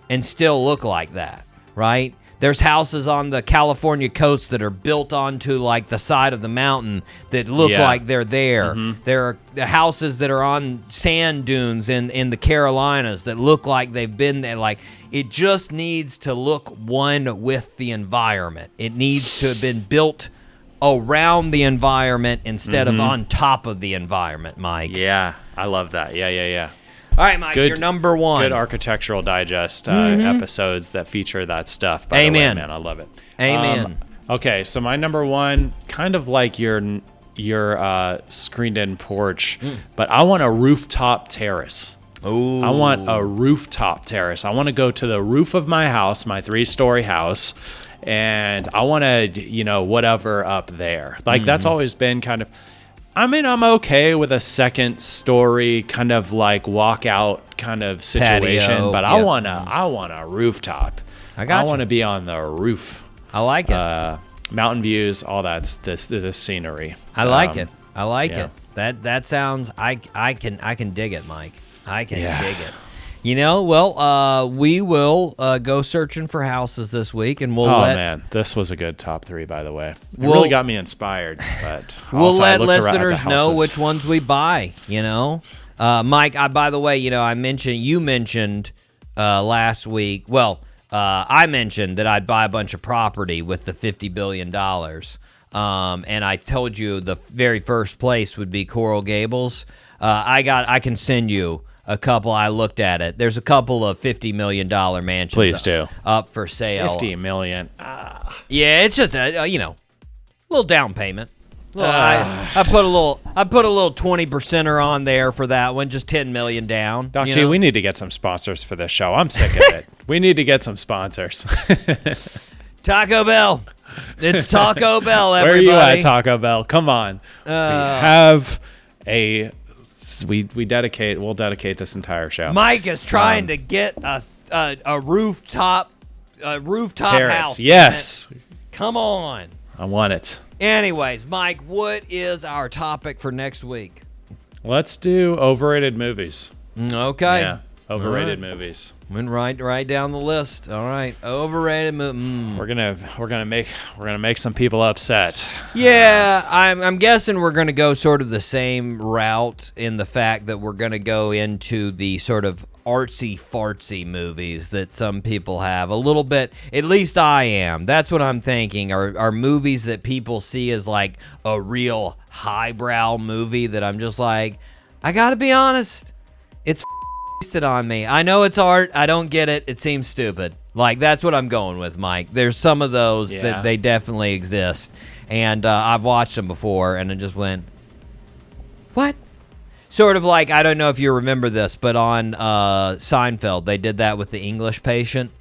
[SPEAKER 2] and still look like that, right? There's houses on the California coast that are built onto the side of the mountain that look like they're there. There are the houses that are on sand dunes in the Carolinas that look like they've been there. It just needs to look one with the environment. It needs to have been built around the environment instead of on top of the environment, Mike.
[SPEAKER 3] Yeah, I love that. Yeah.
[SPEAKER 2] All right, Mike, you're number one.
[SPEAKER 3] Good Architectural Digest episodes that feature that stuff. By
[SPEAKER 2] Amen.
[SPEAKER 3] the way, man, I love it.
[SPEAKER 2] Amen.
[SPEAKER 3] Okay, so my number one, kind of like your screened-in porch, but I want a rooftop terrace.
[SPEAKER 2] Ooh.
[SPEAKER 3] I want a rooftop terrace. I want to go to the roof of my house, my 3-story house, and I want to, whatever up there. Like that's always been kind of, I mean, I'm okay with a 2nd-story kind of like walkout kind of situation,
[SPEAKER 2] Patio,
[SPEAKER 3] but
[SPEAKER 2] yeah.
[SPEAKER 3] I want a rooftop. I want to be on the roof.
[SPEAKER 2] I like it.
[SPEAKER 3] Mountain views, all that's the scenery.
[SPEAKER 2] I like it. I like
[SPEAKER 3] yeah.
[SPEAKER 2] it. That sounds. I can dig it, Mike. I can
[SPEAKER 3] Yeah.
[SPEAKER 2] dig it. We will go searching for houses this week, and we'll
[SPEAKER 3] man, this was a good top 3, by the way. It
[SPEAKER 2] We'll-
[SPEAKER 3] really got me inspired. But
[SPEAKER 2] we'll
[SPEAKER 3] also I
[SPEAKER 2] let
[SPEAKER 3] looked around at the
[SPEAKER 2] listeners know
[SPEAKER 3] houses.
[SPEAKER 2] which ones we buy. Mike. By the way, you mentioned last week. Well, I mentioned that I'd buy a bunch of property with the $50 billion. And I told you the very first place would be Coral Gables. I can send you a couple. I looked at it. There's a couple of $50 million mansions.
[SPEAKER 3] Please do.
[SPEAKER 2] Up for sale.
[SPEAKER 3] $50 million.
[SPEAKER 2] Yeah, it's just a little down payment. I put a little 20%er on there for that one, just $10 million down.
[SPEAKER 3] Doc G, we need to get some sponsors for this show. I'm sick of it. We need to get some sponsors.
[SPEAKER 2] Taco Bell. It's Taco Bell,
[SPEAKER 3] Where
[SPEAKER 2] everybody.
[SPEAKER 3] are you at, Taco Bell? Come on. We'll dedicate this entire show.
[SPEAKER 2] Mike is trying to get a rooftop
[SPEAKER 3] Terrace.
[SPEAKER 2] house.
[SPEAKER 3] Yes.
[SPEAKER 2] Come on.
[SPEAKER 3] I want it.
[SPEAKER 2] Anyways, Mike, what is our topic for next week?
[SPEAKER 3] Let's do overrated movies.
[SPEAKER 2] Okay.
[SPEAKER 3] Yeah. Overrated
[SPEAKER 2] All right.
[SPEAKER 3] movies.
[SPEAKER 2] Went right down the list. All right. Overrated movie.
[SPEAKER 3] We're gonna make some people upset.
[SPEAKER 2] Yeah, I'm guessing we're going to go sort of the same route in the fact that we're going to go into the sort of artsy-fartsy movies that some people have. A little bit, at least I am. That's what I'm thinking, are movies that people see as like a real highbrow movie that I'm just like, I got to be honest, it's wasted on me. I know it's art. I don't get it. It seems stupid. Like, that's what I'm going with, Mike. There's some of those that they definitely exist. And I've watched them before, and I just went, what? Sort of like, I don't know if you remember this, but on Seinfeld, they did that with the English Patient.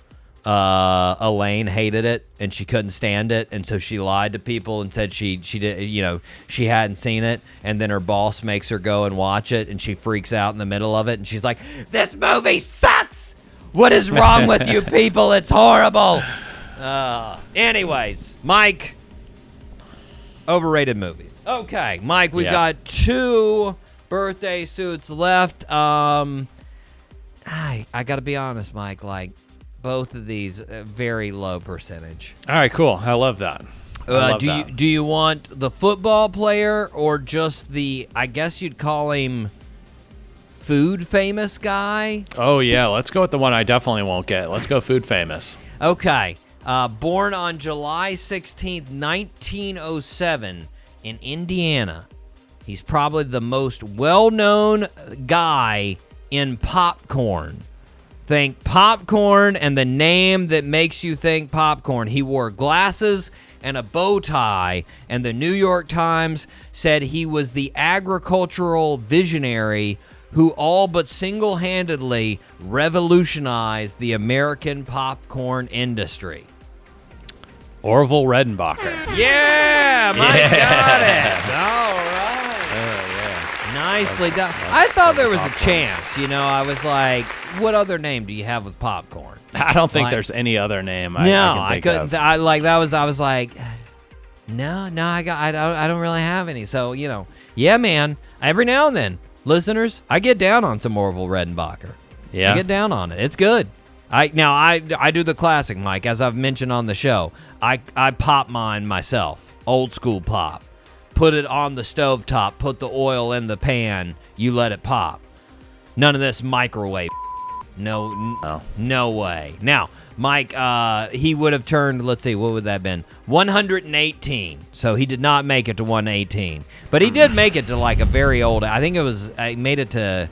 [SPEAKER 2] Elaine hated it, and she couldn't stand it, and so she lied to people and said she did, she hadn't seen it, and then her boss makes her go and watch it, and she freaks out in the middle of it, and she's like, "This movie sucks! What is wrong with you people? It's horrible!" Anyways, Mike, overrated movies. Okay, Mike, we've got 2 birthday suits left. I gotta be honest, Mike, like, both of these very low percentage.
[SPEAKER 3] All right, cool. I love that.
[SPEAKER 2] Do you want the football player or just the, I guess you'd call him, food famous guy?
[SPEAKER 3] Oh yeah, let's go with the one I definitely won't get. Let's go food famous.
[SPEAKER 2] Okay. Born on July 16th, 1907 in Indiana. He's probably the most well-known guy in popcorn. Think popcorn and the name that makes you think popcorn. He wore glasses and a bow tie, and the New York Times said he was the agricultural visionary who all but single-handedly revolutionized the American popcorn industry.
[SPEAKER 3] Orville Redenbacher.
[SPEAKER 2] Yeah, Mike got it. All right. Nicely done. I thought there was a chance. I was like, what other name do you have with popcorn?
[SPEAKER 3] I don't think
[SPEAKER 2] Like,
[SPEAKER 3] there's any other name.
[SPEAKER 2] I couldn't.
[SPEAKER 3] Of.
[SPEAKER 2] I was like, no, I don't really have any. So yeah, man. Every now and then, listeners, I get down on some Orville Redenbacher.
[SPEAKER 3] Yeah,
[SPEAKER 2] I get down on it. It's good. I do the classic, Mike, as I've mentioned on the show. I pop mine myself, old school pop. Put it on the stovetop, put the oil in the pan, you let it pop. None of this microwave. No way. Now, Mike, he would have turned, let's see, what would that have been? 118. So he did not make it to 118. But he did make it to like a very old, I think I made it to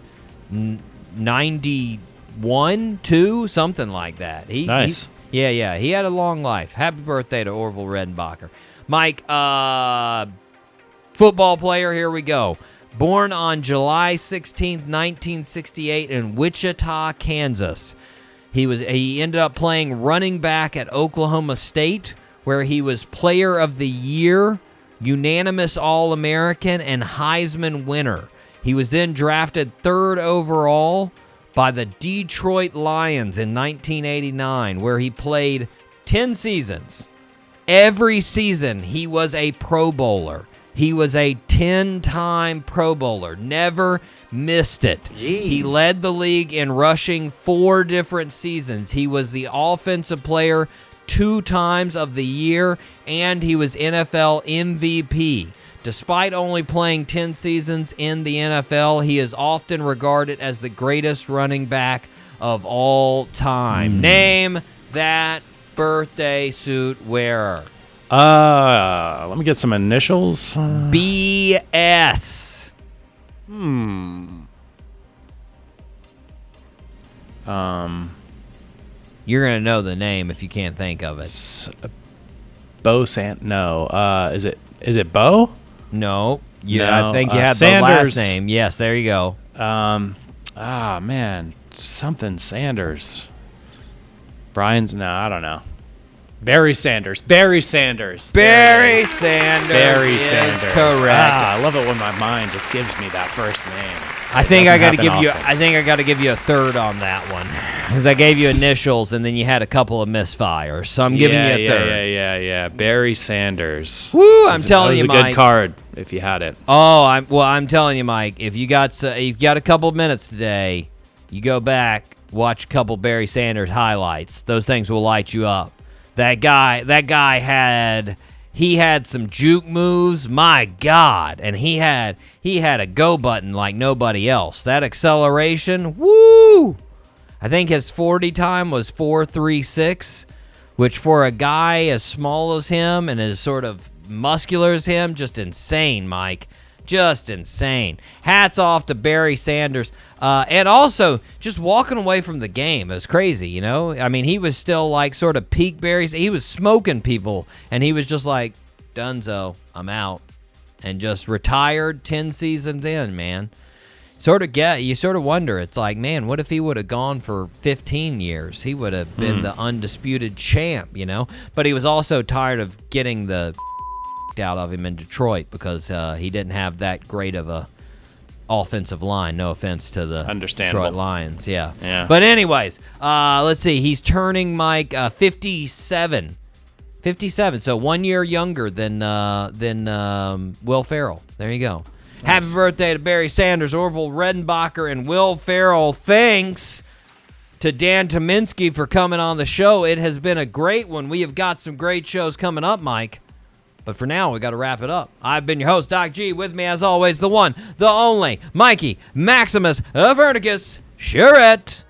[SPEAKER 2] 91, 2, something like that.
[SPEAKER 3] Nice.
[SPEAKER 2] He had a long life. Happy birthday to Orville Redenbacher. Mike, football player, here we go. Born on July 16th, 1968 in Wichita, Kansas. He ended up playing running back at Oklahoma State, where he was Player of the Year, unanimous All-American, and Heisman winner. He was then drafted 3rd overall by the Detroit Lions in 1989, where he played 10 seasons. Every season, he was a Pro Bowler. He was a 10-time Pro Bowler. Never missed it.
[SPEAKER 7] Jeez.
[SPEAKER 2] He led the league in rushing 4 different seasons. He was the offensive player 2 times of the year, and he was NFL MVP. Despite only playing 10 seasons in the NFL, he is often regarded as the greatest running back of all time. Name that birthday suit wearer.
[SPEAKER 3] Let me get some initials.
[SPEAKER 2] BS. You're gonna know the name if you can't think of it.
[SPEAKER 3] No. Is it Bo?
[SPEAKER 2] No. Yeah,
[SPEAKER 3] No,
[SPEAKER 2] I think you had
[SPEAKER 3] Sanders.
[SPEAKER 2] the last name. Yes, there you go.
[SPEAKER 3] Man, something Sanders. Brian's, no, I don't know. Barry Sanders. Barry Sanders.
[SPEAKER 2] Barry Sanders.
[SPEAKER 3] Barry
[SPEAKER 2] is
[SPEAKER 3] Sanders.
[SPEAKER 2] correct.
[SPEAKER 3] I love it when my mind just gives me that first name.
[SPEAKER 2] I think I got to
[SPEAKER 3] doesn't
[SPEAKER 2] give you.
[SPEAKER 3] happen
[SPEAKER 2] I think I got to give you a third on that one because I gave you initials and then you had a couple of misfires. So I'm giving you a third.
[SPEAKER 3] Yeah. Barry Sanders.
[SPEAKER 2] Woo! I'm telling you,
[SPEAKER 3] that was a
[SPEAKER 2] Mike.
[SPEAKER 3] good card if you had it.
[SPEAKER 2] Oh, I'm telling you, Mike. If you got a couple of minutes today, you go back, watch a couple Barry Sanders highlights. Those things will light you up. That guy had some juke moves, my God, and he had a go button like nobody else. That acceleration, woo! I think his 40 time was 4.36, which for a guy as small as him and as sort of muscular as him, just insane, Mike. Just insane. Hats off to Barry Sanders. And also, just walking away from the game. It was crazy, you know? I mean, he was still like sort of peak Barry. He was smoking people, and he was just like, Dunzo, I'm out. And just retired 10 seasons in, man. You sort of wonder. It's like, man, what if he would have gone for 15 years? He would have been the undisputed champ, you know? But he was also tired of getting the out of him in Detroit because he didn't have that great of a offensive line. No offense to the Detroit Lions. Yeah. But anyways, let's see. He's turning, Mike, 57. 57. So 1 year younger than Will Ferrell. There you go. Nice. Happy birthday to Barry Sanders, Orville Redenbacher, and Will Ferrell. Thanks to Dan Tyminski for coming on the show. It has been a great one. We have got some great shows coming up, Mike. But for now, we got to wrap it up. I've been your host, Doc G. With me, as always, the one, the only, Mikey Maximus Verticus Charette.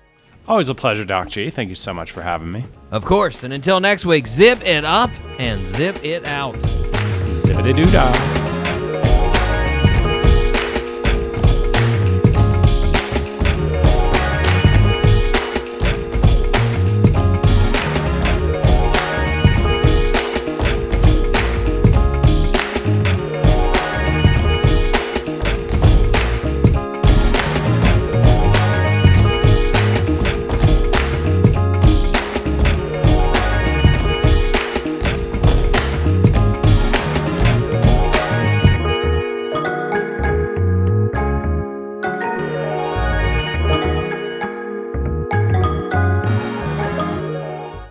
[SPEAKER 3] Always a pleasure, Doc G. Thank you so much for having me.
[SPEAKER 2] Of course. And until next week, zip it up and zip it out.
[SPEAKER 3] Zippity-doo-dah.